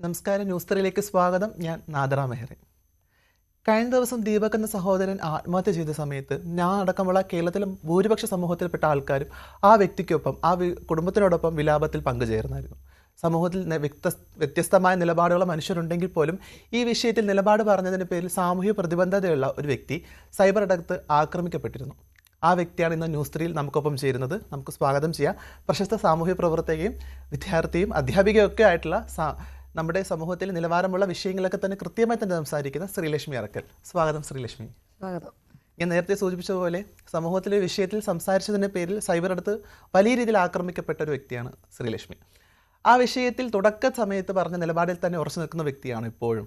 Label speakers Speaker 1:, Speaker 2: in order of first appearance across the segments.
Speaker 1: നമസ്കാരം. ന്യൂസ് 3ലേക്ക് സ്വാഗതം. ഞാൻ നാദറ മെഹ്റി. കഴിഞ്ഞ ദിവസം ദീപക് എന്ന സഹോദരൻ ആത്മഹത്യ ചെയ്ത സമയത്ത് ഞാൻ അടക്കമുള്ള കേരളത്തിലെ ഭൂരിപക്ഷ സമൂഹത്തിൽപ്പെട്ട ആൾക്കാരും ആ വ്യക്തിക്കൊപ്പം കുടുംബത്തിനോടൊപ്പം വിലാപത്തിൽ പങ്കുചേർന്നായിരുന്നു. സമൂഹത്തിൽ വ്യത്യസ്തമായ നിലപാടുള്ള മനുഷ്യരുണ്ടെങ്കിൽ പോലും ഈ വിഷയത്തിൽ നിലപാട് പറഞ്ഞതിന് പേരിൽ സാമൂഹ്യ പ്രതിബദ്ധതയുള്ള ഒരു വ്യക്തി സൈബർ ഇടത്ത് ആക്രമിക്കപ്പെട്ടിരുന്നു. ആ വ്യക്തിയാണ് ഇന്ന് ന്യൂസ് 3യിൽ നമുക്കൊപ്പം ചേരുന്നത്. നമുക്ക് സ്വാഗതം ചെയ്യാം. പ്രശസ്ത സാമൂഹ്യ പ്രവർത്തകയും വിദ്യാർത്ഥിയും അധ്യാപികയും ഒക്കെ ആയിട്ടുള്ള നമ്മുടെ സമൂഹത്തിൽ നിലവാരമുള്ള വിഷയങ്ങളൊക്കെ തന്നെ കൃത്യമായി തന്നെ സംസാരിക്കുന്ന ശ്രീലക്ഷ്മി അറക്കൽ. സ്വാഗതം ശ്രീലക്ഷ്മി.
Speaker 2: സ്വാഗതം.
Speaker 1: ഞാൻ നേരത്തെ സൂചിപ്പിച്ചതുപോലെ സമൂഹത്തിലെ വിഷയത്തിൽ സംസാരിച്ചതിൻ്റെ പേരിൽ സൈബർ അടുത്ത് വലിയ രീതിയിൽ ആക്രമിക്കപ്പെട്ട ഒരു വ്യക്തിയാണ് ശ്രീലക്ഷ്മി. ആ വിഷയത്തിൽ തുടക്ക സമയത്ത് പറഞ്ഞ നിലപാടിൽ തന്നെ ഉറച്ചു നിൽക്കുന്ന വ്യക്തിയാണ് ഇപ്പോഴും.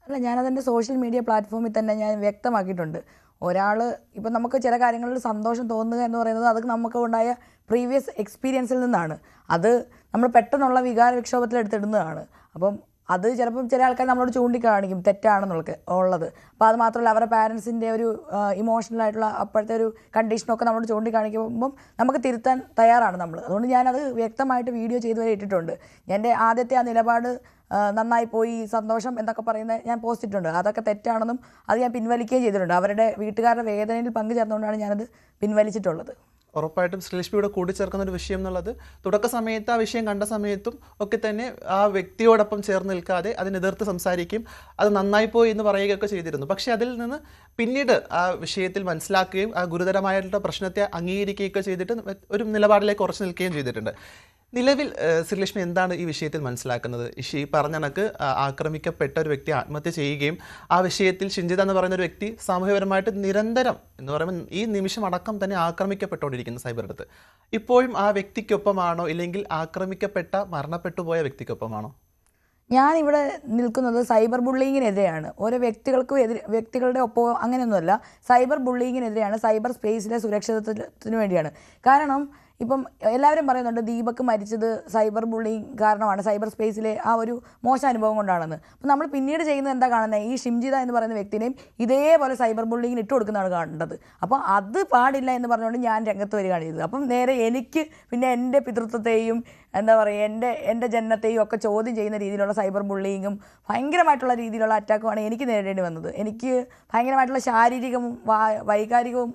Speaker 2: അല്ല, ഞാനതെൻ്റെ സോഷ്യൽ മീഡിയ പ്ലാറ്റ്ഫോമിൽ തന്നെ ഞാൻ വ്യക്തമാക്കിയിട്ടുണ്ട്. ഒരാൾ ഇപ്പം നമുക്ക് ചില കാര്യങ്ങളിൽ സന്തോഷം തോന്നുക എന്ന് പറയുന്നത് അത് നമുക്ക് ഉണ്ടായ പ്രീവിയസ് എക്സ്പീരിയൻസിൽ നിന്നാണ്. അത് നമ്മൾ പെട്ടെന്നുള്ള വികാര വിക്ഷോഭത്തിൽ എടുത്തിടുന്നതാണ്. അപ്പം അത് ചിലപ്പം ചില ആൾക്കാർ നമ്മളോട് ചൂണ്ടിക്കാണിക്കും തെറ്റാണെന്നുള്ളത് ഉള്ളത്. അപ്പോൾ അത് മാത്രമല്ല, അവരുടെ പാരൻസിൻ്റെ ഒരു ഇമോഷണലായിട്ടുള്ള അപ്പോഴത്തെ ഒരു കണ്ടീഷനൊക്കെ നമ്മളോട് ചൂണ്ടിക്കാണിക്കുമ്പം നമുക്ക് തിരുത്താൻ തയ്യാറാണ് നമ്മൾ. അതുകൊണ്ട് ഞാനത് വ്യക്തമായിട്ട് വീഡിയോ ചെയ്ത് വരെ ഇട്ടിട്ടുണ്ട്. എൻ്റെ ആദ്യത്തെ ആ നിലപാട് നന്നായി പോയി, സന്തോഷം എന്നൊക്കെ പറയുന്നത് ഞാൻ പോസ്റ്റ് ഇട്ടിട്ടുണ്ട്. അതൊക്കെ തെറ്റാണെന്നും അത് ഞാൻ പിൻവലിക്കുകയും ചെയ്തിട്ടുണ്ട്. അവരുടെ വീട്ടുകാരുടെ വേദനയിൽ പങ്കുചേർന്നുകൊണ്ടാണ് ഞാനത് പിൻവലിച്ചിട്ടുള്ളത്.
Speaker 1: ഉറപ്പായിട്ടും ശ്രീലക്ഷ്മിയുടെ കൂടിച്ചേർക്കുന്ന ഒരു വിഷയം എന്നുള്ളത് തുടക്ക സമയത്ത് ആ വിഷയം കണ്ട സമയത്തും ഒക്കെ തന്നെ ആ വ്യക്തിയോടൊപ്പം ചേർന്ന് നിൽക്കാതെ അതിനെതിർത്ത് സംസാരിക്കുകയും അത് നന്നായി പോയി എന്ന് പറയുകയൊക്കെ ചെയ്തിരുന്നു. പക്ഷേ അതിൽ നിന്ന് പിന്നീട് ആ വിഷയത്തിൽ മനസ്സിലാക്കുകയും ആ ഗുരുതരമായിട്ടുള്ള പ്രശ്നത്തെ അംഗീകരിക്കുകയൊക്കെ ചെയ്തിട്ട് ഒരു നിലപാടിലേക്ക് ഉറച്ചു നിൽക്കുകയും ചെയ്തിട്ടുണ്ട്. നിലവിൽ ശ്രീലക്ഷ്മി എന്താണ് ഈ വിഷയത്തിൽ മനസ്സിലാക്കുന്നത്? ഈ പറഞ്ഞ കണക്ക് ആക്രമിക്കപ്പെട്ട ഒരു വ്യക്തി ആത്മഹത്യ ചെയ്യുകയും ആ വിഷയത്തിൽ ഷിഞ്ചിത എന്ന് പറയുന്ന ഒരു വ്യക്തി സാമൂഹികപരമായിട്ട് നിരന്തരം എന്ന് പറയുമ്പോൾ ഈ നിമിഷം അടക്കം തന്നെ ആക്രമിക്കപ്പെട്ടുകൊണ്ടിരിക്കുന്നു സൈബർ അടുത്ത്. ഇപ്പോഴും ആ വ്യക്തിക്കൊപ്പമാണോ, ഇല്ലെങ്കിൽ മരണപ്പെട്ടു പോയ വ്യക്തിക്കൊപ്പമാണോ?
Speaker 2: ഞാനിവിടെ നിൽക്കുന്നത് സൈബർ ബുള്ളിങ്ങിനെതിരെയാണ്. ഓരോ വ്യക്തികളുടെ ഒപ്പം അങ്ങനെയൊന്നുമല്ല. സൈബർ ബുള്ളിങ്ങിനെതിരെയാണ്. സൈബർ സ്പേസിലെ സുരക്ഷിതത്വത്തിന് വേണ്ടിയാണ്. കാരണം ഇപ്പം എല്ലാവരും പറയുന്നുണ്ട് ദീപക് മരിച്ചത് സൈബർ ബുള്ളിങ് കാരണമാണ്, സൈബർ സ്പേസിലെ ആ ഒരു മോശം അനുഭവം കൊണ്ടാണെന്ന്. അപ്പം നമ്മൾ പിന്നീട് ചെയ്യുന്നത് എന്താ കാണുന്നത്? ഈ ഷിംജിത എന്ന് പറയുന്ന വ്യക്തിനെയും ഇതേപോലെ സൈബർ ബുള്ളിങ്ങിന് ഇട്ട് കൊടുക്കുന്നതാണ് കാണേണ്ടത്. അപ്പം അത് പാടില്ല എന്ന് പറഞ്ഞുകൊണ്ട് ഞാൻ രംഗത്ത് വരികയാണ് ചെയ്തത്. അപ്പം നേരെ എനിക്ക് പിന്നെ എൻ്റെ പിതൃത്വത്തെയും എന്താ പറയുക എൻ്റെ ജന്മത്തെയും ഒക്കെ ചോദ്യം ചെയ്യുന്ന രീതിയിലുള്ള സൈബർ ബുള്ളിങ്ങും ഭയങ്കരമായിട്ടുള്ള രീതിയിലുള്ള അറ്റാക്കുമാണ് എനിക്ക് നേരിടേണ്ടി വന്നത്. എനിക്ക് ഭയങ്കരമായിട്ടുള്ള ശാരീരികവും വൈകാരികവും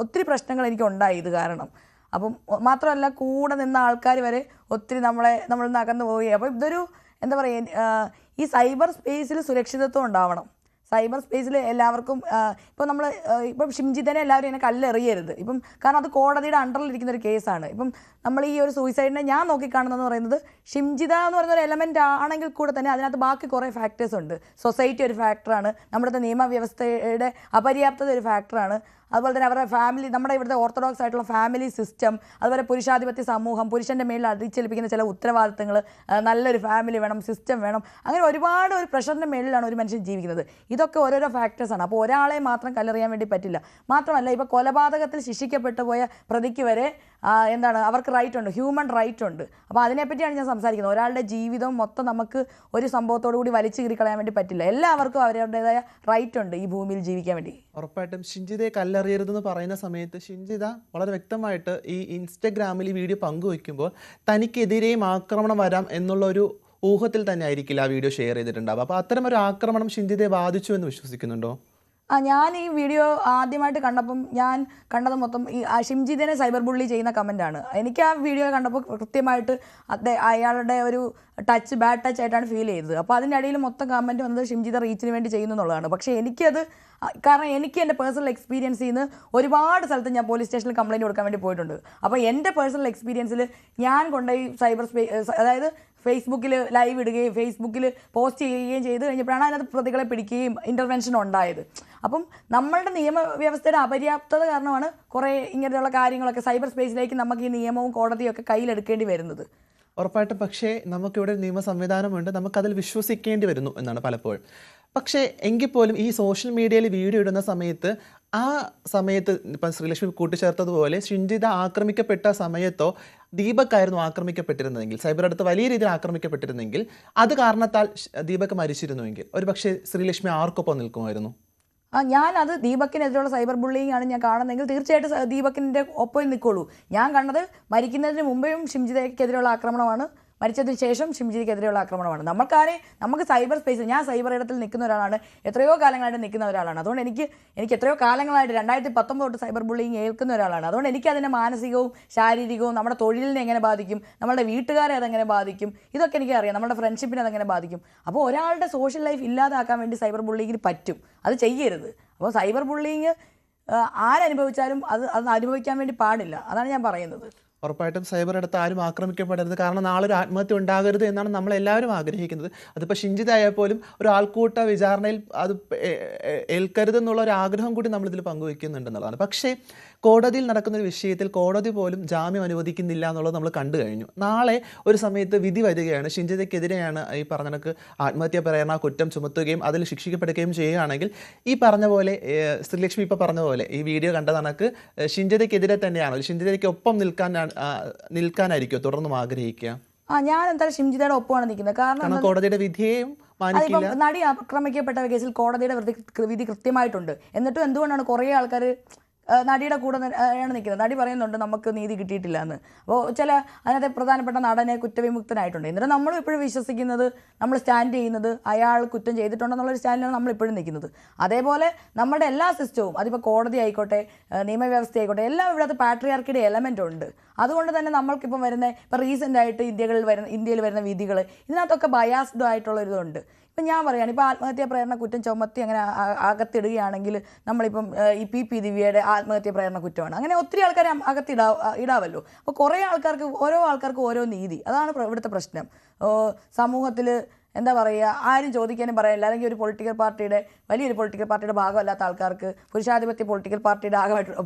Speaker 2: ഒത്തിരി പ്രശ്നങ്ങൾ എനിക്ക് ഉണ്ടായി ഇത് കാരണം. അപ്പം മാത്രമല്ല, കൂടെ നിന്ന ആൾക്കാർ വരെ ഒത്തിരി നമ്മൾ അകന്നു പോയി. അപ്പോൾ ഇതൊരു എന്താ പറയുക, ഈ സൈബർ സ്പേസിൽ സുരക്ഷിതത്വം ഉണ്ടാവണം. സൈബർ സ്പേസിൽ എല്ലാവർക്കും ഇപ്പം ഷിംജിതനെ എല്ലാവരും ഇങ്ങനെ കല്ലെറിയരുത്. കാരണം അത് കോടതിയുടെ അണ്ടറിലിരിക്കുന്ന ഒരു കേസാണ്. നമ്മൾ ഈ ഒരു സൂയിസൈഡിനെ ഞാൻ നോക്കിക്കാണുന്നതെന്ന് പറയുന്നത് ഷിംജിത എന്ന് പറയുന്ന ഒരു എലമെൻ്റ് ആണെങ്കിൽ കൂടെ തന്നെ അതിനകത്ത് ബാക്കി കുറേ ഫാക്ടേഴ്സ് ഉണ്ട്. സൊസൈറ്റി ഒരു ഫാക്ടറാണ്, നമ്മുടെ നിയമവ്യവസ്ഥയുടെ അപര്യാപ്തത ഒരു ഫാക്ടറാണ്, അതുപോലെ തന്നെ അവരുടെ ഫാമിലി, നമ്മുടെ ഇവിടുത്തെ ഓർത്തഡോക്സ് ആയിട്ടുള്ള ഫാമിലി സിസ്റ്റം, അതുപോലെ പുരുഷാധിപത്യ സമൂഹം, പുരുഷൻ്റെ മേലിൽ അടിച്ചേൽപ്പിക്കുന്ന ചില ഉത്തരവാദിത്തങ്ങൾ, നല്ലൊരു ഫാമിലി വേണം, സിസ്റ്റം വേണം, അങ്ങനെ ഒരുപാട് ഒരു പ്രഷറിൻ്റെ മേളിലാണ് ഒരു മനുഷ്യൻ ജീവിക്കുന്നത്. ഇതൊക്കെ ഓരോരോ ഫാക്ടേഴ്സാണ്. അപ്പോൾ ഒരാളെ മാത്രം കല്ലെറിയാൻ വേണ്ടി പറ്റില്ല. മാത്രമല്ല, ഇപ്പോൾ കൊലപാതകത്തിൽ ശിക്ഷിക്കപ്പെട്ടു പോയ പ്രതിക്ക് വരെ അവർക്ക് റൈറ്റ് ഉണ്ട്, ഹ്യൂമൻ റൈറ്റ് ഉണ്ട്. അപ്പോൾ അതിനെപ്പറ്റിയാണ് ഞാൻ സംസാരിക്കുന്നത്. ഒരാളുടെ ജീവിതം മൊത്തം നമുക്ക് ഒരു സംഭവത്തോടു കൂടി വലിച്ചു കീറിക്കളയാൻ വേണ്ടി പറ്റില്ല. എല്ലാവർക്കും അവരുടേതായ റൈറ്റ് ഉണ്ട് ഈ ഭൂമിയിൽ ജീവിക്കാൻ വേണ്ടി.
Speaker 1: ഉറപ്പായിട്ടും ഷിംജിതയെ കല്ലെറിയരുതെന്ന് പറയുന്ന സമയത്ത് ഷിംജിത വളരെ വ്യക്തമായിട്ട് ഈ ഇൻസ്റ്റഗ്രാമിൽ ഈ വീഡിയോ പങ്കുവയ്ക്കുമ്പോൾ തനിക്കെതിരെയും ആക്രമണം വരാം എന്നുള്ള ഒരു ഊഹത്തിൽ തന്നെ ആയിരിക്കില്ല ആ വീഡിയോ ഷെയർ ചെയ്തിട്ടുണ്ടാവുക. അപ്പോൾ അത്തരമൊരു ആക്രമണം ഷിംജിതയെ ബാധിച്ചു എന്ന് വിശ്വസിക്കുന്നുണ്ടോ?
Speaker 2: ഞാൻ ഈ വീഡിയോ ആദ്യമായിട്ട് കണ്ടപ്പം ഞാൻ കണ്ടത് മൊത്തം ഈ ഷിംജിതനെ സൈബർ ബുള്ളി ചെയ്യുന്ന കമൻറ്റാണ്. എനിക്ക് ആ വീഡിയോ കണ്ടപ്പോൾ കൃത്യമായിട്ട് അയാളുടെ ഒരു ബാഡ് ടച്ച് ആയിട്ടാണ് ഫീൽ ചെയ്തത്. അപ്പോൾ അതിൻ്റെ ഇടയിൽ മൊത്തം കമൻറ്റ് വന്നത് ഷിംജിത റീച്ചിന് വേണ്ടി ചെയ്യുന്നു എന്നുള്ളതാണ്. പക്ഷേ എനിക്കത് കാരണം എനിക്ക് എൻ്റെ പേഴ്സണൽ എക്സ്പീരിയൻസിൽ നിന്ന് ഒരുപാട് സ്ഥലത്ത് ഞാൻ പോലീസ് സ്റ്റേഷനിൽ കംപ്ലയിൻറ്റ് കൊടുക്കാൻ വേണ്ടി പോയിട്ടുണ്ട്. അപ്പോൾ എൻ്റെ പേഴ്സണൽ എക്സ്പീരിയൻസിൽ ഞാൻ കൊണ്ടുപോയി സൈബർ അതായത് ഫേസ്ബുക്കിൽ ലൈവ് ഇടുകയും ഫേസ്ബുക്കിൽ പോസ്റ്റ് ചെയ്യുകയും ചെയ്ത് കഴിഞ്ഞപ്പോഴാണ് അതിനകത്ത് പ്രതികളെ പിടിക്കുകയും ഇൻ്റർവെൻഷൻ ഉണ്ടായത്. അപ്പം നമ്മളുടെ നിയമവ്യവസ്ഥയുടെ അപര്യാപ്തത കാരണമാണ് കുറേ ഇങ്ങനെയുള്ള കാര്യങ്ങളൊക്കെ സൈബർ സ്പേസിലേക്ക് നമുക്ക് ഈ നിയമവും കോടതിയും ഒക്കെ കയ്യിലെടുക്കേണ്ടി വരുന്നത്.
Speaker 1: ഉറപ്പായിട്ടും. പക്ഷേ നമുക്കിവിടെ നിയമ സംവിധാനമുണ്ട്, നമുക്കതിൽ വിശ്വസിക്കേണ്ടി വരുന്നു എന്നാണ് പലപ്പോഴും. പക്ഷേ എങ്കിൽ പോലും ഈ സോഷ്യൽ മീഡിയയിൽ വീഡിയോ ഇടുന്ന സമയത്ത് ഇപ്പം ശ്രീലക്ഷ്മി കൂട്ടിച്ചേർത്തതുപോലെ ഷിംജിത ആക്രമിക്കപ്പെട്ട സമയത്തോ ദീപക് ആക്രമിക്കപ്പെട്ടിരുന്നെങ്കിൽ, സൈബർ അടുത്ത് വലിയ രീതിയിൽ ആക്രമിക്കപ്പെട്ടിരുന്നെങ്കിൽ, അത് കാരണത്താൽ ദീപക് മരിച്ചിരുന്നുവെങ്കിൽ ഒരുപക്ഷെ ശ്രീലക്ഷ്മി ആർക്കൊപ്പം നിൽക്കുമായിരുന്നു?
Speaker 2: ഞാനത് ദീപക്കിനെതിരെയുള്ള സൈബർ ബുള്ളിങ് ആണ് ഞാൻ കാണുന്നതെങ്കിൽ തീർച്ചയായിട്ടും ദീപക്കിൻ്റെ ഒപ്പം നിൽക്കുള്ളൂ. ഞാൻ കണ്ടത് മരിക്കുന്നതിന് മുമ്പേയും ഷിംജിതയ്ക്കെതിരെയുള്ള ആക്രമണമാണ്, മരിച്ചതിന് ശേഷം ഷിംജിക്കെതിരെയുള്ള ആക്രമണമാണ്. നമുക്ക് സൈബർ സ്പേസ്, ഞാൻ സൈബർ ഇടത്തിൽ നിൽക്കുന്ന ഒരാളാണ്, എത്രയോ കാലങ്ങളായിട്ട് നിൽക്കുന്ന ഒരാളാണ്. അതുകൊണ്ട് എനിക്ക് എത്രയോ കാലങ്ങളായിട്ട് 2019 തൊട്ട് സൈബർ ബുള്ളിങ് ഏൽക്കുന്ന ഒരാളാണ്. അതുകൊണ്ട് എനിക്ക് അതിൻ്റെ മാനസികവും ശാരീരികവും നമ്മുടെ തൊഴിലിനെ എങ്ങനെ ബാധിക്കും, നമ്മുടെ വീട്ടുകാരെ അതെങ്ങനെ ബാധിക്കും, ഇതൊക്കെ എനിക്കറിയാം. നമ്മുടെ ഫ്രണ്ട്ഷിപ്പിനെ അതെങ്ങനെ ബാധിക്കും. അപ്പോൾ ഒരാളുടെ സോഷ്യൽ ലൈഫ് ഇല്ലാതാക്കാൻ വേണ്ടി സൈബർ ബുള്ളിങ്ങിന് പറ്റും, അത് ചെയ്യരുത്. അപ്പോൾ സൈബർ ബുള്ളിങ് ആരനുഭവിച്ചാലും അത് അനുഭവിക്കാൻ വേണ്ടി പാടില്ല. അതാണ് ഞാൻ പറയുന്നത്.
Speaker 1: ഉറപ്പായിട്ടും സൈബർ ഇടത്ത് ആരും ആക്രമിക്കപ്പെടരുത്. കാരണം നാളെ ഒരു ആത്മഹത്യ ഉണ്ടാകരുത് എന്നാണ് നമ്മളെല്ലാവരും ആഗ്രഹിക്കുന്നത്. അതിപ്പോൾ ഷിംജിതായാൽ പോലും ഒരു ആൾക്കൂട്ട വിചാരണയിൽ അത് ഏൽക്കരുതെന്നുള്ള ഒരു ആഗ്രഹം കൂടി നമ്മളിതിൽ പങ്കുവയ്ക്കുന്നുണ്ടെന്നുള്ളതാണ്. പക്ഷേ കോടതിയിൽ നടക്കുന്ന ഒരു വിഷയത്തിൽ കോടതി പോലും ജാമ്യം അനുവദിക്കുന്നില്ല എന്നുള്ളത് നമ്മൾ കണ്ടു കഴിഞ്ഞു. നാളെ ഒരു സമയത്ത് വിധി വരികയാണ്, ഷിംജിതയ്ക്കെതിരെയാണ് ഈ പറഞ്ഞ കണക്ക് ആത്മഹത്യാ പ്രേരണ കുറ്റം ചുമത്തുകയും അതിൽ ശിക്ഷിക്കപ്പെടുകയും ചെയ്യുകയാണെങ്കിൽ ഈ പറഞ്ഞ പോലെ ശ്രീലക്ഷ്മി ഇപ്പോൾ പറഞ്ഞ പോലെ ഈ വീഡിയോ കണ്ട കണക്ക് ഷിംജിതയ്ക്കെതിരെ തന്നെയാണോ, ഷിംജിതയ്ക്ക് ഒപ്പം നിൽക്കാനായിരിക്കും തുടർന്നും ആഗ്രഹിക്കുക?
Speaker 2: ഞാൻ എന്തായാലും ഷിംജിതയുടെ ഒപ്പമാണ് നിൽക്കുന്നത്. കാരണം
Speaker 1: കോടതിയുടെ വിധിയെയും
Speaker 2: നടി ആക്രമിക്കപ്പെട്ട കേസിൽ കോടതിയുടെ വിധി കൃത്യമായിട്ടുണ്ട്. എന്നിട്ടും എന്തുകൊണ്ടാണ് കുറേ ആൾക്കാർ നടിയുടെ കൂടെ ആണ് നിൽക്കുന്നത്? നടി പറയുന്നുണ്ട് നമുക്ക് നീതി കിട്ടിയിട്ടില്ല എന്ന്. അപ്പോൾ അതിനകത്തെ പ്രധാനപ്പെട്ട നടനെ കുറ്റവിമുക്തനായിട്ടുണ്ട്. എന്നിട്ട് നമ്മളും ഇപ്പോഴും വിശ്വസിക്കുന്നത്, നമ്മൾ സ്റ്റാൻഡ് ചെയ്യുന്നത് അയാൾ കുറ്റം ചെയ്തിട്ടുണ്ടെന്നുള്ളൊരു സ്റ്റാൻഡിലാണ് നമ്മളിപ്പോഴും നിൽക്കുന്നത്. അതേപോലെ നമ്മുടെ എല്ലാ സിസ്റ്റവും, അതിപ്പോൾ കോടതി ആയിക്കോട്ടെ, നിയമവ്യവസ്ഥ ആയിക്കോട്ടെ, എല്ലാം ഇവിടുത്തെ പാട്രിയാർക്കിയുടെ എലമെൻ്റ് ഉണ്ട്. അതുകൊണ്ട് തന്നെ നമ്മൾക്കിപ്പം ഇപ്പോൾ റീസെൻ്റ് ആയിട്ട് ഇന്ത്യയിൽ വരുന്ന വിധികൾ ഇതിനകത്തൊക്കെ ബയാസ്ഡ് ആയിട്ടുള്ളൊരിതുണ്ട്. ഇപ്പം ഞാൻ പറയുകയാണ്, ഇപ്പോൾ ആത്മഹത്യാ പ്രേരണ കുറ്റം ചുമത്തി അങ്ങനെ അകത്തിടുകയാണെങ്കിൽ നമ്മളിപ്പം ഈ പി ദിവ്യയുടെ ആത്മഹത്യാ പ്രേരണ കുറ്റമാണ്. അങ്ങനെ ഒത്തിരി ആൾക്കാരെ ഇടാവല്ലോ. അപ്പോൾ കുറേ ഓരോ ആൾക്കാർക്കും ഓരോ നീതി. അതാണ് ഇവിടുത്തെ പ്രശ്നം. സമൂഹത്തിൽ എന്താ പറയുക, ആരും ചോദിക്കാനും പറയാനില്ല. അല്ലെങ്കിൽ ഒരു വലിയൊരു പൊളിറ്റിക്കൽ പാർട്ടിയുടെ ഭാഗമല്ലാത്ത ആൾക്കാർക്ക്, പുരുഷാധിപത്യ പൊളിറ്റിക്കൽ പാർട്ടിയുടെ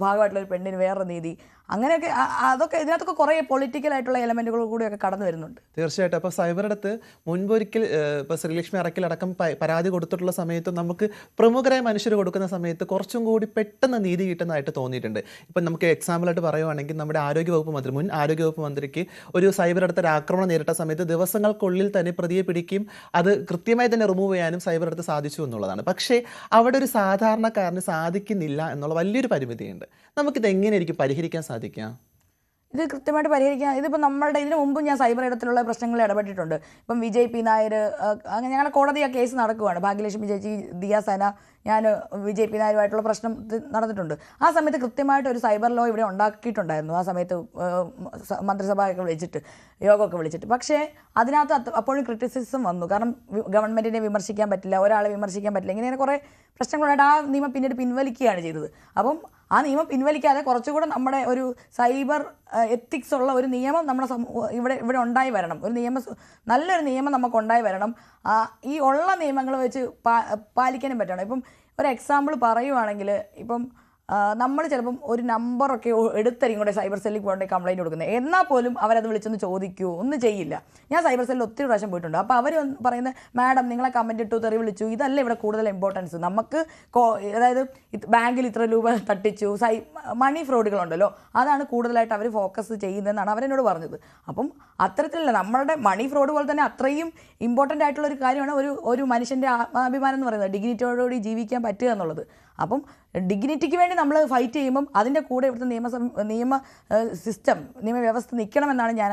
Speaker 2: ഭാഗമായിട്ടുള്ള ഒരു പെണ്ണിന് വേറെ നീതി, അങ്ങനെയൊക്കെ അതൊക്കെ ഇതിനകത്തൊക്കെ കുറേ പൊളിറ്റിക്കലായിട്ടുള്ള എലമെൻറ്റുകൾ കൂടിയൊക്കെ കടന്നു വരുന്നുണ്ട്.
Speaker 1: തീർച്ചയായിട്ടും. അപ്പോൾ സൈബറിടത്ത് മുൻപൊരിക്കൽ ഇപ്പോൾ ശ്രീലക്ഷ്മി അറക്കിലടക്കം പരാതി കൊടുത്തിട്ടുള്ള സമയത്ത് നമുക്ക് പ്രമുഖരായ മനുഷ്യർ കൊടുക്കുന്ന സമയത്ത് കുറച്ചും കൂടി പെട്ടെന്ന് നീതി കിട്ടുന്നതായിട്ട് തോന്നിയിട്ടുണ്ട്. ഇപ്പം നമുക്ക് എക്സാമ്പിളായിട്ട് പറയുവാണെങ്കിൽ നമ്മുടെ മുൻ ആരോഗ്യവകുപ്പ് മന്ത്രിക്ക് ഒരു സൈബറിടത്ത് ഒരു ആക്രമണം നേരിട്ട സമയത്ത് ദിവസങ്ങൾക്കുള്ളിൽ തന്നെ പ്രതിയെ പിടിക്കുകയും അത് കൃത്യമായി തന്നെ റിമൂവ് ചെയ്യാനും സൈബറിടത്ത് സാധിച്ചു എന്നുള്ളതാണ്. പക്ഷേ അവിടെ ഒരു സാധാരണക്കാരന് സാധിക്കുന്നില്ല എന്നുള്ള വലിയൊരു പരിമിതിയുണ്ട്. നമുക്കിത് എങ്ങനെയായിരിക്കും പരിഹരിക്കാൻ സാധിക്കുക?
Speaker 2: ഇത് കൃത്യമായിട്ട് പരിഹരിക്കാൻ, ഇതിപ്പോൾ ഇതിനു മുമ്പ് ഞാൻ സൈബർ ഇടത്തിലുള്ള പ്രശ്നങ്ങളിൽ ഇടപെട്ടിട്ടുണ്ട്. ഇപ്പം വിജയ് പി നായർ, അങ്ങനെ ഞങ്ങളുടെ കോടതി ആ കേസ് നടക്കുകയാണ്. ഭാഗ്യലക്ഷ്മി ചേച്ചി, ദിയ സന, ഞാൻ വിജയ് പി നായരുമായിട്ടുള്ള പ്രശ്നം നടന്നിട്ടുണ്ട്. ആ സമയത്ത് കൃത്യമായിട്ട് ഒരു സൈബർ ലോ ഇവിടെ ഉണ്ടാക്കിയിട്ടുണ്ടായിരുന്നു. ആ സമയത്ത് മന്ത്രിസഭയൊക്കെ വിളിച്ചിട്ട്, യോഗമൊക്കെ വിളിച്ചിട്ട്. പക്ഷേ അതിനകത്ത് അപ്പോഴും ക്രിറ്റിസിസം വന്നു. കാരണം ഗവൺമെൻറ്റിനെ വിമർശിക്കാൻ പറ്റില്ല, ഒരാളെ വിമർശിക്കാൻ പറ്റില്ല, ഇങ്ങനെ കുറേ പ്രശ്നങ്ങളുണ്ടായിട്ട് ആ നിയമം പിന്നീട് പിൻവലിക്കുകയാണ് ചെയ്തത്. അപ്പം ആ നിയമം പിൻവലിക്കാതെ കുറച്ചുകൂടെ നമ്മുടെ ഒരു സൈബർ എത്തിക്സ് ഉള്ള ഒരു നിയമം നമ്മുടെ ഇവിടെ ഉണ്ടായി വരണം. നല്ലൊരു നിയമം നമുക്ക് ഉണ്ടായി വരണം. ഈ ഉള്ള നിയമങ്ങൾ വെച്ച് പാലിക്കാനും പറ്റണം. ഇപ്പം ഒരു എക്സാമ്പിൾ പറയുവാണെങ്കിൽ, ഇപ്പം നമ്മൾ ചിലപ്പം ഒരു നമ്പറൊക്കെ എടുത്തായിരിക്കും കൂടെ സൈബർ സെല്ലിൽ പോകേണ്ട കംപ്ലയിൻറ്റ് കൊടുക്കുന്നത്. എന്നാൽ പോലും അവരത് വിളിച്ചൊന്ന് ചോദിക്കുമോ, ഒന്നും ചെയ്യില്ല. ഞാൻ സൈബർ സെല്ലിൽ ഒത്തിരി പ്രാവശ്യം പോയിട്ടുണ്ട്. അപ്പോൾ അവർ പറയുന്നത്, മാഡം നിങ്ങളെ കമൻറ്റ് ഇട്ടു, തെറി വിളിച്ചു, ഇതല്ല ഇവിടെ കൂടുതൽ ഇമ്പോർട്ടൻസ്. നമുക്ക് അതായത് ബാങ്കിൽ ഇത്ര രൂപ തട്ടിച്ചു, മണി ഫ്രോഡുകളുണ്ടല്ലോ, അതാണ് കൂടുതലായിട്ട് അവർ ഫോക്കസ് ചെയ്യുന്നതെന്നാണ് അവരെന്നോട് പറഞ്ഞത്. അപ്പം അത്തരത്തിലല്ല, നമ്മളുടെ മണി ഫ്രോഡ് പോലെ തന്നെ അത്രയും ഇമ്പോർട്ടൻ്റ് ആയിട്ടുള്ള ഒരു കാര്യമാണ് ഒരു മനുഷ്യൻ്റെ ആത്മാഭിമാനം എന്ന് പറയുന്നത്, ഡിഗ്നിറ്റിയോടുകൂടി ജീവിക്കാൻ പറ്റുക എന്നുള്ളത്. അപ്പം ഡിഗ്നിറ്റിക്ക് വേണ്ടി നമ്മൾ ഫൈറ്റ് ചെയ്യുമ്പം അതിൻ്റെ കൂടെ ഇവിടുത്തെ നിയമവ്യവസ്ഥ നിൽക്കണമെന്നാണ് ഞാൻ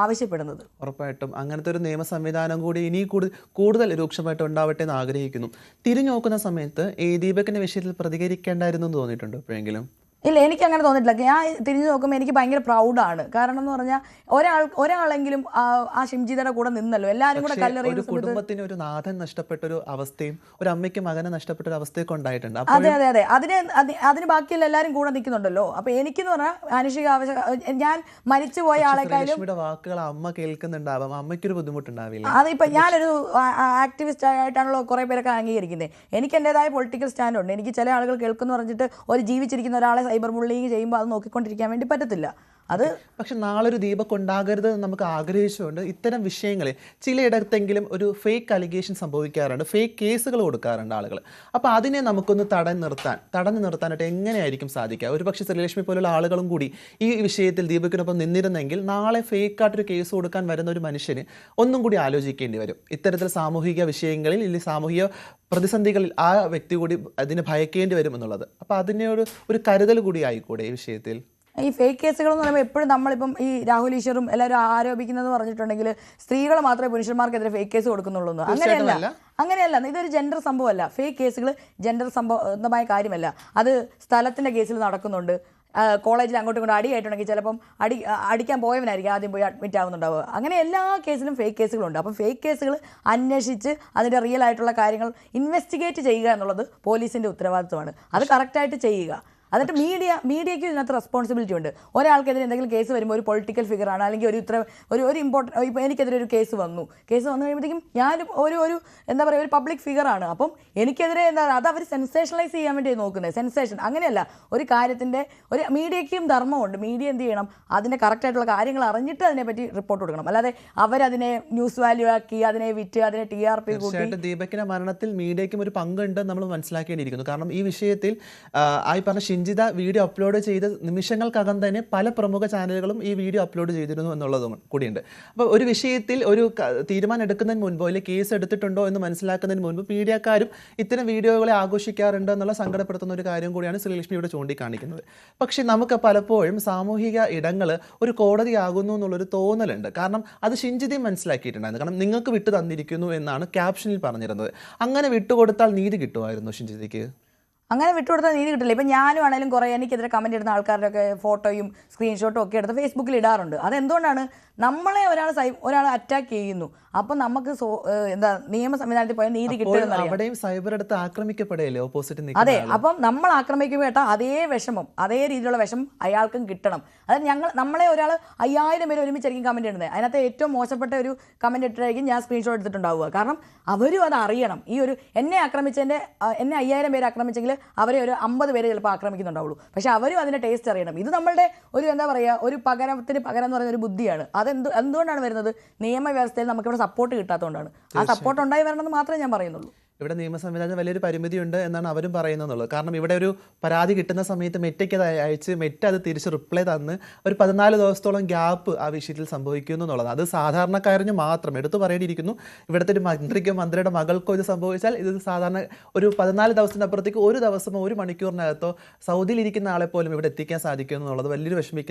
Speaker 2: ആവശ്യപ്പെടുന്നത്.
Speaker 1: ഉറപ്പായിട്ടും അങ്ങനത്തെ ഒരു നിയമ സംവിധാനം കൂടി ഇനി കൂടുതൽ രൂക്ഷമായിട്ട് ഉണ്ടാവട്ടെ എന്ന് ആഗ്രഹിക്കുന്നു. തിരിഞ്ഞു നോക്കുന്ന സമയത്ത് ഈ ദീപകിൻ്റെ വിഷയത്തിൽ പ്രതികരിക്കേണ്ടായിരുന്നു എന്ന് തോന്നിയിട്ടുണ്ടോ എപ്പോഴെങ്കിലും?
Speaker 2: ഇല്ല, എനിക്ക് അങ്ങനെ തോന്നിയിട്ടില്ല. ഞാൻ തിരിഞ്ഞു നോക്കുമ്പോൾ എനിക്ക് ഭയങ്കര പ്രൗഡാണ്. കാരണം എന്ന് പറഞ്ഞാൽ ഒരാളെങ്കിലും ആ ഷിംജിതയുടെ കൂടെ നിന്നല്ലോ. എല്ലാവരും കൂടെ കല്ലെറിയുന്ന
Speaker 1: കുടുംബത്തിന് ഒരു നാഥൻ നഷ്ടപ്പെട്ട ഒരു അവസ്ഥയും ഒരു അമ്മയ്ക്ക് മകനെ നഷ്ടപ്പെട്ട ഒരു അവസ്ഥയൊക്കെ ഉണ്ടായിട്ടുണ്ട്.
Speaker 2: അതെ അതെ അതെ, അതിന് ബാക്കിയുള്ള എല്ലാവരും കൂടെ നിൽക്കുന്നുണ്ടല്ലോ. അപ്പൊ എനിക്കെന്ന് പറഞ്ഞാൽ മാനുഷിക ഞാൻ മരിച്ചുപോയ ആളെക്കാളും
Speaker 1: വാക്കുകൾ അമ്മ കേൾക്കുന്നുണ്ടാവാം, അമ്മയ്ക്കൊരു ബുദ്ധിമുട്ടുണ്ടാവില്ല.
Speaker 2: അതിപ്പോൾ ഞാനൊരു ആക്ടിവിസ്റ്റ് ആയിട്ടാണല്ലോ കുറേ പേരൊക്കെ അംഗീകരിക്കുന്നത്. എനിക്ക് എൻ്റെതായ പൊളിറ്റിക്കൽ സ്റ്റാൻഡ് ഉണ്ട്. എനിക്ക് ചില ആളുകൾ കേൾക്കുന്നു പറഞ്ഞിട്ട് ഒരു ജീവിച്ചിരിക്കുന്ന ഒരാളെ സൈബർ ബുള്ളിങ് ചെയ്യുമ്പോൾ അത് നോക്കിക്കൊണ്ടിരിക്കാൻ വേണ്ടി പറ്റത്തില്ല.
Speaker 1: പക്ഷെ നാളെ ഒരു ദീപക് ഉണ്ടാകരുത് എന്ന് നമുക്ക് ആഗ്രഹിച്ചുകൊണ്ട് ഇത്തരം വിഷയങ്ങളിൽ ചിലയിടത്തെങ്കിലും ഒരു ഫേക്ക് അലിഗേഷൻ സംഭവിക്കാറുണ്ട്, ഫേക്ക് കേസുകൾ കൊടുക്കാറുണ്ട് ആളുകൾ. അപ്പോൾ അതിനെ നമുക്കൊന്ന് തടഞ്ഞു നിർത്താനായിട്ട് എങ്ങനെയായിരിക്കും സാധിക്കുക? ഒരു പക്ഷേ ശ്രീലക്ഷ്മി പോലുള്ള ആളുകളും കൂടി ഈ വിഷയത്തിൽ ദീപകിനൊപ്പം നിന്നിരുന്നെങ്കിൽ നാളെ ഫേക്കായിട്ടൊരു കേസ് കൊടുക്കാൻ വരുന്ന ഒരു മനുഷ്യന് ഒന്നും കൂടി ആലോചിക്കേണ്ടി വരും. ഇത്തരത്തിൽ സാമൂഹിക വിഷയങ്ങളിൽ അല്ലെങ്കിൽ സാമൂഹിക പ്രതിസന്ധികളിൽ ആ വ്യക്തി കൂടി അതിനെ ഭയക്കേണ്ടി വരും എന്നുള്ളത്. അപ്പോൾ അതിനെ ഒരു കരുതൽ കൂടി ആയിക്കൂടെ ഈ വിഷയത്തിൽ?
Speaker 2: ഈ ഫേക്ക് കേസുകൾ എന്ന് പറയുമ്പോൾ എപ്പോഴും നമ്മളിപ്പം ഈ രാഹുൽ ഈശ്വറും എല്ലാവരും ആരോപിക്കുന്നതെന്ന് പറഞ്ഞിട്ടുണ്ടെങ്കിൽ സ്ത്രീകൾ മാത്രമേ പുരുഷന്മാർക്കെതിരെ ഫേക്ക് കേസ് കൊടുക്കുന്നുള്ളൂ എന്ന്. അങ്ങനെയല്ല ഇതൊരു ജെൻഡർ സംഭവമല്ല. ഫേക്ക് കേസുകൾ ജെൻഡർ സംബന്ധമായ കാര്യമല്ല. അത് സ്ഥലത്തിൻ്റെ കേസിൽ നടക്കുന്നുണ്ട്. കോളേജിൽ അങ്ങോട്ടും ഇങ്ങോട്ടും അടിയായിട്ടുണ്ടെങ്കിൽ ചിലപ്പം അടിക്കാൻ പോയവനായിരിക്കും ആദ്യം പോയി അഡ്മിറ്റ് ആവുന്നുണ്ടാവുക. അങ്ങനെ എല്ലാ കേസിലും ഫേക്ക് കേസുകളുണ്ട്. അപ്പം ഫേക്ക് കേസുകൾ അന്വേഷിച്ച് അതിൻ്റെ റിയൽ ആയിട്ടുള്ള കാര്യങ്ങൾ ഇൻവെസ്റ്റിഗേറ്റ് ചെയ്യുക എന്നുള്ളത് പോലീസിൻ്റെ ഉത്തരവാദിത്വമാണ്. അത് കറക്റ്റായിട്ട് ചെയ്യുക. എന്നിട്ട് മീഡിയയ്ക്ക് ഇതിനകത്ത് റെസ്പോൺസിബിലിറ്റി ഉണ്ട്. ഒരാൾക്കെതിരെ എന്തെങ്കിലും കേസ് വരുമ്പോൾ ഒരു പൊളിറ്റിക്കൽ ഫിഗറാണ് അല്ലെങ്കിൽ ഒരു ഇമ്പോർട്ടൻ്റ് ഇപ്പോൾ എനിക്കെതിരെ ഒരു കേസ് വന്നു കഴിയുമ്പോഴത്തേക്കും ഞാനും ഒരു എന്താ പറയുക ഒരു പബ്ലിക് ഫിഗറാണ്. അപ്പം എനിക്കെതിരെ അത് അവർ സെൻസേഷണലൈസ് ചെയ്യാൻ വേണ്ടി നോക്കുന്നത്. സെൻസേഷൻ അങ്ങനെയല്ല. ഒരു കാര്യത്തിൻ്റെ ഒരു മീഡിയയ്ക്കും ധർമ്മമുണ്ട്. മീഡിയ എന്ത് ചെയ്യണം, അതിൻ്റെ കറക്റ്റായിട്ടുള്ള കാര്യങ്ങൾ അറിഞ്ഞിട്ട് അതിനെപ്പറ്റി റിപ്പോർട്ട് കൊടുക്കണം. അല്ലാതെ അവരതിനെ ന്യൂസ് വാല്യൂ ആക്കി അതിനെ വിറ്റ് അതിനെ TRP കൂട്ടി.
Speaker 1: ദീപകിന്റെ മരണത്തിൽ മീഡിയയ്ക്കും ഒരു പങ്കുണ്ട് നമ്മൾ മനസ്സിലാക്കേണ്ടിയിരിക്കുന്നു. കാരണം ഈ വിഷയത്തിൽ ആയി പറഞ്ഞ ഷിഞ്ചിത വീഡിയോ അപ്ലോഡ് ചെയ്ത നിമിഷങ്ങൾക്കകം തന്നെ പല പ്രമുഖ ചാനലുകളും ഈ വീഡിയോ അപ്ലോഡ് ചെയ്തിരുന്നു എന്നുള്ളതും കൂടിയുണ്ട്. അപ്പോൾ ഒരു വിഷയത്തിൽ ഒരു തീരുമാനം എടുക്കുന്നതിന് മുൻപോ അല്ലെങ്കിൽ കേസ് എടുത്തിട്ടുണ്ടോ എന്ന് മനസ്സിലാക്കുന്നതിന് മുൻപ് മീഡിയക്കാരും ഇത്തരം വീഡിയോകളെ ആഘോഷിക്കാറുണ്ട് എന്നുള്ള സങ്കടപ്പെടുത്തുന്ന ഒരു കാര്യം കൂടിയാണ് ശ്രീലക്ഷ്മി ഇവിടെ ചൂണ്ടിക്കാണിക്കുന്നത്. പക്ഷേ നമുക്ക് പലപ്പോഴും സാമൂഹിക ഇടങ്ങൾ ഒരു കോടതിയാകുന്നു എന്നുള്ളൊരു തോന്നലുണ്ട്. കാരണം അത് ഷിഞ്ചിതയും മനസ്സിലാക്കിയിട്ടുണ്ടായിരുന്നു. കാരണം നിങ്ങൾക്ക് വിട്ടു തന്നിരിക്കുന്നു എന്നാണ് ക്യാപ്ഷനിൽ പറഞ്ഞിരുന്നത്. അങ്ങനെ വിട്ടുകൊടുത്താൽ നീതി കിട്ടുമായിരുന്നു ഷിഞ്ചിതയ്ക്ക്?
Speaker 2: അങ്ങനെ വിട്ടുകൊടുത്താൽ നീതി കിട്ടില്ല. ഇപ്പം ഞാനും ആണെങ്കിലും കുറേ എനിക്കെതിരെ കമൻറ്റ് ഇടുന്ന ആൾക്കാരുടെയൊക്കെ ഫോട്ടോയും സ്ക്രീൻഷോട്ടും ഒക്കെ എടുത്ത് ഫേസ്ബുക്കിൽ ഇടാറുണ്ട്. അതെന്തുകൊണ്ടാണ്? നമ്മളെ ഒരാൾ അറ്റാക്ക് ചെയ്യുന്നു. അപ്പം നമുക്ക് എന്താ നിയമ സംവിധാനത്തിൽ പോയാൽ നീതി കിട്ടുമെന്ന്
Speaker 1: അവിടെയും സൈബർ എടുത്ത് ആക്രമിക്കപ്പെടുകയല്ലേ ഓപ്പോസിറ്റ്?
Speaker 2: അതെ. അപ്പം നമ്മൾ ആക്രമിക്കുമ്പോൾ അതേ വിഷമം, അതേ രീതിയിലുള്ള വിഷമം അയാൾക്കും കിട്ടണം. അതായത് നമ്മളെ ഒരാൾ 5000 പേര് ഒരുമിച്ചായിരിക്കും കമൻറ്റ് ഇടുന്നത്. അതിനകത്ത് ഏറ്റവും മോശപ്പെട്ട ഒരു കമൻറ്റ് ഇട്ടായിരിക്കും ഞാൻ സ്ക്രീൻഷോട്ട് എടുത്തിട്ടുണ്ടാവുക. കാരണം അവരും അത് അറിയണം. ഈ ഒരു എന്നെ 5000 പേര് ആക്രമിച്ചെങ്കിൽ അവരെ ഒരു 50 പേര് ചിലപ്പോൾ ആക്രമിക്കുന്നുണ്ടാവുള്ളൂ. പക്ഷെ അവരും അതിൻ്റെ ടേസ്റ്റ് അറിയണം. ഇത് നമ്മളുടെ ഒരു എന്താ പറയുക ഒരു പകരത്തിന് പകരം എന്ന് പറയുന്ന ഒരു ബുദ്ധിയാണ്. എന്തുകൊണ്ടാണ് വരുന്നത്? നിയമവ്യവസ്ഥയിൽ നമുക്കിവിടെ സപ്പോർട്ട് കിട്ടാത്തതുകൊണ്ടാണ്. ആ സപ്പോർട്ട് ഉണ്ടായി വരണമെന്ന് മാത്രമേ ഞാൻ പറയുന്നുള്ളൂ.
Speaker 1: ഇവിടെ നിയമ സംവിധാനം വലിയൊരു പരിമിതിയുണ്ട് എന്നാണ് അവരും പറയുന്നത്. കാരണം ഇവിടെ ഒരു പരാതി കിട്ടുന്ന സമയത്ത് മെറ്റയ്ക്ക് അത് അയച്ച് മെറ്റ അത് തിരിച്ച് റിപ്ലൈ തന്ന് ഒരു 14 ദിവസത്തോളം ഗ്യാപ്പ് ആ വിഷയത്തിൽ സംഭവിക്കുന്നു എന്നുള്ളത് അത് സാധാരണക്കാരന് മാത്രം എടുത്തു പറയേണ്ടിയിരിക്കുന്നു. ഇവിടുത്തെ ഒരു മന്ത്രിക്കോ മന്ത്രിയുടെ മകൾക്കോ ഇത് സംഭവിച്ചാൽ ഇത് സാധാരണ ഒരു 14 ദിവസത്തിൻ്റെ അപ്പുറത്തേക്ക് ഒരു ദിവസമോ ഒരു മണിക്കൂറിനകത്തോ സൗദിയിലിരിക്കുന്ന ആളെ പോലും ഇവിടെ എത്തിക്കാൻ സാധിക്കും എന്നുള്ളത് വലിയൊരു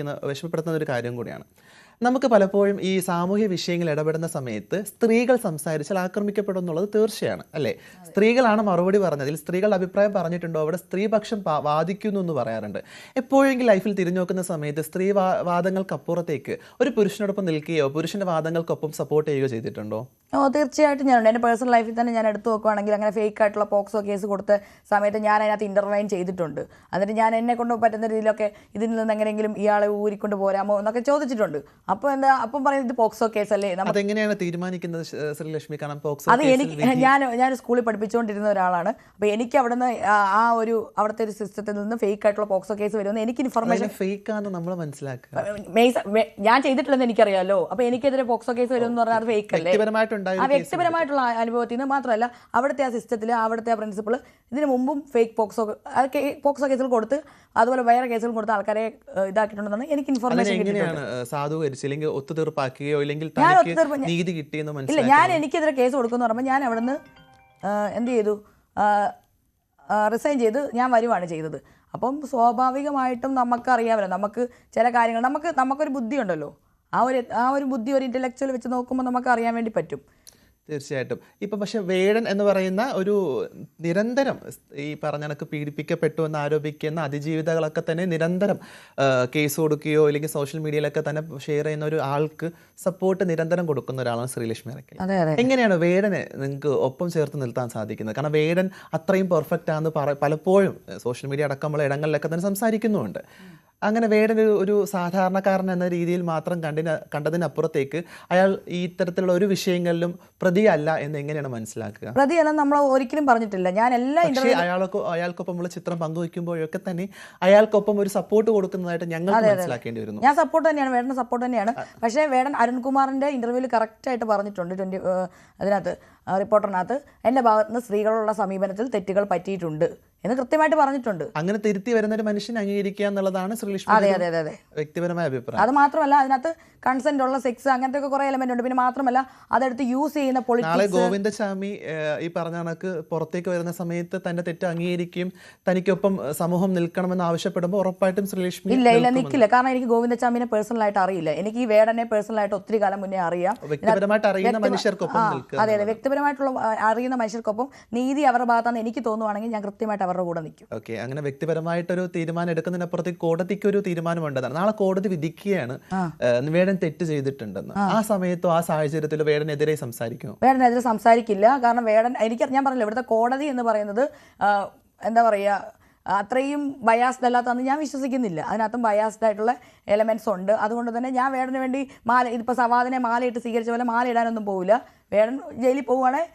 Speaker 1: വിഷമപ്പെടുത്തുന്ന ഒരു കാര്യം കൂടിയാണ്. നമുക്ക് പലപ്പോഴും ഈ സാമൂഹ്യ വിഷയങ്ങൾ ഇടപെടുന്ന സമയത്ത് സ്ത്രീകൾ സംസാരിച്ചാൽ ആക്രമിക്കപ്പെടും എന്നുള്ളത് തീർച്ചയാണ് അല്ലേ? സ്ത്രീകളാണ് മറുപടി പറഞ്ഞതിൽ സ്ത്രീകളുടെ അഭിപ്രായം പറഞ്ഞിട്ടുണ്ടോ അവിടെ സ്ത്രീപക്ഷം വാദിക്കുന്നു എന്ന് പറയാറുണ്ട്. എപ്പോഴെങ്കിലും ലൈഫിൽ തിരിഞ്ഞു നോക്കുന്ന സമയത്ത് സ്ത്രീ വാദങ്ങൾക്കപ്പുറത്തേക്ക് ഒരു പുരുഷനോടൊപ്പം നിൽക്കുകയോ പുരുഷന്റെ വാദങ്ങൾക്കൊപ്പം സപ്പോർട്ട് ചെയ്യുകയോ ചെയ്തിട്ടുണ്ടോ?
Speaker 2: തീർച്ചയായിട്ടും ഞാനുണ്ട്. എൻ്റെ പേഴ്സണൽ ലൈഫിൽ തന്നെ ഞാൻ എടുത്തു നോക്കുകയാണെങ്കിൽ അങ്ങനെ ഫേക്ക് ആയിട്ടുള്ള പോക്സോ കേസ് കൊടുത്ത സമയത്ത് ഞാൻ അതിനകത്ത് ഇൻ്റർവൈൻ ചെയ്തിട്ടുണ്ട്. എന്നിട്ട് ഞാൻ എന്നെ കൊണ്ട് പറ്റുന്ന രീതിയിലൊക്കെ ഇതിൽ നിന്ന് എങ്ങനെയെങ്കിലും ഇയാളെ ഊരിക്കൊണ്ട് പോരാമോ എന്നൊക്കെ ചോദിച്ചിട്ടുണ്ട്. അപ്പോൾ അപ്പം പറയുന്നത് ഇത് പോക്സോ കേസല്ലേ?
Speaker 1: അതെങ്ങനെയാണ് തീരുമാനിക്കുന്നത് ശ്രീലക്ഷ്മി? കാരണം
Speaker 2: അത് ഞാൻ സ്കൂളിൽ പഠിപ്പിച്ചുകൊണ്ടിരുന്ന ഒരാളാണ്. അപ്പോൾ എനിക്ക് അവിടുന്ന് അവിടുത്തെ ഒരു സിസ്റ്റത്തിൽ നിന്ന് ഫേക്ക് ആയിട്ടുള്ള പോക്സോ കേസ് വരുമെന്ന് എനിക്ക് ഇൻഫർമേഷൻ
Speaker 1: ഫേക്കാണെന്ന് നമ്മൾ മനസ്സിലാക്കുക.
Speaker 2: ഞാൻ ചെയ്തിട്ടില്ലെന്ന് എനിക്കറിയാമല്ലോ. അപ്പോൾ എനിക്കെതിരെ പോക്സോ കേസ് വരുമെന്ന് പറഞ്ഞാൽ അത് ഫേക്ക് അല്ലേ? ആ വ്യക്തിപരമായിട്ടുള്ള അനുഭവത്തിൽ നിന്ന് മാത്രമല്ല അവിടുത്തെ ആ സിസ്റ്റത്തിൽ അവിടുത്തെ ആ പ്രിൻസിപ്പിൾ ഇതിന് മുമ്പും ഫേക്ക് പോക്സോ കേസുകൾ കൊടുത്ത് അതുപോലെ വേറെ കേസുകൾ കൊടുത്ത് ആൾക്കാരെ ഇതാക്കിയിട്ടുണ്ടെന്നാണ് എനിക്ക് ഇൻഫർമേഷൻ
Speaker 1: കിട്ടിയിട്ടുണ്ട്. ഒത്തുതീർപ്പാക്കുകയോ ഇല്ലെങ്കിൽ നീതി കിട്ടിയെന്ന്
Speaker 2: ഇല്ല. ഞാൻ എനിക്കെതിരെ കേസ് കൊടുക്കുമെന്ന് പറയുമ്പോൾ ഞാൻ അവിടുന്ന് എന്ത് ചെയ്തു, റിസൈൻ ചെയ്ത് ഞാൻ വരുവാണ് ചെയ്തത്. അപ്പം സ്വാഭാവികമായിട്ടും നമുക്കറിയാമല്ലോ, നമുക്ക് ചില കാര്യങ്ങൾ നമുക്കൊരു ബുദ്ധിയുണ്ടല്ലോ. ആ ഒരു ബുദ്ധി ഒരു ഇൻ്റലക്ച്വൽ വെച്ച് നോക്കുമ്പോൾ നമുക്ക് അറിയാൻ വേണ്ടി പറ്റും.
Speaker 1: തീർച്ചയായിട്ടും. ഇപ്പം പക്ഷെ വേടൻ എന്ന് പറയുന്ന ഒരു നിരന്തരം ഈ പറഞ്ഞ കണക്ക് പീഡിപ്പിക്കപ്പെട്ടു എന്ന് ആരോപിക്കുന്ന അതിജീവിതകളൊക്കെ തന്നെ നിരന്തരം കേസ് കൊടുക്കുകയോ അല്ലെങ്കിൽ സോഷ്യൽ മീഡിയയിലൊക്കെ തന്നെ ഷെയർ ചെയ്യുന്ന ഒരു ആൾക്ക് സപ്പോർട്ട് നിരന്തരം കൊടുക്കുന്ന ഒരാളാണ് ശ്രീലക്ഷ്മി അറക്കൽ. എങ്ങനെയാണ് വേടനെ നിങ്ങൾക്ക് ഒപ്പം ചേർത്ത് നിർത്താൻ സാധിക്കുന്നത്? കാരണം വേടൻ അത്രയും പെർഫെക്റ്റ് ആണെന്ന് പലപ്പോഴും സോഷ്യൽ മീഡിയ അടക്കമുള്ള ഇടങ്ങളിലൊക്കെ തന്നെ സംസാരിക്കുന്നുമുണ്ട്. അങ്ങനെ വേടൻ ഒരു സാധാരണക്കാരൻ എന്ന രീതിയിൽ മാത്രം കണ്ടതിനപ്പുറത്തേക്ക് അയാൾ ഈ ഇത്തരത്തിലുള്ള ഒരു വിഷയങ്ങളിലും പ്രതിയല്ല എന്ന് എങ്ങനെയാണ് മനസ്സിലാക്കുക?
Speaker 2: പ്രതിയല്ല നമ്മൾ ഒരിക്കലും പറഞ്ഞിട്ടില്ല. ഞാൻ
Speaker 1: അയാൾക്കൊപ്പമുള്ള ചിത്രം പങ്കുവയ്ക്കുമ്പോഴൊക്കെ തന്നെ അയാൾക്കൊപ്പം ഒരു സപ്പോർട്ട് കൊടുക്കുന്നതായിട്ട് ഞങ്ങൾ മനസ്സിലാക്കേണ്ടി വരുന്നു.
Speaker 2: ഞാൻ സപ്പോർട്ട് തന്നെയാണ്, വേടൻ സപ്പോർട്ട് തന്നെയാണ്. പക്ഷേ വേടൻ അരുൺകുമാറിന്റെ ഇന്റർവ്യൂവിൽ കറക്റ്റായിട്ട് പറഞ്ഞിട്ടുണ്ട്, അതിനകത്ത് റിപ്പോർട്ടറിനകത്ത് എൻ്റെ ഭാഗത്ത് നിന്ന് സ്ത്രീകളുള്ള സമീപനത്തിൽ തെറ്റുകൾ പറ്റിയിട്ടുണ്ട് എന്ന് കൃത്യമായിട്ട് പറഞ്ഞിട്ടുണ്ട്.
Speaker 1: അങ്ങനെ തിരുത്തി വരുന്ന ഒരു മനുഷ്യനെ അംഗീകരിക്കുക എന്നുള്ളതാണ് ശ്രീലക്ഷ്മി
Speaker 2: അതെ അതെ അതെ അതെ
Speaker 1: വ്യക്തിപരമായ അഭിപ്രായം.
Speaker 2: അത് മാത്രമല്ല അതിനകത്ത് കൺസെന്റ് ഉള്ള സെക്സ് അങ്ങനത്തെ ഒക്കെ കുറെ എലമെന്റ് ഉണ്ട്. പിന്നെ മാത്രമല്ല അതെടുത്ത് യൂസ് ചെയ്യുന്ന
Speaker 1: നാളെ
Speaker 2: പൊളിറ്റിക്സ്.
Speaker 1: ഗോവിന്ദസ്വാമി ഈ പറഞ്ഞ കണക്ക് പുറത്തേക്ക് വരുന്ന സമയത്ത് തന്റെ തെറ്റ് അംഗീകരിക്കുകയും തനിക്കൊപ്പം സമൂഹം നിൽക്കണമെന്ന് ആവശ്യപ്പെടുമ്പോൾ ഉറപ്പായിട്ടും ശ്രീലക്ഷ്മി
Speaker 2: ഇല്ല നിൽക്കില്ല. കാരണം എനിക്ക് ഗോവിന്ദസ്വാമിനെ പേഴ്സണലായിട്ട് അറിയില്ല. എനിക്ക് ഈ വേടനെ പേഴ്സണലായിട്ട് ഒത്തിരി കാലം മുന്നേ അറിയാം.
Speaker 1: വ്യക്തിപരമായിട്ട് അറിയുന്ന മനുഷ്യർക്കൊപ്പം നിൽക്കുക.
Speaker 2: അതെ അതെ വ്യക്തിപരമായിട്ടുള്ള അറിയുന്ന മനുഷ്യർക്കൊപ്പം നീതി അവരുടെ ഭാഗത്താണെന്ന് എനിക്ക് തോന്നുവാണെങ്കിൽ ഞാൻ കൃത്യമായിട്ട് അവരുടെ കൂടെ നിൽക്കും.
Speaker 1: ഓക്കെ, അങ്ങനെ വ്യക്തിപരമായിട്ടൊരു തീരുമാനം എടുക്കുന്നതിനപ്പുറത്തേക്ക് കോടതിക്ക് ഒരു തീരുമാനമുണ്ടെന്നാണ്. നാളെ കോടതി വിധിക്കുകയാണ് വേടൻ തെറ്റ് ചെയ്തിട്ടുണ്ടെന്ന്. ആ സമയത്തോ ആ സാഹചര്യത്തിലോ വേടനെതിരെ സംസാരിക്കുമോ?
Speaker 2: വേടനെതിരെ സംസാരിക്കില്ല. കാരണം വേടൻ ഞാൻ പറഞ്ഞില്ല, ഇവിടുത്തെ കോടതി എന്ന് പറയുന്നത് എന്താ പറയുക, അത്രയും ബയാസ്ഡ് അല്ലാത്തതെന്ന് ഞാൻ വിശ്വസിക്കുന്നില്ല. അതിനകത്തും ബയാസ്ഡ് ആയിട്ടുള്ള എലമെന്റ്സ് ഉണ്ട്. അതുകൊണ്ട് തന്നെ ഞാൻ വേടന് വേണ്ടി ഇതിപ്പോൾ സവാദിനെ മാലയിട്ട് സ്വീകരിച്ച പോലെ മാല ഇടാനൊന്നും പോവില്ല. വേടൻ ജയിലിൽ പോവുകയാണെങ്കിൽ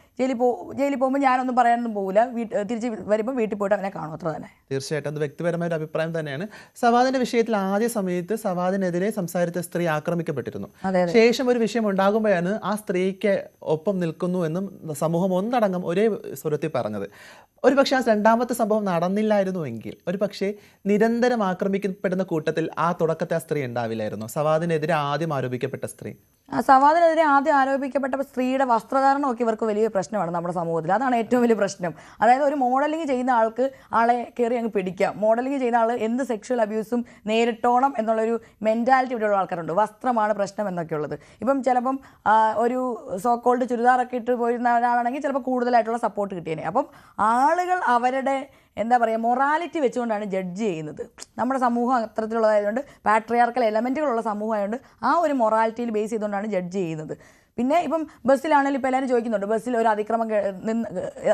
Speaker 2: ജയിലിൽ പോകുമ്പോൾ ഞാനൊന്നും പറയാനൊന്നും പോകില്ല. തിരിച്ച് വരുമ്പോൾ വീട്ടിൽ പോയിട്ട് അവനെ കാണും, അത്ര തന്നെ.
Speaker 1: തീർച്ചയായിട്ടും അത് വ്യക്തിപരമായ ഒരു അഭിപ്രായം തന്നെയാണ്. സവാദിന്റെ വിഷയത്തിൽ ആദ്യ സമയത്ത് സവാദിനെതിരെ സംസാരിച്ച സ്ത്രീ ആക്രമിക്കപ്പെട്ടിരുന്നു. ശേഷം ഒരു വിഷയം ഉണ്ടാകുമ്പോഴാണ് ആ സ്ത്രീക്ക് ഒപ്പം നിൽക്കുന്നു എന്നും സമൂഹം ഒന്നടങ്കം ഒരേ സ്വരത്തിൽ പറഞ്ഞത്. ഒരു പക്ഷേ ആ രണ്ടാമത്തെ സംഭവം നടന്നില്ലായിരുന്നുവെങ്കിൽ ഒരു പക്ഷേ നിരന്തരം ആക്രമിക്കപ്പെടുന്ന കൂട്ടത്തിൽ ആ തുടക്കത്തെ ആ സ്ത്രീ ഉണ്ടാവില്ലായിരുന്നു. സവാദിനെതിരെ ആദ്യം ആരോപിക്കപ്പെട്ട സ്ത്രീ.
Speaker 2: സവാദിനെതിരെ ആദ്യം ആരോപിക്കപ്പെട്ട സ്ത്രീയുടെ വസ്ത്രധാരണമൊക്കെ ഇവർക്ക് വലിയ പ്രശ്നമാണ് നമ്മുടെ സമൂഹത്തിൽ. അതാണ് ഏറ്റവും വലിയ പ്രശ്നം. അതായത് ഒരു മോഡലിംഗ് ചെയ്യുന്ന ആളെ കയറി അങ്ങ് പിടിക്കാം. മോഡലിംഗ് ചെയ്യുന്ന ആൾ എന്ത് സെക്ഷൽ അബ്യൂസും നേരിട്ടോണം എന്നുള്ളൊരു മെൻറ്റാലിറ്റി ഇവിടെയുള്ള ആൾക്കാരുണ്ട്. വസ്ത്രമാണ് പ്രശ്നം എന്നൊക്കെയുള്ളത്. ഇപ്പം ചിലപ്പം ഒരു സോക്കോൾഡ് ചുരിദാറൊക്കെ ഇട്ട് പോയിരുന്ന ഒരാളാണെങ്കിൽ ചിലപ്പോൾ കൂടുതലായിട്ടുള്ള സപ്പോർട്ട് കിട്ടിയേനെ. അപ്പം ആളുകൾ അവരുടെ എന്താ പറയുക മൊറാലിറ്റി വെച്ചുകൊണ്ടാണ് ജഡ്ജ് ചെയ്യുന്നത്. നമ്മുടെ സമൂഹം അത്തരത്തിലുള്ളതായതുകൊണ്ട് പാട്രിയാർക്കൽ എലമെൻറ്റുകളുള്ള സമൂഹമായതുകൊണ്ട് ആ ഒരു മൊറാലിറ്റിയിൽ ബേസ് ചെയ്തുകൊണ്ടാണ് ജഡ്ജ് ചെയ്യുന്നത്. പിന്നെ ഇപ്പം ബസ്സിലാണെങ്കിലും ഇപ്പോൾ എല്ലാവരും ചോദിക്കുന്നുണ്ട്, ബസ്സിൽ ഒരു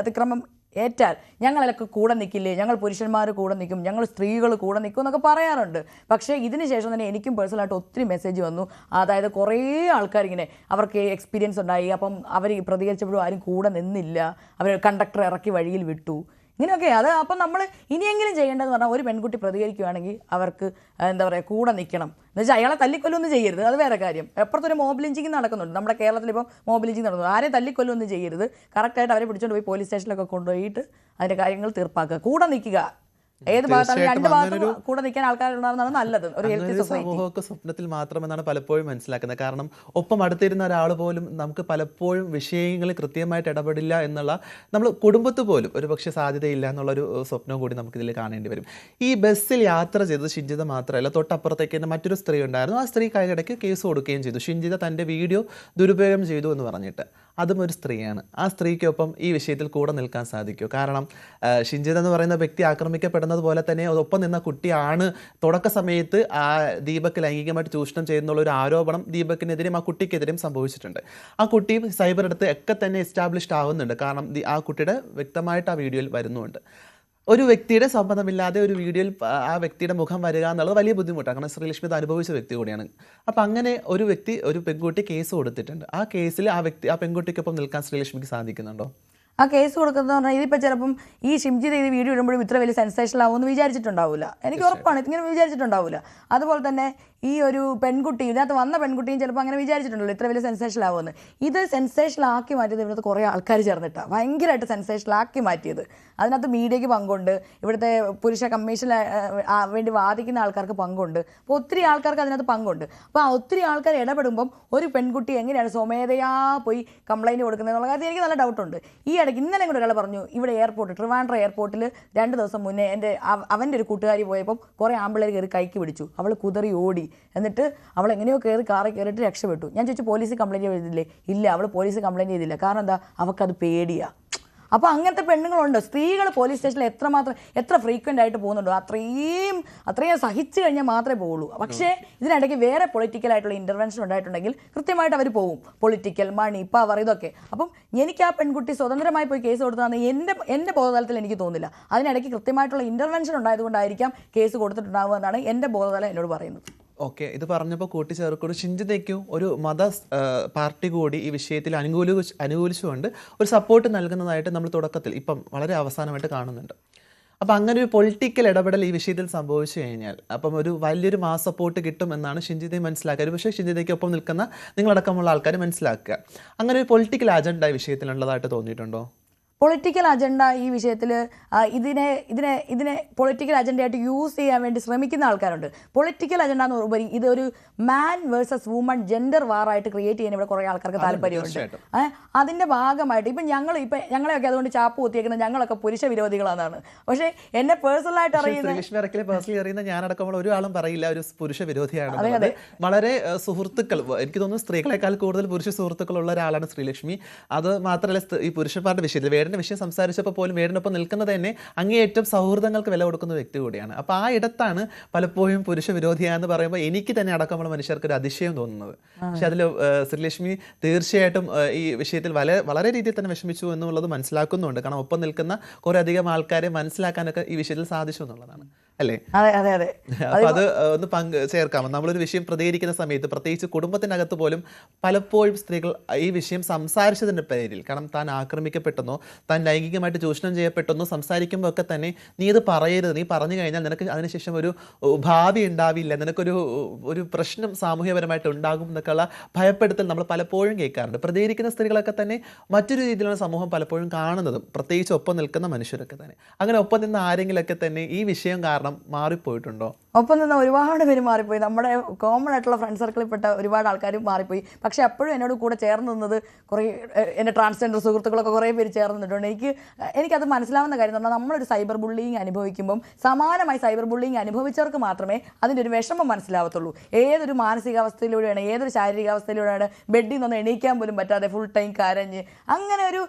Speaker 2: അതിക്രമം ഏറ്റാൽ ഞങ്ങളൊക്കെ കൂടെ നിൽക്കില്ലേ, ഞങ്ങൾ പുരുഷന്മാർ കൂടെ നിൽക്കും, ഞങ്ങൾ സ്ത്രീകൾ കൂടെ നിൽക്കും എന്നൊക്കെ പറയാറുണ്ട്. പക്ഷേ ഇതിന് ശേഷം തന്നെ എനിക്കും പേഴ്സണലായിട്ട് ഒത്തിരി മെസ്സേജ് വന്നു. അതായത് കുറേ ആൾക്കാർ ഇങ്ങനെ അവർക്ക് എക്സ്പീരിയൻസ് ഉണ്ടായി, അപ്പം അവർ പ്രതികരിച്ചപ്പോഴും ആരും കൂടെ നിന്നില്ല, അവർ കണ്ടക്ടർ ഇറക്കി വഴിയിൽ വിട്ടു, ഇങ്ങനെയൊക്കെ. അത് അപ്പം നമ്മൾ ഇനിയെങ്കിലും ചെയ്യേണ്ടതെന്ന് പറഞ്ഞാൽ ഒരു പെൺകുട്ടി പ്രതികരിക്കുകയാണെങ്കിൽ അവർക്ക് എന്താ പറയുക കൂടെ നിൽക്കണം. എന്ന് വെച്ചാൽ അയാളെ തല്ലിക്കൊല്ലൊന്നും ചെയ്യരുത്, അത് വേറെ കാര്യം. എപ്പുറത്തൊരു മോബ് ലിഞ്ചിങ് നടക്കുന്നുണ്ട് നമ്മുടെ കേരളത്തിൽ. ഇപ്പം മോബ് ലിഞ്ചിങ് നടക്കുന്നു. ആരെയും തല്ലിക്കൊല്ലൊന്നും ചെയ്യരുത്. കറക്റ്റായിട്ട് അവരെ പിടിച്ചുകൊണ്ട് പോയി പോലീസ് സ്റ്റേഷനിലൊക്കെ കൊണ്ടുപോയിട്ട് അതിൻ്റെ കാര്യങ്ങൾ തീർപ്പാക്കുക. കൂടെ നിൽക്കുക. ഏത് ഭാഗത്താണ് രണ്ട് ഭാഗത്തും കൂടെ നിൽക്കാൻ ആൾക്കാരുണ്ടാകുന്നതാണ് നല്ലത്. ഒരു ഹെൽത്തി സൊസൈറ്റി.
Speaker 1: സമൂഹമൊക്കെ സ്വപ്നത്തിൽ മാത്രമെന്നാണ് പലപ്പോഴും മനസ്സിലാക്കുന്നത്. കാരണം ഒപ്പം അടുത്തിരുന്ന ഒരാൾ പോലും നമുക്ക് പലപ്പോഴും വിഷയങ്ങളിൽ കൃത്യമായിട്ട് ഇടപെടില്ല എന്നുള്ള, നമ്മൾ കുടുംബത്ത് പോലും ഒരു പക്ഷേ സാധ്യതയില്ല എന്നുള്ളൊരു സ്വപ്നവും കൂടി നമുക്കിതിൽ കാണേണ്ടി വരും. ഈ ബസ്സിൽ യാത്ര ചെയ്തത് ഷിഞ്ചിത മാത്രമല്ല, തൊട്ടപ്പുറത്തേക്ക് തന്നെ മറ്റൊരു സ്ത്രീ ഉണ്ടായിരുന്നു. ആ സ്ത്രീ കൈകടയ്ക്ക് കേസ് കൊടുക്കുകയും ചെയ്തു. ഷിഞ്ചിത തൻ്റെ വീഡിയോ ദുരുപയോഗം ചെയ്തു എന്ന് പറഞ്ഞിട്ട്. അതും ഒരു സ്ത്രീയാണ്. ആ സ്ത്രീക്കൊപ്പം ഈ വിഷയത്തിൽ കൂടെ നിൽക്കാൻ സാധിക്കുമോ? കാരണം ഷിഞ്ചിത എന്ന് പറയുന്ന വ്യക്തി ആക്രമിക്കപ്പെടുന്നത് പോലെ തന്നെ ഒപ്പം നിന്ന കുട്ടിയാണ് തുടക്ക സമയത്ത് ആ ദീപക് ലൈംഗികമായിട്ട് ചൂഷണം ചെയ്യുന്നുള്ള ഒരു ആരോപണം ദീപകിനെതിരെയും ആ കുട്ടിക്കെതിരെയും സംഭവിച്ചിട്ടുണ്ട്. ആ കുട്ടി സൈബർ അടുത്ത് ഒക്കെ തന്നെ എസ്റ്റാബ്ലിഷ്ഡ് ആവുന്നുണ്ട്. കാരണം ആ കുട്ടിയുടെ വ്യക്തമായിട്ട് ആ വീഡിയോയിൽ വരുന്നുണ്ട്. ഒരു വ്യക്തിയുടെ സമ്മതമില്ലാതെ ഒരു വീഡിയോയിൽ ആ വ്യക്തിയുടെ മുഖം വരിക എന്നുള്ളത് വലിയ ബുദ്ധിമുട്ടാണ്. കാരണം ശ്രീലക്ഷ്മി അനുഭവിച്ച വ്യക്തി കൂടിയാണ്. അപ്പം അങ്ങനെ ഒരു പെൺകുട്ടി കേസ് കൊടുത്തിട്ടുണ്ട്. ആ കേസിൽ ആ പെൺകുട്ടിക്കൊപ്പം നിൽക്കാൻ ശ്രീലക്ഷ്മിക്ക് സാധിക്കുന്നുണ്ടോ?
Speaker 2: ആ കേസ് കൊടുക്കുന്നത് പറഞ്ഞാൽ ഇതിപ്പോൾ ചിലപ്പം ഈ ഷിംജിത ഇത് വീഡിയോ ഇടുമ്പോഴും ഇത്ര വലിയ സെൻസേഷണൽ ആവുമെന്ന് വിചാരിച്ചിട്ടുണ്ടാവില്ല. എനിക്ക് ഉറപ്പാണ് ഇങ്ങനെ വിചാരിച്ചിട്ടുണ്ടാവില്ല. അതുപോലെ തന്നെ ഈ ഒരു പെൺകുട്ടി, ഇതിനകത്ത് വന്ന പെൺകുട്ടിയും ചിലപ്പോൾ അങ്ങനെ വിചാരിച്ചിട്ടുണ്ടല്ലോ ഇത്ര വലിയ സെൻസേഷണൽ ആവുമെന്ന്. ഇത് സെൻസേഷണൽ ആക്കി മാറ്റിയത് ഇവിടുത്തെ കുറേ ആൾക്കാർ ചേർന്നിട്ടാണ് ഭയങ്കരമായിട്ട് സെൻസേഷണൽ ആക്കി മാറ്റിയത്. അതിനകത്ത് മീഡിയയ്ക്ക് പങ്കുണ്ട്, ഇവിടുത്തെ പുരുഷ കമ്മീഷൻ വേണ്ടി വാദിക്കുന്ന ആൾക്കാർക്ക് പങ്കുണ്ട്. അപ്പോൾ ഒത്തിരി ആൾക്കാർക്ക് അതിനകത്ത് പങ്കുണ്ട്. അപ്പോൾ ആ ഒത്തിരി ആൾക്കാർ ഇടപെടുമ്പം ഒരു പെൺകുട്ടി എങ്ങനെയാണ് സ്വമേധയാ പോയി കംപ്ലയിൻറ്റ് കൊടുക്കുന്നത് എന്നുള്ള കാര്യത്തിൽ എനിക്ക് നല്ല ഡൗട്ടുണ്ട്. ഈ ഇടയ്ക്ക് ഇന്നലെ കൂടെ ഒരാൾ പറഞ്ഞു, ഇവിടെ ട്രിവാൻഡ്രം എയർപോർട്ടിൽ 2 ദിവസം മുന്നേ അവൻ്റെ ഒരു കൂട്ടുകാരി പോയപ്പം കുറേ ആമ്പിള്ളേർ കയറി കൈക്ക് പിടിച്ചു. അവൾ കുതറി ഓടി. എന്നിട്ട് അവൾ എങ്ങനെയോ കാറിൽ കയറിയിട്ട് രക്ഷപ്പെട്ടു. ഞാൻ ചോദിച്ചു പോലീസ് കംപ്ലയിൻറ്റ് ചെയ്തില്ലേ? ഇല്ല, അവൾ പോലീസ് കംപ്ലയിൻറ്റ് ചെയ്തില്ല. കാരണം എന്താ? അവൾക്കത് പേടിയാണ്. അപ്പോൾ അങ്ങനത്തെ പെണ്ണുങ്ങളുണ്ട്. സ്ത്രീകൾ പോലീസ് സ്റ്റേഷനിൽ എത്ര ഫ്രീക്വൻ്റ് ആയിട്ട് പോകുന്നുണ്ടോ അത്രയും സഹിച്ചു കഴിഞ്ഞാൽ മാത്രമേ പോവുള്ളൂ. പക്ഷേ ഇതിനിടയ്ക്ക് വേറെ പൊളിറ്റിക്കലായിട്ടുള്ള ഇൻ്റർവെൻഷൻ ഉണ്ടായിട്ടുണ്ടെങ്കിൽ കൃത്യമായിട്ട് അവർ പോകും. പൊളിറ്റിക്കൽ, മണി, പവർ, ഇതൊക്കെ. അപ്പം എനിക്ക് ആ പെൺകുട്ടി സ്വതന്ത്രമായി പോയി കേസ് കൊടുത്തതാണെന്ന് എൻ്റെ ബോധതലത്തിൽ എനിക്ക് തോന്നുന്നില്ല. അതിനിടയ്ക്ക് കൃത്യമായിട്ടുള്ള ഇൻ്റർവെൻഷൻ ഉണ്ടായതുകൊണ്ടായിരിക്കാം കേസ് കൊടുത്തിട്ടുണ്ടാവുക എന്നാണ് എൻ്റെ ബോധതലം എന്നോട് പറയുന്നത്.
Speaker 1: ഓക്കെ, ഇത് പറഞ്ഞപ്പോൾ കൂട്ടിച്ചേർക്കൊരു ഷിഞ്ചിതയ്ക്കും ഒരു മത പാർട്ടി കൂടി ഈ വിഷയത്തിൽ അനുകൂലിച്ചുകൊണ്ട് ഒരു സപ്പോർട്ട് നൽകുന്നതായിട്ട് നമ്മൾ തുടക്കത്തിൽ ഇപ്പം വളരെ അവസാനമായിട്ട് കാണുന്നുണ്ട്. അപ്പം അങ്ങനെ ഒരു പൊളിറ്റിക്കൽ ഇടപെടൽ ഈ വിഷയത്തിൽ സംഭവിച്ചു കഴിഞ്ഞാൽ അപ്പം ഒരു വലിയൊരു മാസ് സപ്പോർട്ട് കിട്ടും എന്നാണ് ഷിഞ്ചിതയെ മനസ്സിലാക്കുക. പക്ഷേ ഷിഞ്ചിതയ്ക്കൊപ്പം നിൽക്കുന്ന നിങ്ങളടക്കമുള്ള ആൾക്കാർ മനസ്സിലാക്കുക. അങ്ങനെ ഒരു പൊളിറ്റിക്കൽ അജണ്ട ഈ വിഷയത്തിലുള്ളതായിട്ട് തോന്നിയിട്ടുണ്ടോ?
Speaker 2: പൊളിറ്റിക്കൽ അജണ്ട ഈ വിഷയത്തിൽ ഇതിനെ പൊളിറ്റിക്കൽ അജണ്ടയായിട്ട് യൂസ് ചെയ്യാൻ വേണ്ടി ശ്രമിക്കുന്ന ആൾക്കാരുണ്ട്. പൊളിറ്റിക്കൽ അജണ്ട എന്ന് ഉപരി ഇതൊരു മാൻ വേഴ്സസ് വുമൺ ജെൻഡർ വാറായിട്ട് ക്രിയേറ്റ് ചെയ്യാൻ ഇവിടെ കുറേ ആൾക്കാർക്ക് താല്പര്യമുണ്ട്. അതിൻ്റെ ഭാഗമായിട്ട് ഇപ്പം ഞങ്ങളെയൊക്കെ അതുകൊണ്ട് ചാപ്പ് കുത്തിയേക്കുന്നത് ഞങ്ങളൊക്കെ പുരുഷ വിരോധികളാണ്. പക്ഷേ എന്നെ പേഴ്സണലായിട്ട്
Speaker 1: അറിയുന്ന ഞാനടക്കമുള്ള ഒരാളും പറയില്ല ഒരു പുരുഷ വിരോധിയാണ്. വളരെ സുഹൃത്തുക്കൾ, എനിക്ക് തോന്നുന്നു സ്ത്രീകളെക്കാൾ കൂടുതൽ പുരുഷ സുഹൃത്തുക്കളുള്ള ഒരാളാണ് ശ്രീലക്ഷ്മി. അത് മാത്രമല്ല, ഈ പുരുഷന്മാരുടെ വിഷയത്തിൽ വേടിന്റെ വിഷയം സംസാരിച്ചപ്പോൾ പോലും വേടിനൊപ്പം നിൽക്കുന്നത് തന്നെ അങ്ങേയറ്റം സൗഹൃദങ്ങൾക്ക് വില കൊടുക്കുന്ന വ്യക്തി കൂടിയാണ്. അപ്പോൾ ആ ഇടത്താണ് പലപ്പോഴും പുരുഷ വിരോധിയാന്ന് പറയുമ്പോൾ എനിക്ക് തന്നെ അടക്കമുള്ള മനുഷ്യർക്ക് ഒരു അതിശയം തോന്നുന്നത്. പക്ഷെ അതിൽ ശ്രീലക്ഷ്മി തീർച്ചയായിട്ടും ഈ വിഷയത്തിൽ വളരെ രീതിയിൽ തന്നെ വിഷമിച്ചു എന്നുള്ളത് മനസ്സിലാക്കുന്നുണ്ട്. കാരണം ഒപ്പം നിൽക്കുന്ന കുറെ അധികം ആൾക്കാരെ മനസ്സിലാക്കാനൊക്കെ ഈ വിഷയത്തിൽ സാധിച്ചു എന്നുള്ളതാണ് അല്ലേ? അപ്പൊ അത് ഒന്ന് ചേർക്കാമോ? നമ്മളൊരു വിഷയം പ്രതികരിക്കുന്ന സമയത്ത് പ്രത്യേകിച്ച് കുടുംബത്തിനകത്ത് പോലും പലപ്പോഴും സ്ത്രീകൾ ഈ വിഷയം സംസാരിച്ചതിന്റെ പേരിൽ, കാരണം താൻ ആക്രമിക്കപ്പെട്ടെന്നോ താൻ ലൈംഗികമായിട്ട് ചൂഷണം ചെയ്യപ്പെട്ടെന്നോ സംസാരിക്കുമ്പോൾ ഒക്കെ തന്നെ നീ ഇത് പറയരുത്, നീ പറഞ്ഞു കഴിഞ്ഞാൽ നിനക്ക് അതിനുശേഷം ഒരു ഭാവി ഉണ്ടാവില്ല, നിനക്കൊരു പ്രശ്നം സാമൂഹ്യപരമായിട്ട് ഉണ്ടാകും എന്നൊക്കെയുള്ള ഭയപ്പെടുത്തൽ നമ്മൾ പലപ്പോഴും കേൾക്കാറുണ്ട്. പ്രതികരിക്കുന്ന സ്ത്രീകളൊക്കെ തന്നെ മറ്റൊരു രീതിയിലുള്ള സമൂഹം പലപ്പോഴും കാണുന്നതും, പ്രത്യേകിച്ച് ഒപ്പം നിൽക്കുന്ന മനുഷ്യരൊക്കെ തന്നെ. അങ്ങനെ ഒപ്പം നിന്ന് ആരെങ്കിലൊക്കെ തന്നെ ഈ വിഷയം കാരണം മാറിപ്പോയിട്ടുണ്ടോ?
Speaker 2: ഒപ്പം നിന്ന് ഒരുപാട് പേര് മാറിപ്പോയി. നമ്മുടെ കോമൺ ആയിട്ടുള്ള ഫ്രണ്ട് സർക്കിളിൽപ്പെട്ട ഒരുപാട് ആൾക്കാർ മാറിപ്പോയി. പക്ഷെ അപ്പോഴും എന്നോട് കൂടെ ചേർന്ന് നിന്നത് കുറേ എൻ്റെ ട്രാൻസ്ജെൻഡർ സുഹൃത്തുക്കളൊക്കെ കുറേ പേര് ചേർന്ന് നിന്നിട്ടുണ്ട്. എനിക്കത് മനസ്സിലാവുന്ന കാര്യം എന്ന് പറഞ്ഞാൽ നമ്മളൊരു സൈബർ ബുള്ളിങ് അനുഭവിക്കുമ്പം സമാനമായി സൈബർ ബുള്ളിങ് അനുഭവിച്ചവർക്ക് മാത്രമേ അതിൻ്റെ ഒരു വിഷമം മനസ്സിലാവത്തുള്ളൂ. ഏതൊരു മാനസികാവസ്ഥയിലൂടെയാണ്, ഏതൊരു ശാരീരികാവസ്ഥയിലൂടെയാണ് ബെഡിൽ നിന്ന് എണീക്കാൻ പോലും പറ്റാതെ ഫുൾ ടൈം കരഞ്ഞ് അങ്ങനെ ഒരു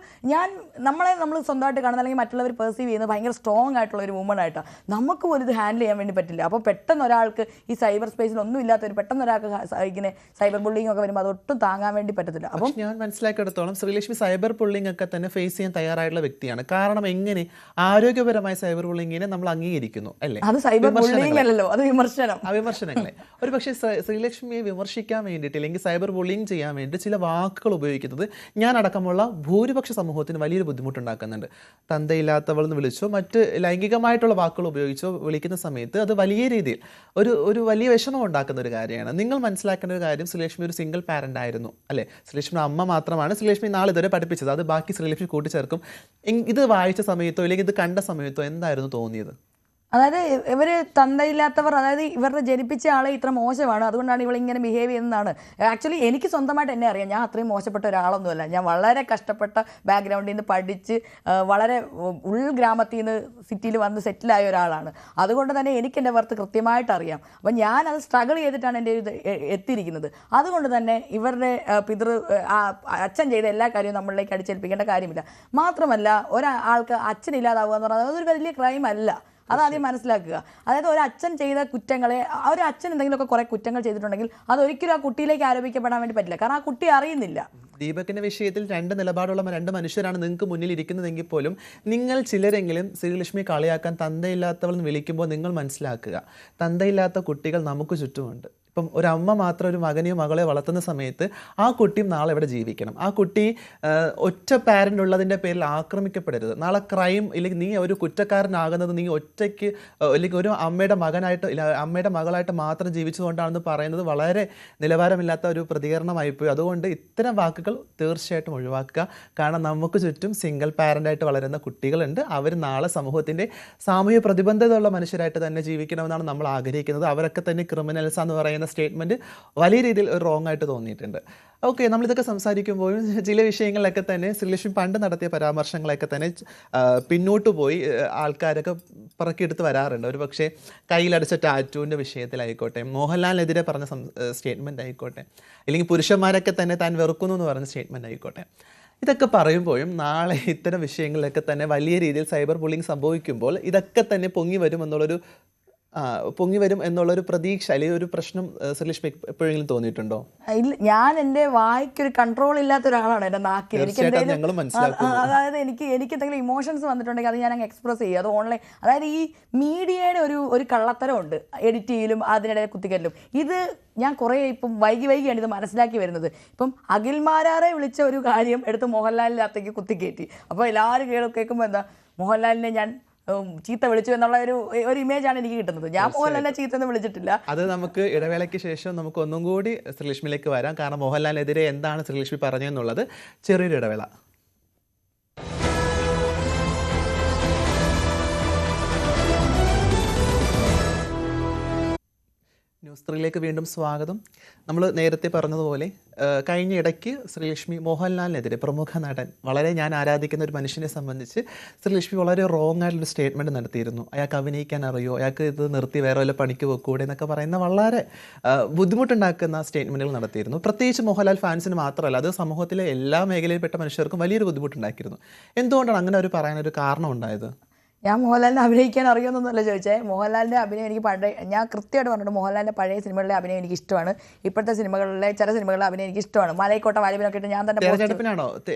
Speaker 2: നമ്മൾ സ്വന്തമായിട്ട് കാണുന്ന അല്ലെങ്കിൽ മറ്റുള്ളവർ പെർസീവ് ചെയ്യുന്നത് ഭയങ്കര സ്ട്രോങ് ആയിട്ടുള്ള ഒരു വുമൺ ആയിട്ടാണ്. നമുക്ക് പോലും ഇത് ഹാൻഡിൽ ചെയ്യാൻ വേണ്ടി പറ്റില്ല. അപ്പോൾ പെട്ടെന്ന് ഒരാൾക്ക് ഈ സൈബർ സ്പേസിൽ ഒന്നും ഇല്ലാത്തൊരു പെട്ടെന്ന് ഒരാൾക്ക് ഇങ്ങനെ സൈബർ ബുള്ളിങ് ഒക്കെ വരുമ്പോൾ അതൊട്ടും താങ്ങാൻ വേണ്ടി പറ്റത്തില്ല. അപ്പം
Speaker 1: ഞാൻ മനസ്സിലാക്കിയെടുത്തോളം ശ്രീലക്ഷ്മി സൈബർ ബുള്ളിങ് ഒക്കെ തന്നെ ഫേസ് ചെയ്യാൻ തയ്യാറായിട്ടുള്ള വ്യക്തിയാണ്. കാരണം എങ്ങനെ ആരോഗ്യപരമായ സൈബർ ബുള്ളിങ്ങിനെ നമ്മൾ അംഗീകരിക്കുന്നു അല്ലേ?
Speaker 2: അത് സൈബർ ബുള്ളിങ് അല്ലല്ലോ, അത്
Speaker 1: വിമർശനങ്ങളെ ഒരു പക്ഷേ ശ്രീലക്ഷ്മിയെ വിമർശിക്കാൻ വേണ്ടിയിട്ട് അല്ലെങ്കിൽ സൈബർ ബുള്ളിങ് ചെയ്യാൻ വേണ്ടി ചില വാക്കുകൾ ഉപയോഗിക്കുന്നത് ഞാൻ അടക്കമുള്ള ഭൂരിപക്ഷ സമൂഹത്തിന് വലിയൊരു ബുദ്ധിമുട്ടുണ്ടാക്കുന്നുണ്ട്. തന്തയില്ലാത്തവൾ എന്ന് വിളിച്ചോ മറ്റ് ലൈംഗികമായിട്ടുള്ള വാക്കുകൾ ഉപയോഗിച്ചോ വിളിക്കുന്ന സമയത്ത് അത് വലിയ രീതിയിൽ ഒരു വലിയ വിഷമം ഉണ്ടാക്കുന്ന ഒരു കാര്യമാണ്. നിങ്ങൾ മനസ്സിലാക്കേണ്ട ഒരു കാര്യം, ശ്രീലക്ഷ്മി ഒരു സിംഗിൾ പാരന്റ് ആയിരുന്നു അല്ലേ? ശ്രീലക്ഷ്മിയുടെ അമ്മ മാത്രമാണ് ശ്രീലക്ഷ്മി നാളെ ഇതുവരെ പഠിപ്പിച്ചത്. അത് ബാക്കി ശ്രീലക്ഷ്മി കൂട്ടിച്ചേർക്കും. ഇത് വായിച്ച സമയത്തോ അല്ലെങ്കിൽ ഇത് കണ്ട സമയത്തോ എന്തായിരുന്നു തോന്നിയത്?
Speaker 2: അതായത് ഇവർ തന്തയില്ലാത്തവർ, അതായത് ഇവരുടെ ജനിപ്പിച്ച ആളെ ഇത്ര മോശമാണ്, അതുകൊണ്ടാണ് ഇവളിങ്ങനെ ബിഹേവ് ചെയ്യുന്നതാണ്. ആക്ച്വലി എനിക്ക് സ്വന്തമായിട്ട് എന്നെ അറിയാം, ഞാൻ അത്രയും മോശപ്പെട്ട ഒരാളൊന്നുമല്ല. ഞാൻ വളരെ കഷ്ടപ്പെട്ട ബാക്ക്ഗ്രൗണ്ടിൽ നിന്ന് പഠിച്ച് വളരെ ഉൾഗ്രാമത്തിൽ നിന്ന് സിറ്റിയിൽ വന്ന് സെറ്റിലായ ഒരാളാണ്. അതുകൊണ്ട് തന്നെ എനിക്ക് എൻ്റെ വർത്ത് കൃത്യമായിട്ട് അറിയാം. അപ്പം ഞാനത് സ്ട്രഗിൾ ചെയ്തിട്ടാണ് എൻ്റെ ഇത് എത്തിയിരിക്കുന്നത്. അതുകൊണ്ട് തന്നെ ഇവരുടെ അച്ഛൻ ചെയ്ത എല്ലാ കാര്യവും നമ്മളിലേക്ക് അടിച്ചേൽപ്പിക്കേണ്ട കാര്യമില്ല. മാത്രമല്ല ഒരാൾക്ക് അച്ഛനില്ലാതാവുക എന്ന് പറഞ്ഞാൽ അതൊരു വലിയ ക്രൈം അല്ല. അതാദ്യം മനസ്സിലാക്കുക. അതായത് ഒരു അച്ഛൻ ചെയ്ത കുറ്റങ്ങളെ, ഒരു അച്ഛൻ എന്തെങ്കിലുമൊക്കെ കുറേ കുറ്റങ്ങൾ ചെയ്തിട്ടുണ്ടെങ്കിൽ അതൊരിക്കലും ആ കുട്ടിയിലേക്ക് ആരോപിക്കപ്പെടാൻ വേണ്ടി പറ്റില്ല. കാരണം ആ കുട്ടി അറിയുന്നില്ല.
Speaker 1: ദീപകിന്റെ വിഷയത്തിൽ രണ്ട് നിലപാടുള്ള രണ്ട് മനുഷ്യരാണ് നിങ്ങൾക്ക് മുന്നിൽ ഇരിക്കുന്നതെങ്കിൽ പോലും നിങ്ങൾ ചിലരെങ്കിലും ശ്രീലക്ഷ്മിയെ കളിയാക്കാൻ തന്തയില്ലാത്തവൾ എന്ന് വിളിക്കുമ്പോൾ നിങ്ങൾ മനസ്സിലാക്കുക, തന്തയില്ലാത്ത കുട്ടികൾ നമുക്ക് ചുറ്റുമുണ്ട്. ഇപ്പം ഒരമ്മ മാത്രം ഒരു മകനെയോ മകളെയോ വളർത്തുന്ന സമയത്ത് ആ കുട്ടിയും നാളെ ഇവിടെ ജീവിക്കണം. ആ കുട്ടി ഒറ്റ പാരൻ്റ് ഉള്ളതിൻ്റെ പേരിൽ ആക്രമിക്കപ്പെടരുത്. നാളെ ക്രൈം ഇല്ലെങ്കിൽ നീ ഒരു കുറ്റക്കാരനാകുന്നത് നീ ഒറ്റയ്ക്ക് അല്ലെങ്കിൽ ഒരു അമ്മയുടെ മകനായിട്ട് അമ്മയുടെ മകളായിട്ട് മാത്രം ജീവിച്ചുകൊണ്ടാണെന്ന് പറയുന്നത് വളരെ നിലവാരമില്ലാത്ത ഒരു പ്രതികരണമായിപ്പോയി. അതുകൊണ്ട് ഇത്തരം വാക്കുകൾ തീർച്ചയായിട്ടും ഒഴിവാക്കുക. കാരണം നമുക്ക് ചുറ്റും സിംഗിൾ പാരൻ്റായിട്ട് വളരുന്ന കുട്ടികളുണ്ട്. അവർ നാളെ സമൂഹത്തിൻ്റെ സാമൂഹ്യ പ്രതിബദ്ധതയുള്ള മനുഷ്യരായിട്ട് തന്നെ ജീവിക്കണമെന്നാണ് നമ്മൾ ആഗ്രഹിക്കുന്നത്. അവരൊക്കെ തന്നെ ക്രിമിനൽസ് എന്ന് പറയുന്ന സ്റ്റേറ്റ്മെൻറ്റ് വലിയ രീതിയിൽ ഒരു റോങ് ആയിട്ട് തോന്നിയിട്ടുണ്ട്. ഓക്കെ, നമ്മളിതൊക്കെ സംസാരിക്കുമ്പോഴും ചില വിഷയങ്ങളിലൊക്കെ തന്നെ ശ്രീലക്ഷ്മി പണ്ട് നടത്തിയ പരാമർശങ്ങളൊക്കെ തന്നെ പിന്നോട്ട് പോയി ആൾക്കാരൊക്കെ പറക്കിയെടുത്ത് വരാറുണ്ട്. ഒരു പക്ഷേ കയ്യിലടിച്ച ടാറ്റൂവിൻ്റെ വിഷയത്തിലായിക്കോട്ടെ, മോഹൻലാലിനെതിരെ പറഞ്ഞ സ്റ്റേറ്റ്മെൻ്റ് ആയിക്കോട്ടെ, അല്ലെങ്കിൽ പുരുഷന്മാരൊക്കെ തന്നെ താൻ വെറുക്കുന്നു എന്ന് പറഞ്ഞ സ്റ്റേറ്റ്മെൻ്റ് ആയിക്കോട്ടെ, ഇതൊക്കെ പറയുമ്പോഴും നാളെ ഇത്തരം വിഷയങ്ങളിലൊക്കെ തന്നെ വലിയ രീതിയിൽ സൈബർ ബുള്ളിങ് സംഭവിക്കുമ്പോൾ ഇതൊക്കെ തന്നെ പൊങ്ങി വരും എന്നുള്ളൊരു പ്രതീക്ഷ അല്ലെങ്കിൽ ഒരു പ്രശ്നം ശ്രീലക്ഷ്മി എപ്പോഴെങ്കിലും തോന്നിയിട്ടുണ്ടോ?
Speaker 2: ഇല്ല, ഞാൻ എൻ്റെ വായിക്കൊരു കൺട്രോൾ ഇല്ലാത്ത ഒരാളാണ്. എൻ്റെ നാക്കിൽ അതായത് എനിക്ക് എന്തെങ്കിലും ഇമോഷൻസ് വന്നിട്ടുണ്ടെങ്കിൽ അത് ഞാൻ അങ്ങ് എക്സ്പ്രസ് ചെയ്യും. അത് ഓൺലൈൻ, അതായത് ഈ മീഡിയയുടെ ഒരു കള്ളത്തരമുണ്ട് എഡിറ്റ് ചെയ്യലും അതിനിടയിൽ കുത്തിക്കല്ലും. ഇത് ഞാൻ കുറേ ഇപ്പം വൈകിയാണ് ഇത് മനസ്സിലാക്കി വരുന്നത്. ഇപ്പം അഖിൽമാരാറെ വിളിച്ച ഒരു കാര്യം എടുത്ത് മോഹൻലാലിനകത്തേക്ക് കുത്തിക്കയറ്റി. അപ്പോൾ എല്ലാവരും കേൾക്കുമ്പോൾ എന്താ മോഹൻലാലിനെ ഞാൻ ചീത്ത വിളിച്ചു എന്നുള്ള ഒരു ഇമേജാണ് എനിക്ക് കിട്ടുന്നത്. ഞാൻ മോഹൻലാലിനെ ചീത്ത ഒന്നും വിളിച്ചിട്ടില്ല.
Speaker 1: അത് നമുക്ക് ഇടവേളയ്ക്ക് ശേഷം നമുക്ക് ഒന്നും കൂടി ശ്രീലക്ഷ്മിയിലേക്ക് വരാം. കാരണം മോഹൻലാലിനെതിരെ എന്താണ് ശ്രീലക്ഷ്മി പറഞ്ഞതെന്നുള്ളത് ചെറിയൊരു ഇടവേള. ന്യൂസ് 3ലേക്ക് വീണ്ടും സ്വാഗതം. നമ്മൾ നേരത്തെ പറഞ്ഞതുപോലെ കഴിഞ്ഞ ഇടയ്ക്ക് ശ്രീലക്ഷ്മി മോഹൻലാലിനെതിരെ പ്രമുഖ നടൻ, വളരെ ഞാൻ ആരാധിക്കുന്ന ഒരു മനുഷ്യനെ സംബന്ധിച്ച് ശ്രീലക്ഷ്മി വളരെ റോങ് ആയിട്ടുള്ളൊരു സ്റ്റേറ്റ്മെൻറ്റ് നടത്തിയിരുന്നു. അയാൾക്ക് അഭിനയിക്കാൻ അറിയോ, അയാൾക്ക് ഇത് നിർത്തി വേറെ വല്ല പണിക്ക് വെക്കൂടെ എന്നൊക്കെ പറയുന്ന വളരെ ബുദ്ധിമുട്ടുണ്ടാക്കുന്ന സ്റ്റേറ്റ്മെൻറ്റുകൾ നടത്തിയിരുന്നു. പ്രത്യേകിച്ച് മോഹൻലാൽ ഫാൻസിന് മാത്രമല്ല, അത് സമൂഹത്തിലെ എല്ലാ മേഖലയിൽപ്പെട്ട മനുഷ്യർക്കും വലിയൊരു ബുദ്ധിമുട്ടുണ്ടാക്കിയിരുന്നു. എന്തുകൊണ്ടാണ് അങ്ങനെ ഒരു പറയാനൊരു കാരണം ഉണ്ടായത്?
Speaker 2: ഞാൻ മോഹൻലാലിനെ അഭിനയിക്കാൻ അറിയുമെന്നൊന്നുമല്ല ചോദിച്ചത്. മോഹൻലാലിൻ്റെ അഭിനയം എനിക്ക് ഞാൻ കൃത്യമായിട്ട് പറഞ്ഞിട്ട് മോഹൻലാലിൻ്റെ പഴയ സിനിമകളിലെ അഭിനയം എനിക്ക് ഇഷ്ടമാണ്. ഇപ്പോഴത്തെ സിനിമകളിലെ ചില സിനിമകളിലെ അഭിനയം എനിക്ക് ഇഷ്ടമാണ്. മലൈക്കോട്ട വാലിബനൊക്കെ ഇട്ട് ഞാൻ തന്നെ
Speaker 1: തെരഞ്ഞെടുപ്പിനാണോ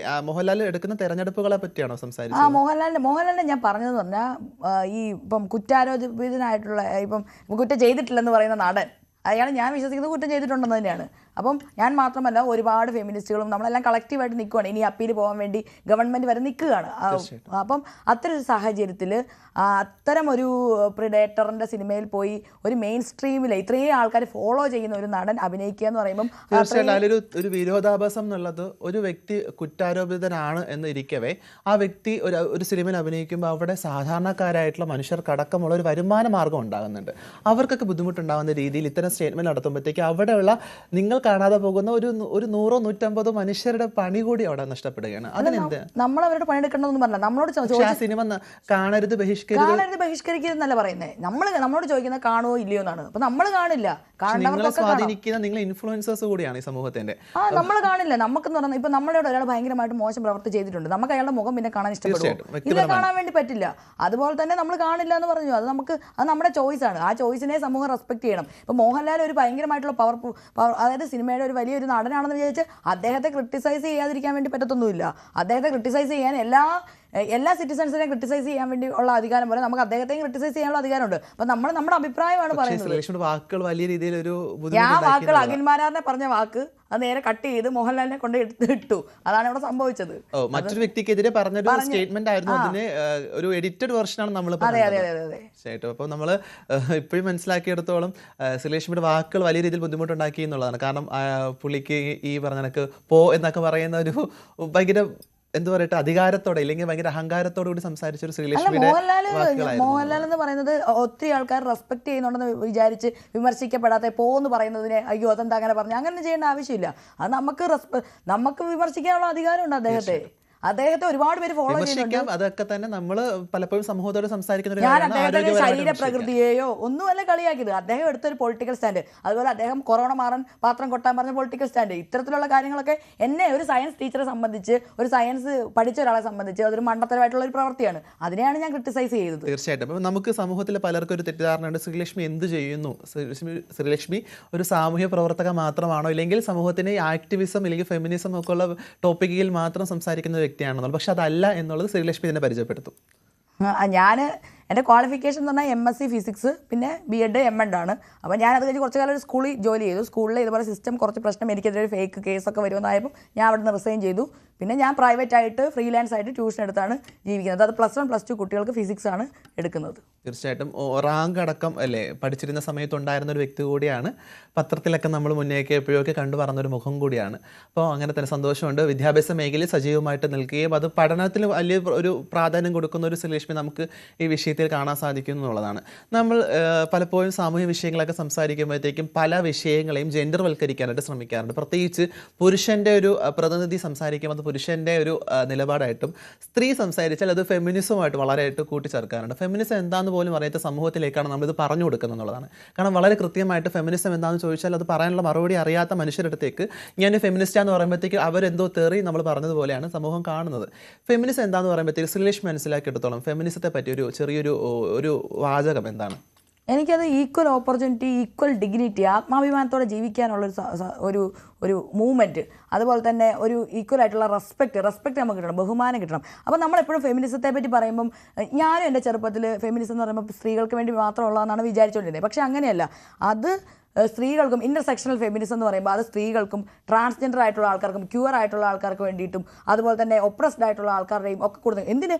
Speaker 1: മോഹൻലാൽ എടുക്കുന്ന തെരഞ്ഞെടുപ്പുകളെ പറ്റിയാണോ സംസാരിച്ചത്?
Speaker 2: മോഹൻലാലിനെ ഞാൻ പറഞ്ഞതെന്ന് പറഞ്ഞാൽ ഇപ്പം കുറ്റാരോപിതനായിട്ടുള്ള കുറ്റം ചെയ്തിട്ടില്ലെന്ന് പറയുന്ന നടൻ അയാൾ ഞാൻ വിശ്വസിക്കുന്നത് കുറ്റം ചെയ്തിട്ടുണ്ടെന്ന് തന്നെയാണ്. അപ്പം ഞാൻ മാത്രമല്ല, ഒരുപാട് ഫെമിനിസ്റ്റുകളും നമ്മളെല്ലാം കളക്റ്റീവായിട്ട് നിൽക്കുകയാണ്. ഇനി അപ്പീൽ പോകാൻ വേണ്ടി ഗവൺമെൻറ് വരെ നിൽക്കുകയാണ്. അപ്പം അത്തരൊരു സാഹചര്യത്തിൽ അത്തരം ഒരു പ്രിഡേറ്ററിൻ്റെ സിനിമയിൽ പോയി ഒരു മെയിൻ സ്ട്രീമിൽ ഇത്രയും ആൾക്കാർ ഫോളോ ചെയ്യുന്ന ഒരു നടൻ അഭിനയിക്കുക എന്ന് പറയുമ്പം
Speaker 1: തീർച്ചയായിട്ടും ഒരു വിരോധാഭാസം എന്നുള്ളത്, ഒരു വ്യക്തി കുറ്റാരോപിതനാണ് എന്ന് ഇരിക്കവേ ആ വ്യക്തി ഒരു സിനിമയിൽ അഭിനയിക്കുമ്പോൾ അവിടെ സാധാരണക്കാരായിട്ടുള്ള മനുഷ്യർക്കടക്കമുള്ള ഒരു വരുമാന മാർഗം ഉണ്ടാകുന്നുണ്ട്. അവർക്കൊക്കെ ബുദ്ധിമുട്ടുണ്ടാകുന്ന രീതിയിൽ ഇത്തരം സ്റ്റേറ്റ്മെന്റ് നടത്തുമ്പോഴത്തേക്ക് അവിടെയുള്ള നിങ്ങൾ കാണാതെ പോകുന്ന ഒരു 100-150 മനുഷ്യരുടെ പണി കൂടി അവിടെ നഷ്ടപ്പെടുകയാണ്. അതിനെന്ത്
Speaker 2: നമ്മൾ അവരുടെ പണിയെടുക്കണമെന്ന് പറഞ്ഞാൽ നമ്മളോട്
Speaker 1: സിനിമ കാണരുത്,
Speaker 2: ബഹിഷ്കരിക്കരുതെന്നല്ല പറയുന്നത്. നമ്മളോട് ചോദിക്കുന്നത് കാണുമോ ഇല്ലയോ എന്നാണ്. അപ്പൊ നമ്മൾ കാണില്ല.
Speaker 1: നിങ്ങളെ സ്വാധീനിക്കുന്ന നിങ്ങൾ ഇൻഫ്ലുവൻസേഴ്സ് കൂടിയാണ് ഈ സമൂഹത്തിന്റെ.
Speaker 2: നമ്മൾ കാണില്ല. നമുക്കെന്ന് പറഞ്ഞാൽ ഇപ്പൊ നമ്മളോട് ഒരാൾ ഭയങ്കരമായിട്ട് മോശം പ്രവർത്തി ചെയ്തിട്ടുണ്ട്, നമുക്ക് അയാളുടെ മുഖം പിന്നെ കാണാൻ ഇഷ്ടപ്പെടും, ഇത് കാണാൻ വേണ്ടി പറ്റില്ല. അതുപോലെ തന്നെ നമ്മൾ കാണില്ല എന്ന് പറഞ്ഞു. അത് നമ്മുടെ ചോയ്സ് ആണ്. ആ ചോയ്സിനെ സമൂഹം റെസ്പെക്ട് ചെയ്യണം. ഇപ്പൊ മോഹൻലാൽ ഒരു ഭയങ്കരമായിട്ടുള്ള പവർ, അതായത് സിനിമയുടെ ഒരു വലിയൊരു നടനാണെന്ന് വിചാരിച്ച് അദ്ദേഹത്തെ ക്രിട്ടിസൈസ് ചെയ്യാതിരിക്കാൻ വേണ്ടി പറ്റത്തൊന്നുമില്ല. അദ്ദേഹത്തെ ക്രിട്ടിസൈസ് ചെയ്യാൻ എല്ലാ സിറ്റിസൺസിനെയും ക്രിട്ടിസൈസ് ചെയ്യാൻ വേണ്ടി ഉള്ള അധികാരം പോലെ നമുക്ക് അദ്ദേഹത്തെയും ക്രിട്ടിസൈസ് ചെയ്യാനുള്ള അധികാരമുണ്ട്. അപ്പൊ നമ്മൾ നമ്മുടെ അഭിപ്രായമാണ് പറയുന്നത്.
Speaker 1: വാക്കുകൾ വലിയ രീതിയിൽ
Speaker 2: ഞാൻ വാക്കുകൾ അഖിൽമാരാറിനെ പറഞ്ഞ വാക്ക് അത് നേരെ കട്ട് ചെയ്ത് മോഹൻലാലിനെ കൊണ്ട് ഇട്ടു. അതാണ് ഇവിടെ സംഭവിച്ചത്.
Speaker 1: മറ്റൊരു വ്യക്തിക്കെതിരെ പറഞ്ഞൊരു സ്റ്റേറ്റ്മെന്റ് ആയിരുന്നു. അതിന് ഒരു എഡിറ്റഡ് വെർഷനാണ് നമ്മൾ. അപ്പൊ നമ്മൾ ഇപ്പോഴും മനസ്സിലാക്കിയെടുത്തോളം ശ്രീലക്ഷ്മിയുടെ വാക്കുകൾ വലിയ രീതിയിൽ ബുദ്ധിമുട്ടുണ്ടാക്കി എന്നുള്ളതാണ്. കാരണം പുള്ളിക്ക് ഈ പറഞ്ഞ കണക്ക് എന്നൊക്കെ പറയുന്ന ഒരു ഭയങ്കര എന്താ പറയട്ടെ, അധികാരത്തോടെ അല്ലെങ്കിൽ ഭയങ്കര അഹങ്കാരത്തോടു കൂടി സംസാരിച്ച ഒരു ശ്രീലക്ഷ്മിയുടെ
Speaker 2: മോഹൻലാൽ എന്ന് പറയുന്നത് ഒത്തിരി ആൾക്കാർ റെസ്പെക്ട് ചെയ്യുന്നുണ്ടെന്ന് വിചാരിച്ച് വിമർശിക്കപ്പെടാത്ത എന്ന് പറയുന്നതിനെ അയ്യോ അതെന്താ അങ്ങനെ പറഞ്ഞു, അങ്ങനെ ചെയ്യേണ്ട ആവശ്യമില്ല. അത് നമുക്ക് വിമർശിക്കാനുള്ള അധികാരമുണ്ട് അദ്ദേഹത്തെ ഒരുപാട് പേര് ഫോളോ ചെയ്യുന്നുണ്ട്.
Speaker 1: അതൊക്കെ തന്നെ നമ്മൾ പലപ്പോഴും സമൂഹത്തോട് സംസാരിക്കുന്ന
Speaker 2: ഞാൻ അദ്ദേഹത്തിന്റെ ശരീരപ്രകൃതിയെയോ ഒന്നുമല്ല കളിയാക്കിയത്. അദ്ദേഹം എടുത്തൊരു പൊളിറ്റിക്കൽ സ്റ്റാൻഡ്, അതുപോലെ അദ്ദേഹം കൊറോണ മാറാൻ പാത്രം കൊട്ടാൻ പറഞ്ഞ പൊളിറ്റിക്കൽ സ്റ്റാൻഡ്, ഇത്തരത്തിലുള്ള കാര്യങ്ങളൊക്കെ എന്നെ ഒരു സയൻസ് ടീച്ചറെ സംബന്ധിച്ച്, ഒരു സയൻസ് പഠിച്ച ഒരാളെ സംബന്ധിച്ച് അതൊരു മണ്ടത്തരമായിട്ടുള്ള ഒരു പ്രവൃത്തിയാണ്. അതിനെയാണ് ഞാൻ ക്രിട്ടിസൈസ് ചെയ്തത്.
Speaker 1: തീർച്ചയായിട്ടും. അപ്പം നമുക്ക് സമൂഹത്തിലെ പലർക്കും ഒരു തെറ്റിദ്ധാരണയുണ്ട്, ശ്രീലക്ഷ്മി എന്ത് ചെയ്യുന്നു, ശ്രീലക്ഷ്മി ഒരു സാമൂഹ്യ പ്രവർത്തക മാത്രമാണോ, ഇല്ലെങ്കിൽ സമൂഹത്തിന് ആക്ടിവിസം അല്ലെങ്കിൽ ഫെമിനിസം ഒക്കെ ഉള്ള ടോപ്പിക്കിൽ മാത്രം സംസാരിക്കുന്ന വ്യക്തിയാണെന്നുള്ളത്. പക്ഷെ അതല്ല എന്നുള്ളത് ശ്രീലക്ഷ്മി തന്നെ പരിചയപ്പെടുത്തും.
Speaker 2: എൻ്റെ ക്വാളിഫിക്കേഷൻ എന്ന് പറഞ്ഞാൽ MSc ഫിസിക്സ്, പിന്നെ B.Ed M.Ed ആണ്. അപ്പോൾ ഞാനത് കഴിഞ്ഞ് കുറച്ച് കാലം ഒരു സ്കൂളിൽ ജോലി ചെയ്തു. സ്കൂളിൽ ഇതുപോലെ സിസ്റ്റം കുറച്ച് പ്രശ്നം, എനിക്കെതിരെ ഒരു ഫേക്ക് കേസൊക്കെ വരുമെന്നായപ്പോൾ ഞാൻ അവിടെ നിന്ന് റിസൈൻ ചെയ്തു. പിന്നെ ഞാൻ പ്രൈവറ്റായിട്ട് ഫ്രീലാൻസ് ആയിട്ട് ട്യൂഷൻ എടുത്താണ് ജീവിക്കുന്നത്. അത് +1 +2 കുട്ടികൾക്ക് ഫിസിക്സ് ആണ് എടുക്കുന്നത്.
Speaker 1: തീർച്ചയായിട്ടും റാങ്ക് അടക്കം അല്ലേ പഠിച്ചിരുന്ന സമയത്തുണ്ടായിരുന്ന ഒരു വ്യക്തി കൂടിയാണ്. പത്രത്തിലൊക്കെ നമ്മൾ മുന്നേക്ക് എപ്പോഴൊക്കെ കണ്ടു പറഞ്ഞൊരു മുഖം കൂടിയാണ്. അപ്പോൾ അങ്ങനെ തന്നെ സന്തോഷമുണ്ട്. വിദ്യാഭ്യാസ മേഖലയിൽ സജീവമായിട്ട് നിൽക്കുകയും അത് പഠനത്തിൽ വലിയ ഒരു പ്രാധാന്യം കൊടുക്കുന്ന ഒരു ശ്രീലക്ഷ്മി നമുക്ക് ഈ വിഷയത്തിൽ കാണാൻ സാധിക്കും എന്നുള്ളതാണ്. നമ്മൾ പലപ്പോഴും സാമൂഹ്യ വിഷയങ്ങളൊക്കെ സംസാരിക്കുമ്പോഴത്തേക്കും പല വിഷയങ്ങളെയും ജെൻഡർ വൽക്കരിക്കാനായിട്ട് ശ്രമിക്കാറുണ്ട്. പ്രത്യേകിച്ച് പുരുഷൻ്റെ ഒരു പ്രതിനിധി സംസാരിക്കുമ്പോൾ അത് പുരുഷൻ്റെ ഒരു നിലപാടായിട്ടും, സ്ത്രീ സംസാരിച്ചാൽ അത് ഫെമിനിസവുമായിട്ട് വളരെയായിട്ട് കൂട്ടിച്ചേർക്കാറുണ്ട്. ഫെമിനിസം എന്താണെന്ന് പോലും അറിയാത്ത സമൂഹത്തിലേക്കാണ് നമ്മളിത് പറഞ്ഞു കൊടുക്കുന്നത് എന്നുള്ളതാണ്. കാരണം വളരെ കൃത്യമായിട്ട് ഫെമിനിസം എന്താണെന്ന് ചോദിച്ചാൽ അത് പറയാനുള്ള മറുപടി അറിയാത്ത മനുഷ്യരുടെ അടുത്തേക്ക് ഞാൻ ഫെമിനിസ്റ്റാന്ന് പറയുമ്പോഴത്തേക്ക് അവരെന്തോ തെറി നമ്മൾ പറഞ്ഞതുപോലെയാണ് സമൂഹം കാണുന്നത്. ഫെമിനിസം എന്താണെന്ന് പറയുമ്പോഴത്തേക്ക് ശ്രീലക്ഷ്മി മനസ്സിലാക്കിയെടുത്തോളം ഫെമിനിസത്തെ പറ്റി ഒരു ചെറിയൊരു വാചകം എന്താണ്?
Speaker 2: എനിക്കത് ഈക്വൽ ഓപ്പർച്യൂണിറ്റി, ഈക്വൽ ഡിഗ്നിറ്റി, ആത്മാഭിമാനത്തോടെ ജീവിക്കാനുള്ള ഒരു മൂവ്മെൻറ്റ്, അതുപോലെ തന്നെ ഒരു ഈക്വൽ ആയിട്ടുള്ള റെസ്പെക്റ്റ് നമുക്ക് കിട്ടണം, ബഹുമാനം കിട്ടണം. അപ്പോൾ നമ്മളെപ്പോഴും ഫെമിനിസത്തെ പറ്റി പറയുമ്പം, ഞാനും എൻ്റെ ചെറുപ്പത്തിൽ ഫെമിനിസം എന്ന് പറയുമ്പോൾ സ്ത്രീകൾക്ക് വേണ്ടി മാത്രമുള്ളതെന്നാണ് വിചാരിച്ചുകൊണ്ടിരുന്നത്. പക്ഷേ അങ്ങനെയല്ല. അത് സ്ത്രീകൾക്കും, ഇൻ്റർസെക്ഷണൽ ഫെമിനിസം എന്ന് പറയുമ്പോൾ അത് സ്ത്രീകൾക്കും ട്രാൻസ്ജെൻഡർ ആയിട്ടുള്ള ആൾക്കാർക്കും ക്യൂർ ആയിട്ടുള്ള ആൾക്കാർക്ക് വേണ്ടിയിട്ടും അതുപോലെ തന്നെ ഒപ്രസ്ഡ് ആയിട്ടുള്ള ആൾക്കാരുടെയും ഒക്കെ കൂടുതൽ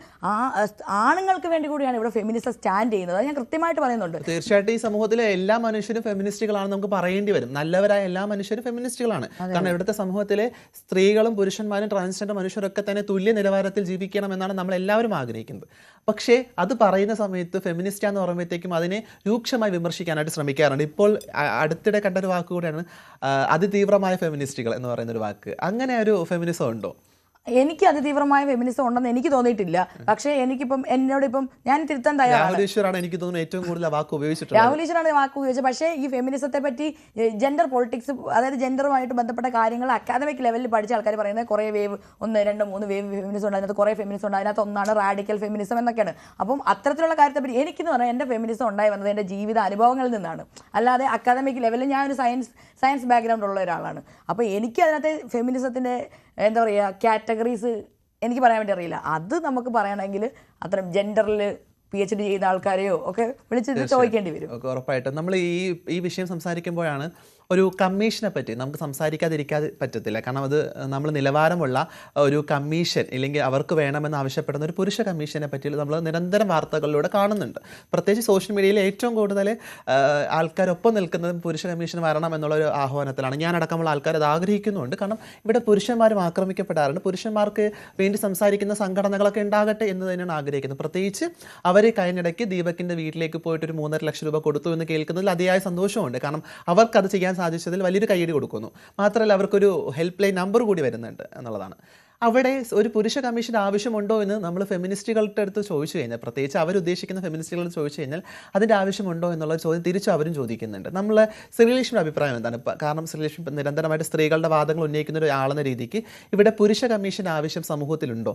Speaker 2: ആണുങ്ങൾക്ക് വേണ്ടി കൂടിയാണ് ഇവിടെ ഫെമിനിസം സ്റ്റാൻഡ് ചെയ്യുന്നത്. അത് ഞാൻ കൃത്യമായിട്ട് പറയുന്നുണ്ട്.
Speaker 1: തീർച്ചയായിട്ടും ഈ സമൂഹത്തിലെ എല്ലാ മനുഷ്യരും ഫെമിനിസ്റ്റുകളാണെന്ന് നമുക്ക് പറയേണ്ടി വരും. നല്ലവരായ എല്ലാ മനുഷ്യരും ഫെമിനിസ്റ്റുകളാണ്. കാരണം ഇവിടുത്തെ സമൂഹത്തിലെ സ്ത്രീകളും പുരുഷന്മാരും ട്രാൻസ്ജെൻഡർ മനുഷ്യരൊക്കെ തന്നെ തുല്യ നിലവാരത്തിൽ ജീവിക്കണം എന്നാണ് നമ്മൾ എല്ലാവരും ആഗ്രഹിക്കുന്നത്. പക്ഷേ അത് പറയുന്ന സമയത്ത് ഫെമിനിസ്റ്റാന്ന് പറയുമ്പോഴത്തേക്കും അതിനെ രൂക്ഷമായി വിമർശിക്കാനായിട്ട് ശ്രമിക്കാറുണ്ട്. ഇപ്പോൾ അടുത്തിടെ കണ്ട ഒരു വാക്ക് കൂടിയാണ് അതിതീവ്രമായ ഫെമിനിസ്റ്റുകൾ എന്ന് പറയുന്ന ഒരു വാക്ക്. അങ്ങനെ ഒരു ഫെമിനിസം ഉണ്ടോ?
Speaker 2: എനിക്ക് അതിതീവ്രമായ ഫെമിനിസം ഉണ്ടെന്ന് എനിക്ക് തോന്നിയിട്ടില്ല. പക്ഷേ എനിക്കിപ്പം എന്നോട് ഇപ്പം ഞാൻ തിരുത്താൻ തയ്യാറാണ്.
Speaker 1: രാഹുൽ ഈശ്വറാണ് എനിക്ക് തോന്നുന്നു ഏറ്റവും കൂടുതൽ വാക്ക് ഉപയോഗിച്ചിട്ടുള്ളത്.
Speaker 2: രാഹുൽ ഈശ്വറാണ് വാക്ക് ഉപയോഗിച്ചത്. പക്ഷേ ഈ ഫെമിനിസത്തെ പറ്റി ജെൻഡർ പൊളിറ്റിക്സ്, അതായത് ജെൻഡറുമായിട്ട് ബന്ധപ്പെട്ട കാര്യങ്ങൾ അക്കാദമിക് ലെവലിൽ പഠിച്ച ആൾക്കാർ പറയുന്നത് കുറേ വേവ്, 1, 2, 3 വേവ് ഫെമിനിസം ഉണ്ട്, അതിനകത്ത് കുറേ ഫെമിനിസം ഉണ്ട്, അതിനകത്ത് ഒന്നാണ് റാഡിക്കൽ ഫെമിനിസം എന്നൊക്കെയാണ്. അപ്പം അത്തരത്തിലുള്ള കാര്യത്തെപ്പറ്റി എനിക്കെന്ന് പറഞ്ഞാൽ എൻ്റെ ഫെമിനിസം ഉണ്ടായി വന്നത് എൻ്റെ ജീവിത അനുഭവങ്ങളിൽ നിന്നാണ്. അല്ലാതെ അക്കാദമിക് ലെവലിൽ ഞാനൊരു സയൻസ് ബാക്ക്ഗ്രൗണ്ട് ഉള്ള ഒരാളാണ്. അപ്പോൾ എനിക്ക് അതിനകത്ത് ഫെമിനിസത്തിൻ്റെ എന്താ പറയുക കാറ്റഗറീസ് എനിക്ക് പറയാൻ വേണ്ടി അറിയില്ല. അത് നമുക്ക് പറയണമെങ്കിൽ അത്തരം ജെൻഡറിൽ PhD ചെയ്ത ആൾക്കാരെയോ ഒക്കെ വിളിച്ച് ചോദിക്കേണ്ടി വരും.
Speaker 1: ഉറപ്പായിട്ടും നമ്മൾ ഈ വിഷയം സംസാരിക്കുമ്പോഴാണ് ഒരു കമ്മീഷനെ പറ്റി നമുക്ക് സംസാരിക്കാതിരിക്കാതെ പറ്റത്തില്ല. കാരണം അത് നമ്മൾ നിലവാരമുള്ള ഒരു കമ്മീഷൻ ഇല്ലെങ്കിൽ അവർക്ക് വേണമെന്ന് ആവശ്യപ്പെടുന്ന ഒരു പുരുഷ കമ്മീഷനെ പറ്റി നമ്മൾ നിരന്തരം വാർത്തകളിലൂടെ കാണുന്നുണ്ട്. പ്രത്യേകിച്ച് സോഷ്യൽ മീഡിയയിൽ ഏറ്റവും കൂടുതൽ ആൾക്കാരൊപ്പം നിൽക്കുന്നതും പുരുഷ കമ്മീഷൻ വരണം എന്നുള്ള ഒരു ആഹ്വാനത്തിലാണ്. ഞാനടക്കമുള്ള ആൾക്കാർ അത് ആഗ്രഹിക്കുന്നുണ്ട്. കാരണം ഇവിടെ പുരുഷന്മാരും ആക്രമിക്കപ്പെടാറുണ്ട്. പുരുഷന്മാർക്ക് വേണ്ടി സംസാരിക്കുന്ന സംഘടനകളൊക്കെ ഉണ്ടാകട്ടെ എന്ന് തന്നെയാണ് ആഗ്രഹിക്കുന്നത്. പ്രത്യേകിച്ച് അവർ കഴിഞ്ഞിടയ്ക്ക് ദീപകിൻ്റെ വീട്ടിലേക്ക് പോയിട്ട് ഒരു 3.5 ലക്ഷം രൂപ കൊടുത്തു എന്ന് കേൾക്കുന്നതിൽ അതിയായ സന്തോഷമുണ്ട്. കാരണം അവർക്കത് ചെയ്യാൻ സാധിച്ചതിൽ വലിയൊരു കയ്യടി കൊടുക്കുന്നു. മാത്രമല്ല അവർക്കൊരു ഹെൽപ്പ് ലൈൻ നമ്പർ കൂടി വരുന്നുണ്ട് എന്നുള്ളതാണ്. അവിടെ ഒരു പുരുഷ കമ്മീഷൻ ആവശ്യമുണ്ടോ എന്ന് നമ്മൾ ഫെമിനിസ്റ്റുകളുടെ അടുത്ത് ചോദിച്ചു കഴിഞ്ഞാൽ, പ്രത്യേകിച്ച് അവരുദ്ദേശിക്കുന്ന ഫെമിനിസ്റ്റുകളോട് ചോദിച്ചു കഴിഞ്ഞാൽ അതിൻ്റെ ആവശ്യമുണ്ടോ എന്നുള്ള ചോദ്യം തിരിച്ചും അവരും ചോദിക്കുന്നുണ്ട്. നമ്മൾ ശ്രീലക്ഷ്മിയുടെ അഭിപ്രായം എന്താണ്? കാരണം ശ്രീലക്ഷ്മി നിരന്തരമായിട്ട് സ്ത്രീകളുടെ വാദങ്ങൾ ഉന്നയിക്കുന്ന ഒരാളെന്ന രീതിക്ക് ഇവിടെ പുരുഷ കമ്മീഷൻ ആവശ്യം സമൂഹത്തിലുണ്ടോ?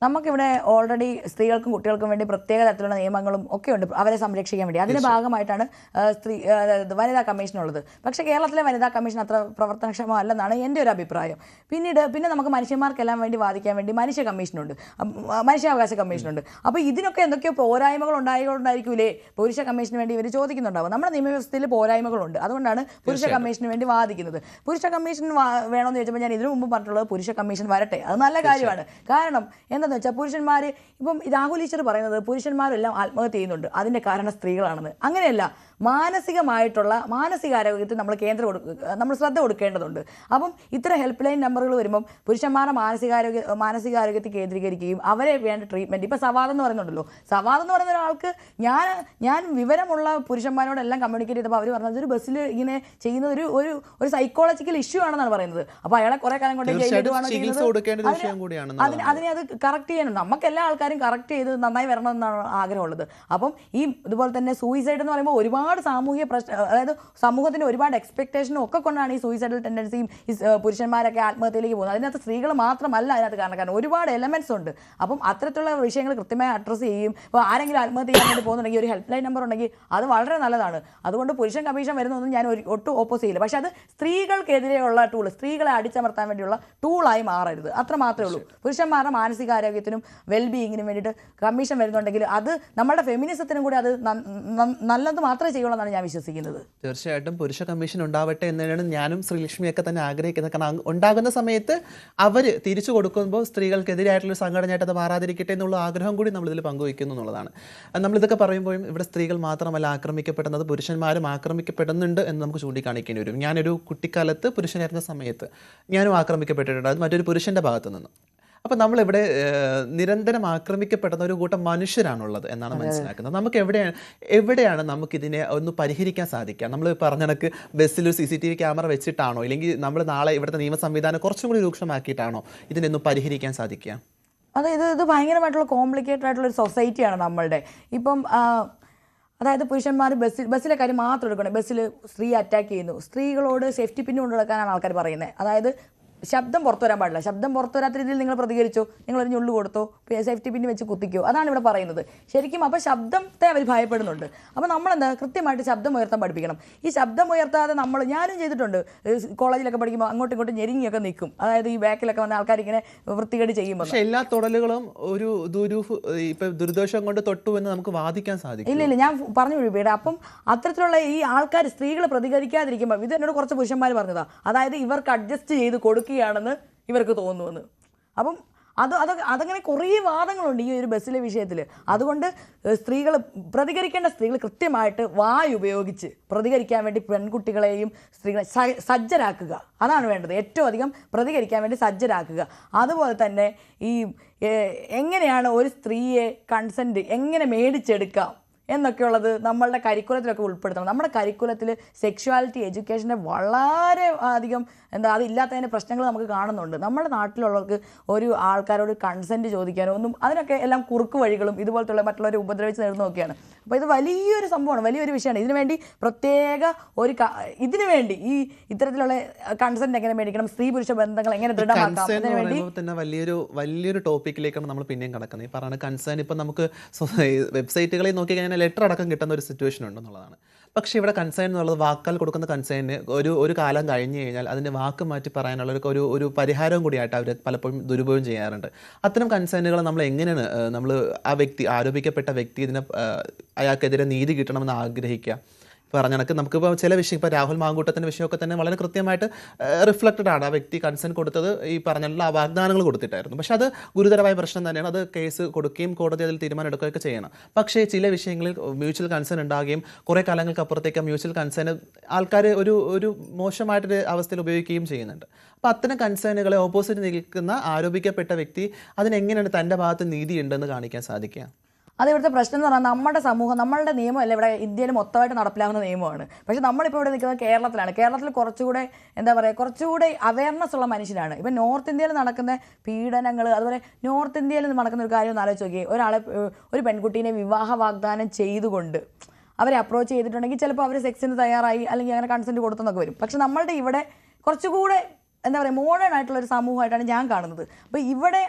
Speaker 2: നമുക്കിവിടെ ഓൾറെഡി സ്ത്രീകൾക്കും കുട്ടികൾക്കും വേണ്ടി പ്രത്യേക തരത്തിലുള്ള നിയമങ്ങളും ഒക്കെ ഉണ്ട് അവരെ സംരക്ഷിക്കാൻ വേണ്ടി. അതിൻ്റെ ഭാഗമായിട്ടാണ് വനിതാ കമ്മീഷൻ ഉള്ളത്. പക്ഷേ കേരളത്തിലെ വനിതാ കമ്മീഷൻ അത്ര പ്രവർത്തനക്ഷമമല്ലെന്നാണ് എൻ്റെ ഒരു അഭിപ്രായം. പിന്നെ നമുക്ക് മനുഷ്യന്മാർക്കെല്ലാം വേണ്ടി വാദിക്കാൻ വേണ്ടി മനുഷ്യ കമ്മീഷനുണ്ട്, മനുഷ്യാവകാശ കമ്മീഷനുണ്ട്. അപ്പോൾ ഇതിനൊക്കെ എന്തൊക്കെയോ പോരായ്മകൾ ഉണ്ടായിരിക്കൂലേ പുരുഷ കമ്മീഷന് വേണ്ടി ഇവർ ചോദിക്കുന്നുണ്ടാവും. നമ്മുടെ നിയമവ്യവസ്ഥയിൽ പോരായ്മകളുണ്ട്. അതുകൊണ്ടാണ് പുരുഷ കമ്മീഷന് വേണ്ടി വാദിക്കുന്നത്. പുരുഷ കമ്മീഷൻ വേണമെന്ന് ചോദിച്ചപ്പോൾ ഞാൻ ഇതിനു മുമ്പ് പറഞ്ഞിട്ടുള്ളത് പുരുഷ കമ്മീഷൻ വരട്ടെ, അത് നല്ല കാര്യമാണ്. കാരണം എന്താണെന്ന് വെച്ചാൽ പുരുഷന്മാർ ഇപ്പം രാഹുൽ ഈശ്വർ പറയുന്നത് പുരുഷന്മാരെല്ലാം ആത്മഹത്യ ചെയ്യുന്നുണ്ട്, അതിൻ്റെ കാരണം സ്ത്രീകളാണെന്ന്. അങ്ങനെയല്ല, മാനസികാരോഗ്യത്തിൽ നമ്മൾ ശ്രദ്ധ കൊടുക്കേണ്ടതുണ്ട്. അപ്പം ഇത്ര ഹെൽപ്പ് ലൈൻ നമ്പറുകൾ വരുമ്പം പുരുഷന്മാരുടെ മാനസികാരോഗ്യത്തിൽ കേന്ദ്രീകരിക്കുകയും അവരെ വേണ്ട ട്രീറ്റ്മെൻറ്റ്. ഇപ്പോൾ സവാദ് എന്ന് പറയുന്നുണ്ടല്ലോ, സവാദ് എന്ന് പറയുന്ന ഒരാൾക്ക് ഞാൻ വിവരമുള്ള പുരുഷന്മാരോടെല്ലാം കമ്മ്യൂണിക്കേറ്റ് ചെയ്തപ്പോൾ അവർ പറഞ്ഞത് ഒരു ബസ്സിൽ ഇങ്ങനെ ചെയ്യുന്ന ഒരു സൈക്കോളജിക്കൽ ഇഷ്യൂ ആണെന്നാണ് പറയുന്നത്. അപ്പോൾ അയാളെ കുറേ കാലം കൊണ്ട് ജയിലിടുവാണ് ചെയ്യുന്നത്. അതിനെ അത് കറക്റ്റ് ചെയ്യണം. നമുക്ക് എല്ലാ ആൾക്കാരും കറക്റ്റ് ചെയ്ത് നന്നായി വരണം എന്നാണ് ആഗ്രഹമുള്ളത്. അപ്പം ഇതുപോലെ തന്നെ സൂയിസൈഡ് എന്ന് പറയുമ്പോൾ ഒരുപാട് സാമൂഹിക പ്രശ്നം, അതായത് സമൂഹത്തിൻ്റെ ഒരുപാട് എക്സ്പെക്ടേഷനും ഒക്കെ കൊണ്ടാണ് ഈ സൂയിസൈഡൽ ടെൻഡൻസിയും ഈ പുരുഷന്മാരൊക്കെ ആത്മഹത്യയിലേക്ക് പോകുന്നത്. അതിനകത്ത് സ്ത്രീകൾ മാത്രമല്ല അതിനകത്ത് കാരണം ഒരുപാട് എലമെൻറ്റ്സ് ഉണ്ട്. അപ്പം അത്തരത്തിലുള്ള വിഷയങ്ങൾ കൃത്യമായി അഡ്രസ്സ് ചെയ്യും. ഇപ്പോൾ ആരെങ്കിലും ആത്മഹത്യ ചെയ്യാൻ വേണ്ടി പോകുന്നുണ്ടെങ്കിൽ ഒരു ഹെൽപ്പ് ലൈൻ നമ്പർ ഉണ്ടെങ്കിൽ അത് വളരെ നല്ലതാണ്. അതുകൊണ്ട് പുരുഷൻ കമ്മീഷൻ വരുന്നതൊന്നും ഞാൻ ഒട്ടും ഓപ്പോസ് ചെയ്യില്ല. പക്ഷേ അത് സ്ത്രീകൾക്കെതിരെയുള്ള ടൂൾ, സ്ത്രീകളെ അടിച്ചമർത്താൻ വേണ്ടിയുള്ള ടൂളായി മാറരുത്, അത്ര മാത്രമേ ഉള്ളൂ. പുരുഷന്മാരുടെ മാനസികാരോഗ്യത്തിനും വെൽബീയിങ്ങിനും വേണ്ടിയിട്ട് കമ്മീഷൻ വരുന്നുണ്ടെങ്കിൽ അത് നമ്മുടെ ഫെമിനിസത്തിനും കൂടി അത് നല്ലത് മാത്രമേ ചെയ്യുള്ളൂ ഞാൻ വിശ്വസിക്കുന്നത്.
Speaker 1: തീർച്ചയായിട്ടും പുരുഷ കമ്മീഷൻ ഉണ്ടാവട്ടെ എന്നാണ് ഞാനും ശ്രീലക്ഷ്മിയൊക്കെ തന്നെ ആഗ്രഹിക്കുന്നത്. കാരണം ഉണ്ടാകുന്ന സമയത്ത് അവർ തിരിച്ചു കൊടുക്കുമ്പോൾ സ്ത്രീകൾക്കെതിരായിട്ടുള്ള സംഘടനയായിട്ട് അത് മാറാതിരിക്കട്ടെ എന്നുള്ള ആഗ്രഹം കൂടി നമ്മളിതിൽ പങ്കുവയ്ക്കുന്നു എന്നുള്ളതാണ്. നമ്മളിതൊക്കെ പറയുമ്പോഴും ഇവിടെ സ്ത്രീകൾ മാത്രമല്ല ആക്രമിക്കപ്പെടുന്നത്, പുരുഷന്മാരും ആക്രമിക്കപ്പെടുന്നുണ്ട് എന്ന് നമുക്ക് ചൂണ്ടിക്കാണിക്കേണ്ടി വരും. ഞാനൊരു കുട്ടിക്കാലത്ത് പുരുഷനായിരുന്ന സമയത്ത് ഞാനും ആക്രമിക്കപ്പെട്ടിട്ടുണ്ട്, അത് മറ്റൊരു പുരുഷൻ്റെ ഭാഗത്തു നിന്ന്. അപ്പോൾ നമ്മളിവിടെ നിരന്തരം ആക്രമിക്കപ്പെടുന്ന ഒരു കൂട്ടം മനുഷ്യരാണുള്ളത് എന്നാണ് മനസ്സിലാക്കുന്നത്. നമുക്ക് എവിടെയാണ് നമുക്കിതിനെ ഒന്ന് പരിഹരിക്കാൻ സാധിക്കുക? നമ്മൾ പറഞ്ഞ കണക്ക് ബസ്സിൽ ഒരു CCTV ക്യാമറ വെച്ചിട്ടാണോ, ഇല്ലെങ്കിൽ നമ്മൾ നാളെ ഇവിടുത്തെ നിയമ സംവിധാനം കുറച്ചും കൂടി രൂക്ഷമാക്കിയിട്ടാണോ ഇതിനൊന്ന് പരിഹരിക്കാൻ സാധിക്കുക?
Speaker 2: ഇത് ഭയങ്കരമായിട്ടുള്ള കോംപ്ലിക്കേറ്റഡ് ആയിട്ടുള്ള ഒരു സൊസൈറ്റിയാണ് നമ്മളുടെ. ഇപ്പം അതായത് പുരുഷന്മാർ ബസ്സിലെ കാര്യം മാത്രം എടുക്കണം. ബസ്സിൽ സ്ത്രീ അറ്റാക്ക് ചെയ്യുന്നു, സ്ത്രീകളോട് സേഫ്റ്റി പിൻ കൊണ്ടു നടക്കാനാണ് ആൾക്കാർ പറയുന്നത്. അതായത് ശബ്ദം പുറത്തു വരാൻ പാടില്ല. ശബ്ദം പുറത്തു വരാത്ത രീതിയിൽ നിങ്ങൾ പ്രതികരിച്ചോ, നിങ്ങളൊരു ഞുള്ളു കൊടുത്തോ, സേഫ്റ്റി പിന്ന് വെച്ച് കുത്തിക്കോ, അതാണ് ഇവിടെ പറയുന്നത്. ശരിക്കും അപ്പോൾ ശബ്ദത്തെ അവർ ഭയപ്പെടുന്നുണ്ട്. അപ്പോൾ നമ്മളെന്താ കൃത്യമായിട്ട് ശബ്ദം ഉയർത്താൻ പഠിപ്പിക്കണം. ഈ ശബ്ദം ഉയർത്താതെ ഞാനും ചെയ്തിട്ടുണ്ട്. കോളേജിലൊക്കെ പഠിക്കുമ്പോൾ അങ്ങോട്ടും ഇങ്ങോട്ടും ഞെരിങ്ങിയൊക്കെ നിൽക്കും. അതായത് ഈ ബാക്കിലൊക്കെ വന്ന ആൾക്കാർ ഇങ്ങനെ വൃത്തികേട് ചെയ്യുമ്പോൾ.
Speaker 1: പക്ഷേ എല്ലാ തൊടലുകളും ഒരു ദുരുദ്ദേശം കൊണ്ട് തൊട്ടു എന്ന് നമുക്ക് വാദിക്കാൻ സാധിക്കും.
Speaker 2: ഇല്ല, ഞാൻ പറഞ്ഞു വിടും. അപ്പം അത്തരത്തിലുള്ള ഈ ആൾക്കാർ സ്ത്രീകൾ പ്രതികരിക്കാതിരിക്കുമ്പോൾ ഇത് എന്നോട് കുറച്ച് പുരുഷന്മാർ പറഞ്ഞതാ, അതായത് ഇവർക്ക് അഡ്ജസ്റ്റ് ചെയ്ത് കൊടുക്കുകയാണെന്ന് ഇവർക്ക് തോന്നുമെന്ന്. അപ്പം അതങ്ങനെ കുറേ വാദങ്ങളുണ്ട് ഈ ഒരു ബസ്സിലെ വിഷയത്തിൽ. അതുകൊണ്ട് പ്രതികരിക്കേണ്ട സ്ത്രീകൾ കൃത്യമായിട്ട് വായ് ഉപയോഗിച്ച് പ്രതികരിക്കാൻ വേണ്ടി പെൺകുട്ടികളെയും സ്ത്രീകളെ സജ്ജരാക്കുക, അതാണ് വേണ്ടത്. ഏറ്റവും അധികം പ്രതികരിക്കാൻ വേണ്ടി സജ്ജരാക്കുക. അതുപോലെ തന്നെ എങ്ങനെയാണ് ഒരു സ്ത്രീയെ കൺസെൻറ്റ് എങ്ങനെ മേടിച്ചെടുക്കാം എന്നൊക്കെയുള്ളത് നമ്മളുടെ കരിക്കുലത്തിലൊക്കെ ഉൾപ്പെടുത്തണം. നമ്മുടെ കരിക്കുലത്തിൽ സെക്ഷുവാലിറ്റി എഡ്യൂക്കേഷൻ്റെ വളരെ അധികം അതില്ലാത്തതിൻ്റെ പ്രശ്നങ്ങൾ നമുക്ക് കാണുന്നുണ്ട്. നമ്മുടെ നാട്ടിലുള്ളവർക്ക് ഒരു ആൾക്കാരോട് കൺസെൻറ്റ് ചോദിക്കാനോ ഒന്നും, അതിനൊക്കെ എല്ലാം കുറുക്ക് വഴികളും ഇതുപോലത്തുള്ള മറ്റുള്ളവരെ ഉപദ്രവിച്ച് നേടുന്നതൊക്കെയാണ്. അപ്പോൾ ഇത് വലിയൊരു സംഭവമാണ്, വലിയൊരു വിഷയമാണ്. ഇതിനുവേണ്ടി പ്രത്യേക ഇതിനു വേണ്ടി ഈ ഇത്തരത്തിലുള്ള കൺസെൻറ്റ് എങ്ങനെ മേടിക്കണം, സ്ത്രീ പുരുഷ ബന്ധങ്ങൾ എങ്ങനെ ദൃഢമാക്കാം, അതിനുവേണ്ടി
Speaker 1: തന്നെ വലിയൊരു ടോപ്പിക്കിലേക്കാണ് നമ്മൾ പിന്നെയും കിടക്കുന്നത്. ഈ പറയുന്ന കൺസേൺ ഇപ്പം നമുക്ക് വെബ്സൈറ്റുകളിൽ നോക്കി കഴിഞ്ഞാൽ ലെറ്റർ അടക്കം കിട്ടുന്ന ഒരു സിറ്റുവേഷൻ ഉണ്ടെന്നുള്ളതാണ്. പക്ഷേ ഇവിടെ കൺസേൺ എന്നുള്ളത് വാക്കാൽ കൊടുക്കുന്ന കൺസേണിന് ഒരു കാലം കഴിഞ്ഞ് കഴിഞ്ഞാൽ അതിൻ്റെ വാക്ക് മാറ്റി പറയാനുള്ള ഒരു പരിഹാരവും കൂടിയായിട്ട് അവർ പലപ്പോഴും ദുരുപയോഗം ചെയ്യാറുണ്ട്. അത്തരം കൺസേണുകൾ നമ്മൾ എങ്ങനെയാണ് നമ്മൾ ആ വ്യക്തി, ആരോപിക്കപ്പെട്ട വ്യക്തി അയാൾക്കെതിരെ നീതി കിട്ടണമെന്ന് ആഗ്രഹിക്കുക. പറഞ്ഞ കണക്ക് നമുക്കിപ്പോൾ ചില വിഷയം, ഇപ്പോൾ രാഹുൽ മാങ്കൂട്ടത്തിൻ്റെ വിഷയമൊക്കെ തന്നെ വളരെ കൃത്യമായിട്ട് റിഫ്ലക്റ്റഡ് ആണ്. ആ വ്യക്തി കൺസേൺ കൊടുത്തത് ഈ പറഞ്ഞിട്ടുള്ള വാഗ്ദാനങ്ങൾ കൊടുത്തിട്ടായിരുന്നു. പക്ഷേ അത് ഗുരുതരമായ പ്രശ്നം തന്നെയാണ്. അത് കേസ് കൊടുക്കുകയും കോടതി അതിൽ തീരുമാനം എടുക്കുകയൊക്കെ ചെയ്യണം. പക്ഷേ ചില വിഷയങ്ങളിൽ മ്യൂച്വൽ കൺസേൺ ഉണ്ടാകുകയും കുറേ കാലങ്ങൾക്ക് അപ്പുറത്തേക്ക് മ്യൂച്വൽ കൺസേൺ ആൾക്കാർ ഒരു മോശമായിട്ടൊരു അവസ്ഥയിൽ ഉപയോഗിക്കുകയും ചെയ്യുന്നുണ്ട്. അപ്പോൾ അത്തരം കൺസേണുകളെ ഓപ്പോസിറ്റ് നിൽക്കുന്ന ആരോപിക്കപ്പെട്ട വ്യക്തി അതിനെങ്ങനെയാണ് തൻ്റെ ഭാഗത്ത് നീതിയുണ്ടെന്ന് കാണിക്കാൻ സാധിക്കുക?
Speaker 2: അത് ഇവിടുത്തെ പ്രശ്നം എന്ന് പറഞ്ഞാൽ നമ്മുടെ സമൂഹം, നമ്മളുടെ നിയമമല്ല ഇവിടെ ഇന്ത്യയിൽ മൊത്തമായിട്ട് നടപ്പിലാകുന്ന നിയമമാണ്. പക്ഷേ നമ്മളിപ്പോൾ ഇവിടെ നിൽക്കുന്നത് കേരളത്തിലാണ്. കേരളത്തിൽ കുറച്ചുകൂടെ അവയർനെസ് ഉള്ള മനുഷ്യരാണ്. ഇപ്പം നോർത്ത് ഇന്ത്യയിൽ നടക്കുന്ന പീഡനങ്ങൾ, അതുപോലെ നോർത്ത് ഇന്ത്യയിൽ നടക്കുന്ന ഒരു കാര്യം ഒന്ന് ആലോചിച്ച് നോക്കിയേ. ഒരു പെൺകുട്ടീനെ വിവാഹ വാഗ്ദാനം ചെയ്തുകൊണ്ട് അവരെ അപ്രോച്ച് ചെയ്തിട്ടുണ്ടെങ്കിൽ ചിലപ്പോൾ അവർ സെക്സിന് തയ്യാറായി അല്ലെങ്കിൽ അങ്ങനെ കൺസെൻറ്റ് കൊടുത്തെന്നൊക്കെ വരും. പക്ഷെ നമ്മളുടെ ഇവിടെ കുറച്ചുകൂടെ മോഡേൺ ആയിട്ടുള്ളൊരു സമൂഹമായിട്ടാണ് ഞാൻ കാണുന്നത്.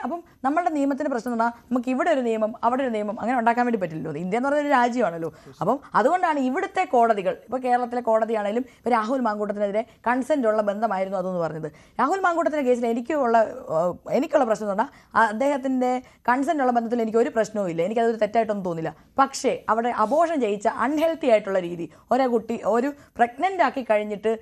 Speaker 2: അപ്പം നമ്മളുടെ നിയമത്തിൻ്റെ പ്രശ്നം എന്ന് പറഞ്ഞാൽ നമുക്ക് ഇവിടെ ഒരു നിയമം അവിടെ ഒരു നിയമം അങ്ങനെ ഉണ്ടാക്കാൻ വേണ്ടി പറ്റില്ലല്ലോ. ഇന്ത്യ എന്ന് പറയുന്ന ഒരു രാജ്യമാണല്ലോ. അപ്പം അതുകൊണ്ടാണ് ഇവിടുത്തെ കോടതികൾ, ഇപ്പോൾ കേരളത്തിലെ കോടതിയാണെങ്കിലും ഇപ്പോൾ രാഹുൽ മാങ്കൂട്ടത്തിനെതിരെ കൺസെൻ്റ് ഉള്ള ബന്ധമായിരുന്നു അതെന്ന് പറഞ്ഞത്. രാഹുൽ മാങ്കൂട്ടത്തിൻ്റെ കേസിൽ എനിക്കുള്ള പ്രശ്നം എന്ന് പറഞ്ഞാൽ അദ്ദേഹത്തിൻ്റെ കൺസെൻ്റ് ഉള്ള ബന്ധത്തിൽ എനിക്ക് ഒരു പ്രശ്നവും ഇല്ല, എനിക്കതൊരു തെറ്റായിട്ടൊന്നും തോന്നില്ല. പക്ഷേ അവിടെ അബോർഷൻ ചെയ്യിച്ച അൺഹെൽത്തി ആയിട്ടുള്ള രീതി, ഒരു പ്രഗ്നൻ്റ് ആക്കി കഴിഞ്ഞിട്ട്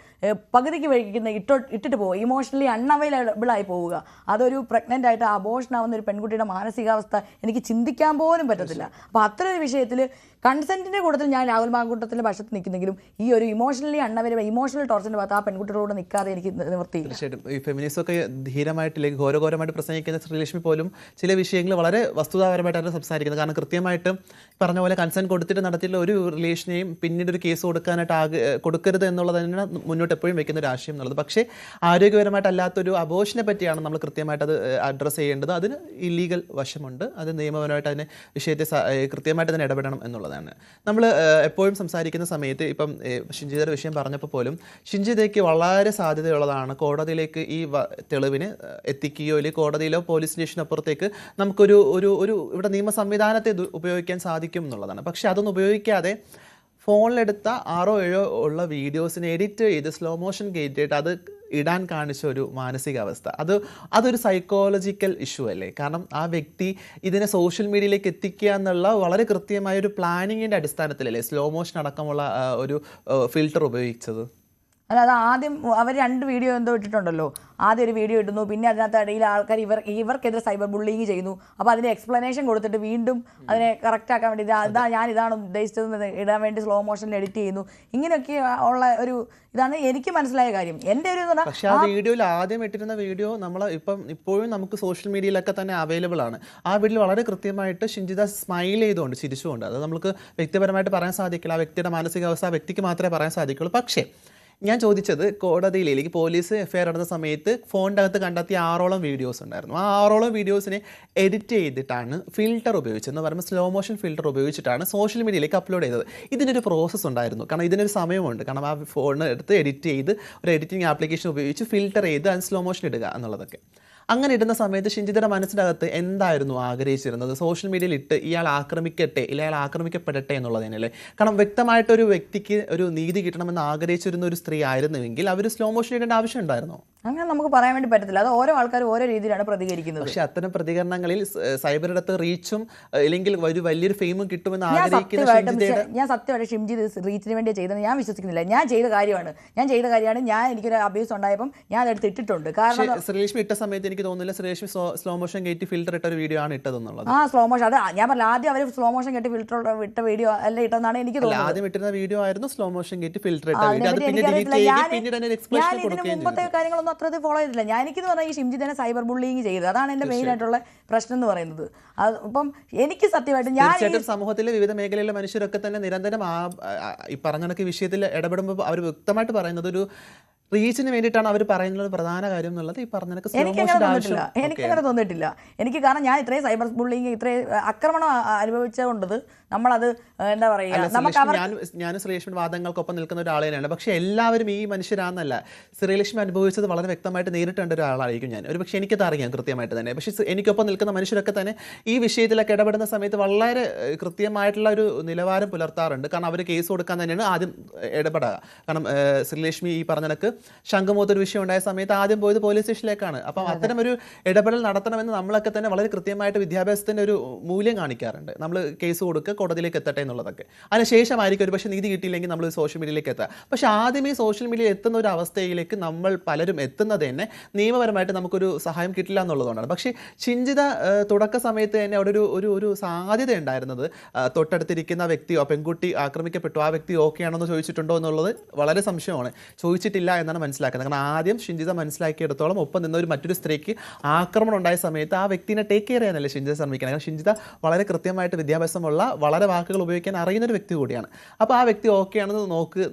Speaker 2: പകുതിക്ക് വഴിക്കുന്ന ഇട്ടിട്ട് പോവുക, ഇമോഷണലി അൺഅവൈലബിൾ ആയി പോവുക, അതൊരു പ്രഗ്നൻ്റ് ആയിട്ട് അബോർഷൻ ആവുന്ന ഒരു പെൺകുട്ടിയുടെ മാനസികാവസ്ഥ എനിക്ക് ചിന്തിക്കാൻ പോലും പറ്റത്തില്ല. അപ്പോൾ അത്തരം ഒരു വിഷയത്തിൽ കൺസെൻറ്റിൻ്റെ കൂട്ടത്തിൽ ഞാൻ രാഹുൽ മാങ്കൂട്ടത്തിൻ്റെ പക്ഷത്ത് നിൽക്കുന്നെങ്കിലും ഈ ഒരു ഇമോഷണലി അൺഅവൈലബിൾ, ഇമോഷണൽ ടോർച്ചറിൻ്റെ ഭാഗത്ത് ആ പെൺകുട്ടികളോട് നിൽക്കാതെ എനിക്ക് നിവർത്തിയില്ല.
Speaker 1: തീർച്ചയായിട്ടും ഈ ഫെമിനിസ്റ്റൊക്കെ ധീരമായിട്ടില്ലെങ്കിൽ ഘോരഘോരമായിട്ട് പ്രസംഗിക്കുന്ന ശ്രീലക്ഷ്മി പോലും ചില വിഷയങ്ങൾ വളരെ വസ്തുതാപരമായിട്ടാണ് സംസാരിക്കുന്നത്. കാരണം കൃത്യമായിട്ട് പറഞ്ഞ പോലെ കൺസെൻറ്റ് കൊടുത്തിട്ട് നടത്തിയുള്ള ഒരു റിലേഷനെയും പിന്നീട് ഒരു കേസ് കൊടുക്കാനായിട്ട് കൊടുക്കരുത് എന്നുള്ളത് തന്നെയാണ് മുന്നോട്ട് എപ്പോഴും വെക്കുന്ന ഒരു ആശയം എന്നുള്ളത്. പക്ഷേ ആരോഗ്യപരമായിട്ടല്ലാത്തൊരു അബോർഷനെ പറ്റിയാണ് നമ്മൾ കൃത്യമായിട്ട് അത് അഡ്രസ്സ് ചെയ്യേണ്ടത്. അതിന് ഇല്ലീഗൽ വശമുണ്ട്, അത് നിയമപരമായിട്ട് അതിനെ വിഷയത്തെ കൃത്യമായിട്ട് തന്നെ ഇടപെടണം എന്നുള്ളതാണ്. നമ്മൾ എപ്പോഴും സംസാരിക്കുന്ന സമയത്ത് ഇപ്പം ഷിഞ്ചിതയുടെ വിഷയം പറഞ്ഞപ്പോൾ പോലും ഷിഞ്ചിതയ്ക്ക് വളരെ സാധ്യതയുള്ളതാണ് കോടതിയിലേക്ക് ഈ തെളിവിന് എത്തിക്കുകയോ അല്ലെങ്കിൽ കോടതിയിലോ പോലീസ് സ്റ്റേഷനപ്പുറത്തേക്ക് നമുക്കൊരു ഇവിടെ നിയമ സംവിധാനത്തെ ഉപയോഗിക്കാൻ സാധിക്കും എന്നുള്ളതാണ്. പക്ഷെ അതൊന്നും ഉപയോഗിക്കാതെ ഫോണിലെടുത്ത 6-7 ഉള്ള വീഡിയോസിനെ എഡിറ്റ് ചെയ്ത് സ്ലോ മോഷൻ കയറ്റിയിട്ട് അത് ഇടാൻ കാണിച്ച ഒരു മാനസികാവസ്ഥ, അതൊരു സൈക്കോളജിക്കൽ ഇഷ്യൂ അല്ലേ? കാരണം ആ വ്യക്തി ഇതിനെ സോഷ്യൽ മീഡിയയിലേക്ക് എത്തിക്കുക എന്നുള്ള വളരെ കൃത്യമായ ഒരു പ്ലാനിങ്ങിൻ്റെ അടിസ്ഥാനത്തിലല്ലേ സ്ലോ മോഷൻ അടക്കമുള്ള ഒരു ഫിൽട്ടർ ഉപയോഗിച്ചത്?
Speaker 2: അല്ല, അത് ആദ്യം അവർ 2 വീഡിയോ എന്തോ ഇട്ടിട്ടുണ്ടല്ലോ. ആദ്യം ഒരു വീഡിയോ ഇടുന്നു, പിന്നെ അതിനകത്ത് ഇടയിൽ ആൾക്കാർ ഇവർക്കെതിരെ സൈബർ ബുള്ളിങ് ചെയ്യുന്നു. അപ്പോൾ അതിന് എക്സ്പ്ലനേഷൻ കൊടുത്തിട്ട് വീണ്ടും അതിനെ കറക്റ്റ് ആക്കാൻ വേണ്ടി ഇതാണ് ഉദ്ദേശിച്ചത് ഇടാൻ വേണ്ടി സ്ലോ മോഷനിൽ എഡിറ്റ് ചെയ്യുന്നു. ഇങ്ങനെയൊക്കെ ഉള്ള ഇതാണ് എനിക്ക് മനസ്സിലായ കാര്യം. എൻ്റെ ഒരു
Speaker 1: പക്ഷേ ആ വീഡിയോയിൽ ആദ്യം ഇട്ടിരുന്ന വീഡിയോ ഇപ്പോഴും നമുക്ക് സോഷ്യൽ മീഡിയയിലൊക്കെ തന്നെ അവൈലബിൾ ആണ്. ആ വീഡിയോയിൽ വളരെ കൃത്യമായിട്ട് ഷിഞ്ചിത സ്മൈൽ ചെയ്തുകൊണ്ട് ചിരിച്ചുകൊണ്ട്, അത് നമുക്ക് വ്യക്തിപരമായിട്ട് പറയാൻ സാധിക്കില്ല. ആ വ്യക്തിയുടെ മാനസികാവസ്ഥ ആ വ്യക്തിക്ക് മാത്രമേ പറയാൻ സാധിക്കുള്ളൂ. പക്ഷേ ഞാൻ ചോദിച്ചത് കോടതിയിലേക്ക് പോലീസ് എഫ്ഐആർ നടന്ന സമയത്ത് ഫോണിൻ്റെ അകത്ത് കണ്ടെത്തിയ 6ഓളം വീഡിയോസ് ഉണ്ടായിരുന്നു. ആ 6ഓളം വീഡിയോസിനെ എഡിറ്റ് ചെയ്തിട്ടാണ് ഫിൽട്ടർ ഉപയോഗിച്ചതെന്ന് പറയുമ്പോൾ സ്ലോ മോഷൻ ഫിൽട്ടർ ഉപയോഗിച്ചിട്ടാണ് സോഷ്യൽ മീഡിയയിലേക്ക് അപ്ലോഡ് ചെയ്തത്. ഇതിനൊരു പ്രോസസ്സ് ഉണ്ടായിരുന്നു, കാരണം ഇതിനൊരു സമയമുണ്ട്. കാരണം ആ ഫോൺ എടുത്ത് എഡിറ്റ് ചെയ്ത് ഒരു എഡിറ്റിംഗ് ആപ്ലിക്കേഷൻ ഉപയോഗിച്ച് ഫിൽട്ടർ ചെയ്ത് അത് സ്ലോ മോഷൻ ഇടുക എന്നുള്ളതൊക്കെ. അങ്ങനെ ഇടുന്ന സമയത്ത് ഷിഞ്ചിതയുടെ മനസ്സിനകത്ത് എന്തായിരുന്നു ആഗ്രഹിച്ചിരുന്നത്? സോഷ്യൽ മീഡിയയിൽ ഇട്ട് ഇയാൾ ആക്രമിക്കട്ടെ, ഇയാൾ ആക്രമിക്കപ്പെടട്ടെ എന്നുള്ളത് തന്നെയല്ലേ? കാരണം വ്യക്തമായിട്ടൊരു വ്യക്തിക്ക് ഒരു നീതി കിട്ടണമെന്ന് ആഗ്രഹിച്ചിരുന്ന ഒരു സ്ത്രീ ആയിരുന്നുവെങ്കിൽ അവർ സ്ലോ മോഷൻ ഇടേണ്ട ആവശ്യം ഉണ്ടായിരുന്നോ?
Speaker 2: അങ്ങനെ നമുക്ക് പറയാൻ വേണ്ടി പറ്റത്തില്ല. അത് ഓരോ ആൾക്കാർ ഓരോ രീതിയിലാണ് പ്രതികരിക്കുന്നത്.
Speaker 1: പക്ഷെ അത്തരം പ്രതികരണങ്ങളിൽ സൈബറിടത്ത് റീച്ചും അല്ലെങ്കിൽ വലിയൊരു ഫെയിമും കിട്ടുമെന്ന് ആഗ്രഹിക്കുന്ന
Speaker 2: ഞാൻ സത്യമായിട്ട് ഷിംജിത് റീച്ചിന് വേണ്ടി ചെയ്തത് ഞാൻ വിശ്വസിക്കുന്നില്ല. ഞാൻ ചെയ്ത കാര്യമാണ്. എനിക്കൊരു അബ്യൂസ് ഉണ്ടായപ്പോൾ ഞാൻ അതെടുത്ത് ഇട്ടിട്ടുണ്ട്. കാരണം
Speaker 1: ശ്രീലക്ഷ്മി ഇട്ട സമയത്ത് എനിക്ക് തോന്നുന്നില്ല ശ്രീലക്ഷ്മി സ്ലോ മോഷൻ കയറ്റി ഫിൽറ്റർ ഇട്ട ഒരു വീഡിയോ ആണ് ഇട്ടതെന്നുള്ളത്.
Speaker 2: സ്ലോ മോഷൻ, അത് ഞാൻ പറഞ്ഞ ആദ്യം അവർ സ്ലോ മോഷൻ കയറ്റി ഫിൽറ്റർ ഇട്ട വീഡിയോ അല്ല ഇട്ടെന്നാണ് എനിക്ക് തോന്നുന്നത്.
Speaker 1: ആദ്യം ഇട്ടിരുന്ന വീഡിയോ ആയിരുന്നു സ്ലോ മോഷൻ കയറ്റി ഫിൽറ്റർ ഇട്ട വീഡിയോ. അത് പിന്നെ ഡിലീറ്റ് ചെയ്ത് പിന്നീട് അതിന് എക്സ്പ്ലനേഷൻ കൊടുക്കുകയും ചെയ്തു.
Speaker 2: കാര്യങ്ങളൊന്നും ഒന്നും അത്ര ഫോളോ ചെയ്തില്ല. എനിക്കെന്ന് പറഞ്ഞാൽ ഈ ഷിംജിത്തിനെ സൈബർ ബുള്ളിങ് ചെയ്തത്, അതാണ് എൻ്റെ മെയിൻ ആയിട്ടുള്ള പ്രശ്നം എന്ന് പറയുന്നത്. അപ്പം എനിക്ക് സത്യമായിട്ട്
Speaker 1: തീർച്ചയായിട്ടും സമൂഹത്തിലെ വിവിധ മേഖലയിലെ മനുഷ്യരൊക്കെ തന്നെ നിരന്തരം ഈ പറഞ്ഞ കണക്ക് വിഷയത്തിൽ ഇടപെടുമ്പോൾ അവർ വ്യക്തമായിട്ട് പറയുന്നത് ഒരു റീച്ചിന് വേണ്ടിയിട്ടാണ് അവർ പറയുന്നത്. പ്രധാന കാര്യം എന്നുള്ളത് ഈ പറഞ്ഞ
Speaker 2: എനിക്കങ്ങനെ തോന്നിയിട്ടില്ല. എനിക്ക് കാരണം ഞാൻ ഇത്രയും സൈബർ ബുള്ളിങ് ഇത്രയും ആക്രമണം അനുഭവിച്ചുകൊണ്ടത് നമ്മളത് എന്താ പറയുക,
Speaker 1: ഞാൻ ശ്രീലക്ഷ്മി വാദങ്ങൾക്കൊപ്പം നിൽക്കുന്ന ഒരാൾ തന്നെയാണ്. പക്ഷേ എല്ലാവരും ഈ മനുഷ്യരാണെന്നല്ല. ശ്രീലക്ഷ്മി അനുഭവിച്ചത് വളരെ വ്യക്തമായിട്ട് നേരിട്ട് കണ്ട ഒരാളായിരിക്കും ഞാൻ. ഒരു പക്ഷേ എനിക്കത് അറിയാം കൃത്യമായിട്ട് തന്നെ. പക്ഷേ എനിക്കൊപ്പം നിൽക്കുന്ന മനുഷ്യരൊക്കെ തന്നെ ഈ വിഷയത്തിലൊക്കെ ഇടപെടുന്ന സമയത്ത് വളരെ കൃത്യമായിട്ടുള്ള ഒരു നിലവാരം പുലർത്താറുണ്ട്. കാരണം അവർ കേസ് കൊടുക്കാൻ തന്നെയാണ് ആദ്യം ഇടപെടുക. കാരണം ശ്രീലക്ഷ്മി ഈ പറഞ്ഞ ശംഖുമുഖത്ത് ഒരു വിഷയം ഉണ്ടായ സമയത്ത് ആദ്യം പോയത് പോലീസ് സ്റ്റേഷനിലേക്കാണ്. അപ്പം അത്തരം ഒരു ഇടപെടൽ നടത്തണമെന്ന് നമ്മളൊക്കെ തന്നെ വളരെ കൃത്യമായിട്ട് വിദ്യാഭ്യാസത്തിൻ്റെ ഒരു മൂല്യം കാണിക്കാറുണ്ട്. നമ്മൾ കേസ് കൊടുക്കുക, കോടതിയിലേക്ക് എത്തട്ടെ എന്നുള്ളതൊക്കെ. അതിനുശേഷമായിരിക്കും ഒരു പക്ഷേ നീതി കിട്ടിയില്ലെങ്കിൽ നമ്മൾ സോഷ്യൽ മീഡിയയിലേക്ക് എത്തുക. പക്ഷേ ആദ്യം ഈ സോഷ്യൽ മീഡിയയിൽ എത്തുന്ന ഒരു അവസ്ഥയിലേക്ക് നമ്മൾ പലരും എത്തുന്നത് തന്നെ നിയമപരമായിട്ട് നമുക്കൊരു സഹായം കിട്ടില്ല എന്നുള്ളതുകൊണ്ടാണ്. പക്ഷേ ഷിംജിത തുടക്ക സമയത്ത് തന്നെ അവിടെ ഒരു സാധ്യത ഉണ്ടായിരുന്നത് തൊട്ടടുത്തിരിക്കുന്ന വ്യക്തിയോ പെൺകുട്ടി ആക്രമിക്കപ്പെട്ടു ആ വ്യക്തി ഓക്കെ ആണെന്ന് ചോദിച്ചിട്ടുണ്ടോ എന്നുള്ളത് വളരെ സംശയമാണ്. ചോദിച്ചിട്ടില്ല എന്നാണ് മനസ്സിലാക്കുന്നത്. കാരണം ആദ്യം ഷിംജിത മനസ്സിലാക്കിയെടുത്തോളം ഒപ്പം നിന്ന മറ്റൊരു സ്ത്രീക്ക് ആക്രമണം ഉണ്ടായ സമയത്ത് ആ വ്യക്തിനെ ടേക്ക് കെയർ ചെയ്യാനല്ലേ ഷിംജിത ശ്രമിക്കുന്നത്. കാരണം ഷിംജിത വളരെ കൃത്യമായിട്ട് വിദ്യാഭ്യാസമുള്ള വളരെ വാക്കുകൾ ഉപയോഗിക്കാൻ അറിയുന്ന ഒരു വ്യക്തി കൂടിയാണ്. അപ്പോൾ ആ വ്യക്തി ഓക്കെ ആണെന്ന്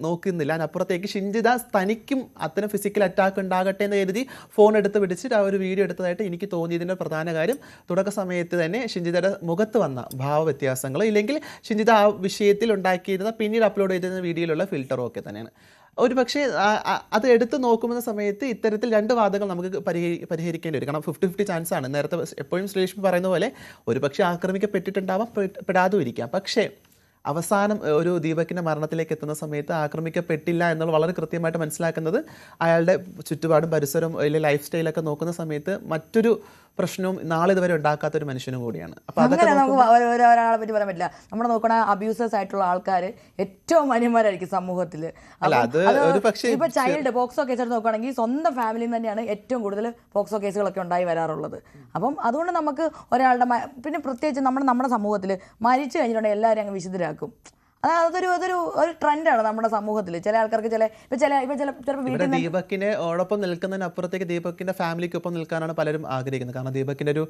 Speaker 1: നോക്കുന്നില്ല. അതിനപ്പുറത്തേക്ക് ഷിംജിത തനിക്കും അത്തരം ഫിസിക്കൽ അറ്റാക്ക് ഉണ്ടാകട്ടെ എന്ന് കരുതി ഫോൺ എടുത്ത് പിടിച്ചിട്ട് ആ ഒരു വീഡിയോ എടുത്തതായിട്ട് എനിക്ക് തോന്നിയതിൻ്റെ പ്രധാന കാര്യം തുടക്ക സമയത്ത് തന്നെ ഷിംജിതയുടെ മുഖത്ത് വന്ന ഭാവവ്യത്യാസങ്ങൾ, ഇല്ലെങ്കിൽ ഷിംജിത ആ വിഷയത്തിൽ ഉണ്ടാക്കിയിരുന്ന പിന്നീട് അപ്ലോഡ് ചെയ്തിരുന്ന വീഡിയോയിലുള്ള ഫിൽറ്ററും ഒക്കെ തന്നെയാണ്. ഒരു പക്ഷേ അത് എടുത്ത് നോക്കുന്ന സമയത്ത് ഇത്തരത്തിൽ രണ്ട് വാദങ്ങൾ നമുക്ക് പരിഹരിക്കേണ്ടി വരും. കാരണം 50-50 ചാൻസ് ആണ്. നേരത്തെ എപ്പോഴും ശ്രീലക്ഷ്മി പറയുന്ന പോലെ ഒരു പക്ഷേ ആക്രമിക്കപ്പെട്ടിട്ടുണ്ടാവാം, പെടാതും ഇരിക്കാം. പക്ഷേ അവസാനം ഒരു ദീപകിൻ്റെ മരണത്തിലേക്ക് എത്തുന്ന സമയത്ത് ആക്രമിക്കപ്പെട്ടില്ല എന്നുള്ള വളരെ കൃത്യമായിട്ട് മനസ്സിലാക്കുന്നത് അയാളുടെ ചുറ്റുപാടും പരിസരവും അല്ലെങ്കിൽ ലൈഫ് സ്റ്റൈലൊക്കെ നോക്കുന്ന സമയത്ത് മറ്റൊരു പ്രശ്നവും നാളെ ഇതുവരെ ഉണ്ടാക്കാത്തൊരു മനുഷ്യനും കൂടിയാണ്. അപ്പോൾ
Speaker 2: അതൊക്കെ നമുക്ക് ഒരാളെ പറ്റി പറയാൻ പറ്റില്ല. നമ്മുടെ നോക്കണ അബ്യൂസേഴ്സ് ആയിട്ടുള്ള ആൾക്കാർ ഏറ്റവും മാന്യന്മാരായിരിക്കും സമൂഹത്തിൽ. ഇപ്പൊ ചൈൽഡ് പോക്സോ കേസ് എടുത്ത് നോക്കുകയാണെങ്കിൽ സ്വന്തം ഫാമിലിയിൽ തന്നെയാണ് ഏറ്റവും കൂടുതൽ പോക്സോ കേസുകളൊക്കെ ഉണ്ടായി വരാറുള്ളത്. അപ്പം അതുകൊണ്ട് നമുക്ക് ഒരാളുടെ പിന്നെ പ്രത്യേകിച്ച് നമ്മുടെ സമൂഹത്തിൽ മരിച്ചു കഴിഞ്ഞിട്ടുണ്ടെങ്കിൽ എല്ലാവരും അങ്ങ് വിശുദ്ധരാക്കും. അതൊരു ട്രെൻഡാണ് നമ്മുടെ സമൂഹത്തിൽ. ചില ആൾക്കാർക്ക് ചിലപ്പോൾ വീട്ടിൽ
Speaker 1: ദീപകിനെ ഓടൊപ്പം നിൽക്കുന്നതിനപ്പുറത്തേക്ക് ദീപകിന്റെ ഫാമിലിക്കൊപ്പം നിൽക്കാനാണ് പലരും ആഗ്രഹിക്കുന്നത്. കാരണം ദീപകിന്റെ ഒരു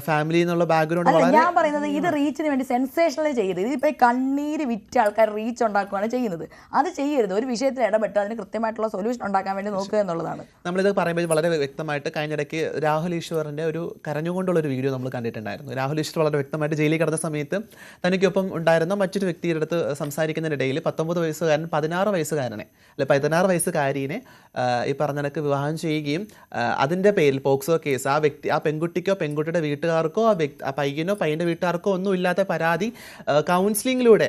Speaker 1: ഫാമിലി എന്നുള്ള ബാക്ക്ഗ്രൗണ്ട്.
Speaker 2: ഞാൻ പറയുന്നത് ഇത് റീച്ചിന് വേണ്ടി സെൻസേഷണൽ ചെയ്യരുത്. ഇതിപ്പോൾ കണ്ണീര് വിറ്റ് ആൾക്കാർ റീച്ച് ഉണ്ടാക്കുകയാണ് ചെയ്യുന്നത്. അത് ചെയ്യരുത്. ഒരു വിഷയത്തിൽ ഇടപെട്ട് അതിന് കൃത്യമായിട്ടുള്ള സൊല്യൂഷൻ ഉണ്ടാക്കാൻ വേണ്ടി നോക്കുക എന്നുള്ളതാണ്.
Speaker 1: നമ്മളിത് പറയുമ്പോൾ വളരെ വ്യക്തമായിട്ട് കഴിഞ്ഞിടയ്ക്ക് രാഹുൽ ഈശ്വറിന്റെ ഒരു കരഞ്ഞുകൊണ്ടുള്ള ഒരു വീഡിയോ നമ്മൾ കണ്ടിട്ടുണ്ടായിരുന്നു. രാഹുൽ ഈശ്വർ വളരെ വ്യക്തമായിട്ട് ജയിലിൽ കിടന്ന സമയത്ത് തനിക്കൊപ്പം ഉണ്ടായിരുന്ന മറ്റൊരു വ്യക്തിയുടെ അടുത്ത് സംസാരിക്കുന്നതിനിടയിൽ 19 വയസ്സുകാരൻ 16 വയസ്സുകാരിനെ ഈ പറഞ്ഞ കണക്ക് വിവാഹം ചെയ്യുകയും അതിൻ്റെ പേരിൽ പോക്സോ കേസ് ആ പെൺകുട്ടിക്കോ പെൺകുട്ടിയുടെ വീട്ടുകാർക്കോ ആ പയ്യനോ പയ്യൻ്റെ വീട്ടുകാർക്കോ ഒന്നും ഇല്ലാത്ത പരാതി കൗൺസിലിങ്ങിലൂടെ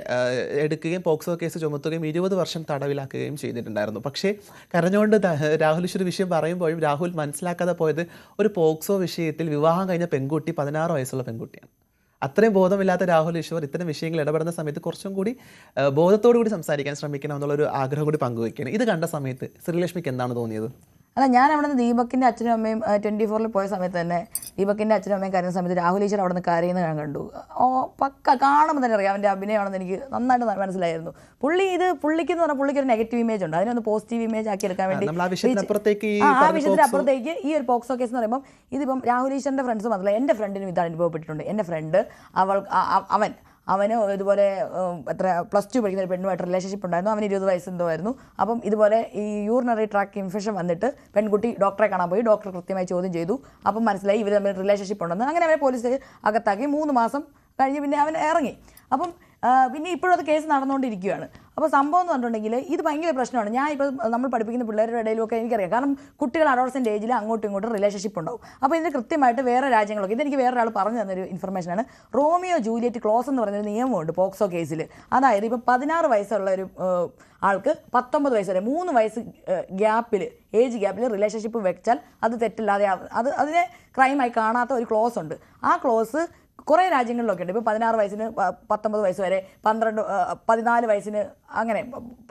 Speaker 1: എടുക്കുകയും പോക്സോ കേസ് ചുമത്തുകയും 20 വർഷം തടവിലാക്കുകയും ചെയ്തിട്ടുണ്ടായിരുന്നു. പക്ഷേ കരഞ്ഞുകൊണ്ട് രാഹുൽ ഈശ്വർ വിഷയം പറയുമ്പോഴും രാഹുൽ മനസ്സിലാക്കാതെ പോയത് ഒരു പോക്സോ വിഷയത്തിൽ വിവാഹം കഴിഞ്ഞ പെൺകുട്ടി 16 വയസ്സുള്ള പെൺകുട്ടിയാണ്. അത്രയും ബോധമില്ലാത്ത രാഹുൽ ഈശ്വർ ഇത്തരം വിഷയങ്ങൾ ഇടപെടുന്ന സമയത്ത് കുറച്ചും കൂടി ബോധത്തോടു കൂടി സംസാരിക്കാൻ ശ്രമിക്കണം എന്നുള്ളൊരു ആഗ്രഹം കൂടി പങ്കുവയ്ക്കുകയാണ്. ഇത് കണ്ട സമയത്ത് ശ്രീലക്ഷ്മിക്ക് എന്താണ് തോന്നിയത്?
Speaker 2: അല്ല, ഞാൻ അവിടെ നിന്ന് ദീപകിൻ്റെ അച്ഛനും അമ്മയും 24-ൽ പോയ സമയത്ത് തന്നെ ദീപകിൻ്റെ അച്ഛനും അമ്മയും കരയുന്ന സമയത്ത് രാഹുൽ ഈശ്വർ അവിടെ നിന്ന് കരയുന്നത് ഞാൻ കണ്ടു. പക്ക കാണുമ്പോൾ തന്നെ അറിയാം അവൻ്റെ അഭിനയമാണെന്ന് എനിക്ക് നന്നായിട്ട് മനസ്സിലായിരുന്നു. പുള്ളിക്കെന്ന് പറഞ്ഞാൽ പുള്ളിക്ക് ഒരു നെഗറ്റീവ് ഇമേജ് ഉണ്ട്. അതിനൊന്ന് പോസിറ്റീവ് ഇമേജ് ആക്കി എടുക്കാൻ വേണ്ടി ആ വിഷയത്തിനപ്പുറത്തേക്ക് ഈ ഒരു പോക്സോ കേസ് എന്ന് പറയുമ്പോൾ ഇതിപ്പം രാഹുൽ ഈശ്വറിൻ്റെ ഫ്രണ്ട്സ് മാത്രമല്ല, എൻ്റെ ഫ്രണ്ടിനും ഇത് അനുഭവപ്പെട്ടിട്ടുണ്ട്. എൻ്റെ ഫ്രണ്ട് അവന് ഇതുപോലെ +2 പഠിക്കുന്ന ഒരു പെണ്ണുമായിട്ട് റിലേഷൻഷിപ്പ് ഉണ്ടായിരുന്നു. അവന് 20 വയസ്സ് എന്തോ ആയിരുന്നു. അപ്പം ഇതുപോലെ ഈ യൂറിനറി ട്രാക്ട് ഇൻഫെക്ഷൻ വന്നിട്ട് പെൺകുട്ടി ഡോക്ടറെ കാണാൻ പോയി. ഡോക്ടർ കൃത്യമായി ചോദ്യം ചെയ്തു. അപ്പം മനസ്സിലായി ഇവർ തമ്മിൽ റിലേഷൻഷിപ്പ് ഉണ്ടെന്ന്. അങ്ങനെ അവനെ പോലീസ് അകത്താക്കി. 3 മാസം കഴിഞ്ഞ് പിന്നെ അവൻ ഇറങ്ങി. അപ്പം പിന്നെ ഇപ്പോഴും അത് കേസ് നടന്നുകൊണ്ടിരിക്കുകയാണ്. അപ്പോൾ സംഭവം എന്ന് പറഞ്ഞിട്ടുണ്ടെങ്കിൽ ഇത് ഭയങ്കര പ്രശ്നമാണ്. ഞാൻ ഇപ്പോൾ നമ്മൾ പഠിപ്പിക്കുന്ന പിള്ളേരുടെ ഇടയിലൊക്കെ എനിക്കറിയാം. കാരണം കുട്ടികൾ അഡോളസെൻ്റ് ഏജിൽ അങ്ങോട്ടും ഇങ്ങോട്ടും റിലേഷൻഷിപ്പ് ഉണ്ടാവും. അപ്പോൾ ഇതിന് കൃത്യമായിട്ട് വേറെ രാജ്യങ്ങളൊക്കെ ഇതെനിക്ക് വേറെ ഒരാൾ പറഞ്ഞു തന്നൊരു ഇൻഫർമേഷനാണ്. റോമിയോ ജൂലിയറ്റ് ക്ലോസ് എന്ന് പറയുന്നൊരു നിയമമുണ്ട് പോക്സോ കേസിൽ. അതായത് ഇപ്പോൾ 16 വയസ്സുള്ള ഒരു ആൾക്ക് 19 വയസ്സ് വരെ 3 വയസ്സ് ഏജ് ഗ്യാപ്പിൽ റിലേഷൻഷിപ്പ് വെച്ചാൽ അത് തെറ്റില്ലാതെ അതിനെ ക്രൈമായി കാണാത്ത ഒരു ക്ലോസ് ഉണ്ട്. ആ ക്ലോസ് കുറേ രാജ്യങ്ങളിലൊക്കെ ഉണ്ട്. ഇപ്പോൾ 16 വയസ്സിന് 19 വയസ്സ് വരെ, 14 വയസ്സിന്, അങ്ങനെ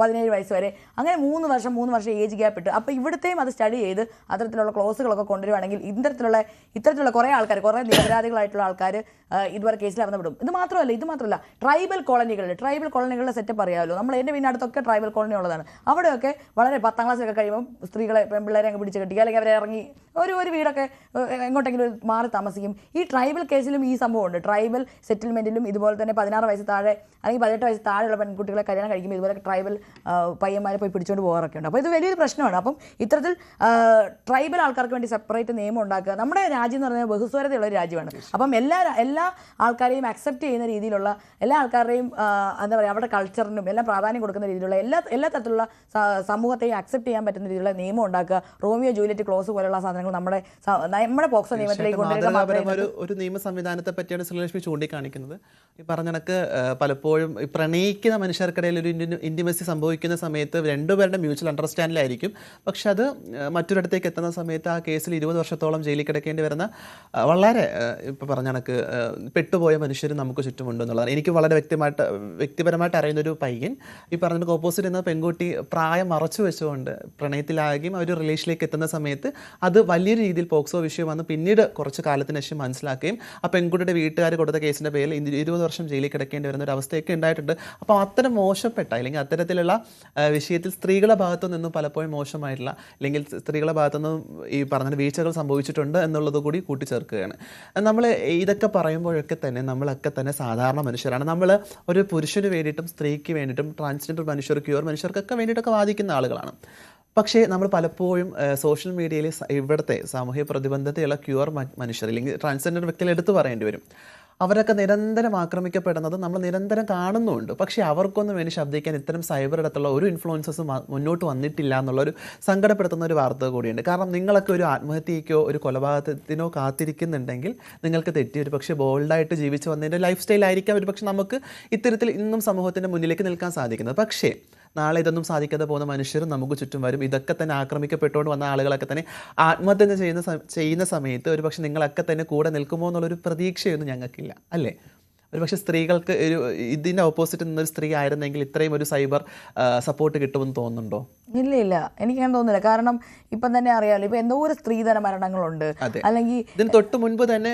Speaker 2: 17 വയസ്സ് വരെ, അങ്ങനെ 3 വർഷം ഏജ് ഗ്യാപ്പ് ഇട്ട്. അപ്പോൾ ഇവിടുത്തെയും അത് സ്റ്റഡി ചെയ്ത് അത്തരത്തിലുള്ള ക്ലോസുകളൊക്കെ കൊണ്ടുവരുവാണെങ്കിൽ ഇത്തരത്തിലുള്ള കുറേ ആൾക്കാർ, കുറേ നിരപരാധികളായിട്ടുള്ള ആൾക്കാർ ഇതുവരെ കേസിൽ അകന്നപ്പെടും. ഇത് മാത്രമല്ല ട്രൈബൽ കോളനികളുടെ സെറ്റപ്പ് അറിയാമല്ലോ. നമ്മൾ എൻ്റെ വീടിനടുത്തൊക്കെ ട്രൈബൽ കോളനി ഉള്ളതാണ്. അവിടെയൊക്കെ വളരെ 10ാം ക്ലാസ്സിലൊക്കെ കഴിയുമ്പോൾ സ്ത്രീകളെ പെൺപിള്ളേരെ അങ്ങ് പിടിച്ച് കെട്ടിക്കുക, അല്ലെങ്കിൽ അവരെ ഇറങ്ങി ഒരു വീടൊക്കെ എങ്ങോട്ടെങ്കിലും മാറി താമസിക്കും. ഈ ട്രൈബൽ കേസിലും ഈ സംഭവമുണ്ട്. ട്രൈബൽ സെറ്റിൽമെൻറ്റിലും ഇതുപോലെ തന്നെ 16 വയസ്സ് താഴെ അല്ലെങ്കിൽ 18 വയസ്സ് താഴെയുള്ള പെൺകുട്ടികളെ കല്യാണം കഴിക്കുമ്പോൾ ഇതുപോലെ ട്രൈബൽ പയ്യന്മാരെ പോയി പിടിച്ചുകൊണ്ട് പോകാറൊക്കെ ഉണ്ട്. അപ്പോൾ ഇത് വലിയൊരു പ്രശ്നമാണ്. അപ്പം ഇത്തരത്തിൽ ട്രൈബൽ ആൾക്കാർക്ക് വേണ്ടി സെപ്പറേറ്റ് നിയമം ഉണ്ടാക്കുക. നമ്മുടെ രാജ്യം എന്ന് പറഞ്ഞാൽ ബഹുസ്വരതയുള്ള ഒരു രാജ്യമാണ്. അപ്പം എല്ലാ ആൾക്കാരെയും അക്സെപ്റ്റ് ചെയ്യുന്ന രീതിയിലുള്ള, എല്ലാ ആൾക്കാരുടെയും എന്താ പറയുക, അവരുടെ കൾച്ചറിനും എല്ലാം പ്രാധാന്യം കൊടുക്കുന്ന രീതിയിലുള്ള എല്ലാ തരത്തിലുള്ള സമൂഹത്തെയും അക്സെപ്റ്റ് ചെയ്യാൻ പറ്റുന്ന രീതിയിലുള്ള നിയമം ഉണ്ടാക്കുക. റോമിയോ ജൂലിയറ്റ് ക്ലോസ് പോലുള്ള സാധനങ്ങൾ നമ്മുടെ പോക്സോ നിയമത്തിലേക്ക് കൊണ്ടുവരുന്ന
Speaker 1: ഒരു നിയമ സംവിധാനത്തെ പറ്റിയാണ് ശ്രീലക്ഷ്മി ചൂണ്ടിക്കാണിക്കുന്നത്. ഈ പറഞ്ഞ കണക്ക് പലപ്പോഴും പ്രണയിക്കുന്ന മനുഷ്യർക്കിടയിൽ ഒരു ഇന്റിമസി സംഭവിക്കുന്ന സമയത്ത് രണ്ടുപേരുടെ മ്യൂച്വൽ അണ്ടർസ്റ്റാൻഡിലായിരിക്കും. പക്ഷെ അത് മറ്റൊരിടത്തേക്ക് എത്തുന്ന സമയത്ത് ആ കേസിൽ 20 വർഷത്തോളം ജയിലിൽ കിടക്കേണ്ടി വരുന്ന വളരെ ഇപ്പോൾ പറഞ്ഞ കണക്ക് പെട്ടുപോയ മനുഷ്യർ നമുക്ക് ചുറ്റുമുണ്ട് എന്നുള്ളതാണ്. എനിക്ക് വളരെ വ്യക്തിപരമായിട്ട് അറിയുന്നൊരു പയ്യൻ, ഈ പറഞ്ഞ ഓപ്പോസിറ്റ് എന്ന പെൺകുട്ടി പ്രായം മറച്ചു വെച്ചുകൊണ്ട് പ്രണയത്തിലാകുകയും ആ ഒരു റിലേഷനിലേക്ക് എത്തുന്ന സമയത്ത് അത് വലിയൊരു രീതിയിൽ പോക്സോ വിഷയം വന്ന് പിന്നീട് കുറച്ച് കാലത്തിന് ശേഷം മനസ്സിലാക്കുകയും ആ പെൺകുട്ടിയുടെ വീട്ടുകാർ കൊടുത്ത കേസിൻ്റെ പേരിൽ 20 വർഷം ജയിലിൽ കിടക്കേണ്ടി വരുന്ന ഒരു അവസ്ഥയൊക്കെ ഉണ്ടായിട്ടുണ്ട്. അപ്പോൾ അത്തരം മോശപ്പെട്ട അല്ലെങ്കിൽ അത്തരത്തിലുള്ള വിഷയത്തിൽ സ്ത്രീകളുടെ ഭാഗത്തു നിന്നും പലപ്പോഴും മോശമായിട്ടുള്ള അല്ലെങ്കിൽ സ്ത്രീകളുടെ ഭാഗത്തു നിന്നും ഈ പറഞ്ഞ വീഴ്ചകൾ സംഭവിച്ചിട്ടുണ്ട് എന്നുള്ളത് കൂടി കൂട്ടിച്ചേർക്കുകയാണ്. നമ്മൾ ഇതൊക്കെ പറയുമ്പോഴൊക്കെ തന്നെ നമ്മളൊക്കെ തന്നെ സാധാരണ മനുഷ്യരാണ്. നമ്മൾ ഒരു പുരുഷന് വേണ്ടിയിട്ടും സ്ത്രീക്ക് വേണ്ടിയിട്ടും ട്രാൻസ്ജെൻഡർ മനുഷ്യർ, ക്യൂർ മനുഷ്യർക്കൊക്കെ വേണ്ടിയിട്ടൊക്കെ വാദിക്കുന്ന ആളുകളാണ്. പക്ഷേ നമ്മൾ പലപ്പോഴും സോഷ്യൽ മീഡിയയിൽ ഇവിടുത്തെ സാമൂഹിക പ്രതിബദ്ധതയുള്ള ക്യൂർ മനുഷ്യർ അല്ലെങ്കിൽ ട്രാൻസ്ജെൻഡർ വ്യക്തികൾ എടുത്തു പറയേണ്ടി വരും. അവരൊക്കെ നിരന്തരം ആക്രമിക്കപ്പെടുന്നത് നമ്മൾ നിരന്തരം കാണുന്നുണ്ട്. പക്ഷേ അവർക്കൊന്നും വേണ്ടി ശബ്ദിക്കാൻ ഇത്തരം സൈബർ ഇടത്തുള്ള ഒരു ഇൻഫ്ലുവൻസസും മുന്നോട്ട് വന്നിട്ടില്ല എന്നുള്ളൊരു സങ്കടപ്പെടുത്തുന്ന ഒരു വാർത്ത കൂടിയുണ്ട്. കാരണം നിങ്ങളൊക്കെ ഒരു ആത്മഹത്യയ്ക്കോ ഒരു കൊലപാതകത്തിനോ കാത്തിരിക്കുന്നുണ്ടെങ്കിൽ നിങ്ങൾക്ക് തെറ്റി ഒരു പക്ഷേ ബോൾഡായിട്ട് ജീവിച്ച് വന്നതിൻ്റെ ലൈഫ് സ്റ്റൈലായിരിക്കാം ഒരു പക്ഷേ നമുക്ക് ഇത്തരത്തിൽ ഇന്നും സമൂഹത്തിൻ്റെ മുന്നിലേക്ക് നിൽക്കാൻ സാധിക്കുന്നത്. പക്ഷേ നാളെ ഇതൊന്നും സാധിക്കാതെ പോകുന്ന മനുഷ്യരും നമുക്ക് ചുറ്റും വരും. ഇതൊക്കെ തന്നെ ആക്രമിക്കപ്പെട്ടുകൊണ്ട് വന്ന ആളുകളൊക്കെ തന്നെ ആത്മഹത്യ ചെയ്യുന്ന സമയത്ത് ഒരു പക്ഷേ നിങ്ങളൊക്കെ തന്നെ കൂടെ നിൽക്കുമോ എന്നുള്ളൊരു പ്രതീക്ഷയൊന്നും ഞങ്ങൾക്കില്ല, അല്ലേ? ഒരു പക്ഷേ സ്ത്രീകൾക്ക് ഇതിൻ്റെ ഓപ്പോസിറ്റ് നിന്നൊരു സ്ത്രീ ആയിരുന്നെങ്കിൽ ഇത്രയും ഒരു സൈബർ സപ്പോർട്ട് കിട്ടുമെന്ന് തോന്നുന്നുണ്ടോ?
Speaker 2: ഇല്ല, എനിക്ക് ഞാൻ തോന്നുന്നില്ല. കാരണം ഇപ്പം തന്നെ അറിയാമല്ലോ, ഇപ്പം എന്തോ ഒരു സ്ത്രീധന മരണങ്ങളുണ്ട്. അല്ലെങ്കിൽ
Speaker 1: ഇതിന് തൊട്ട് മുൻപ് തന്നെ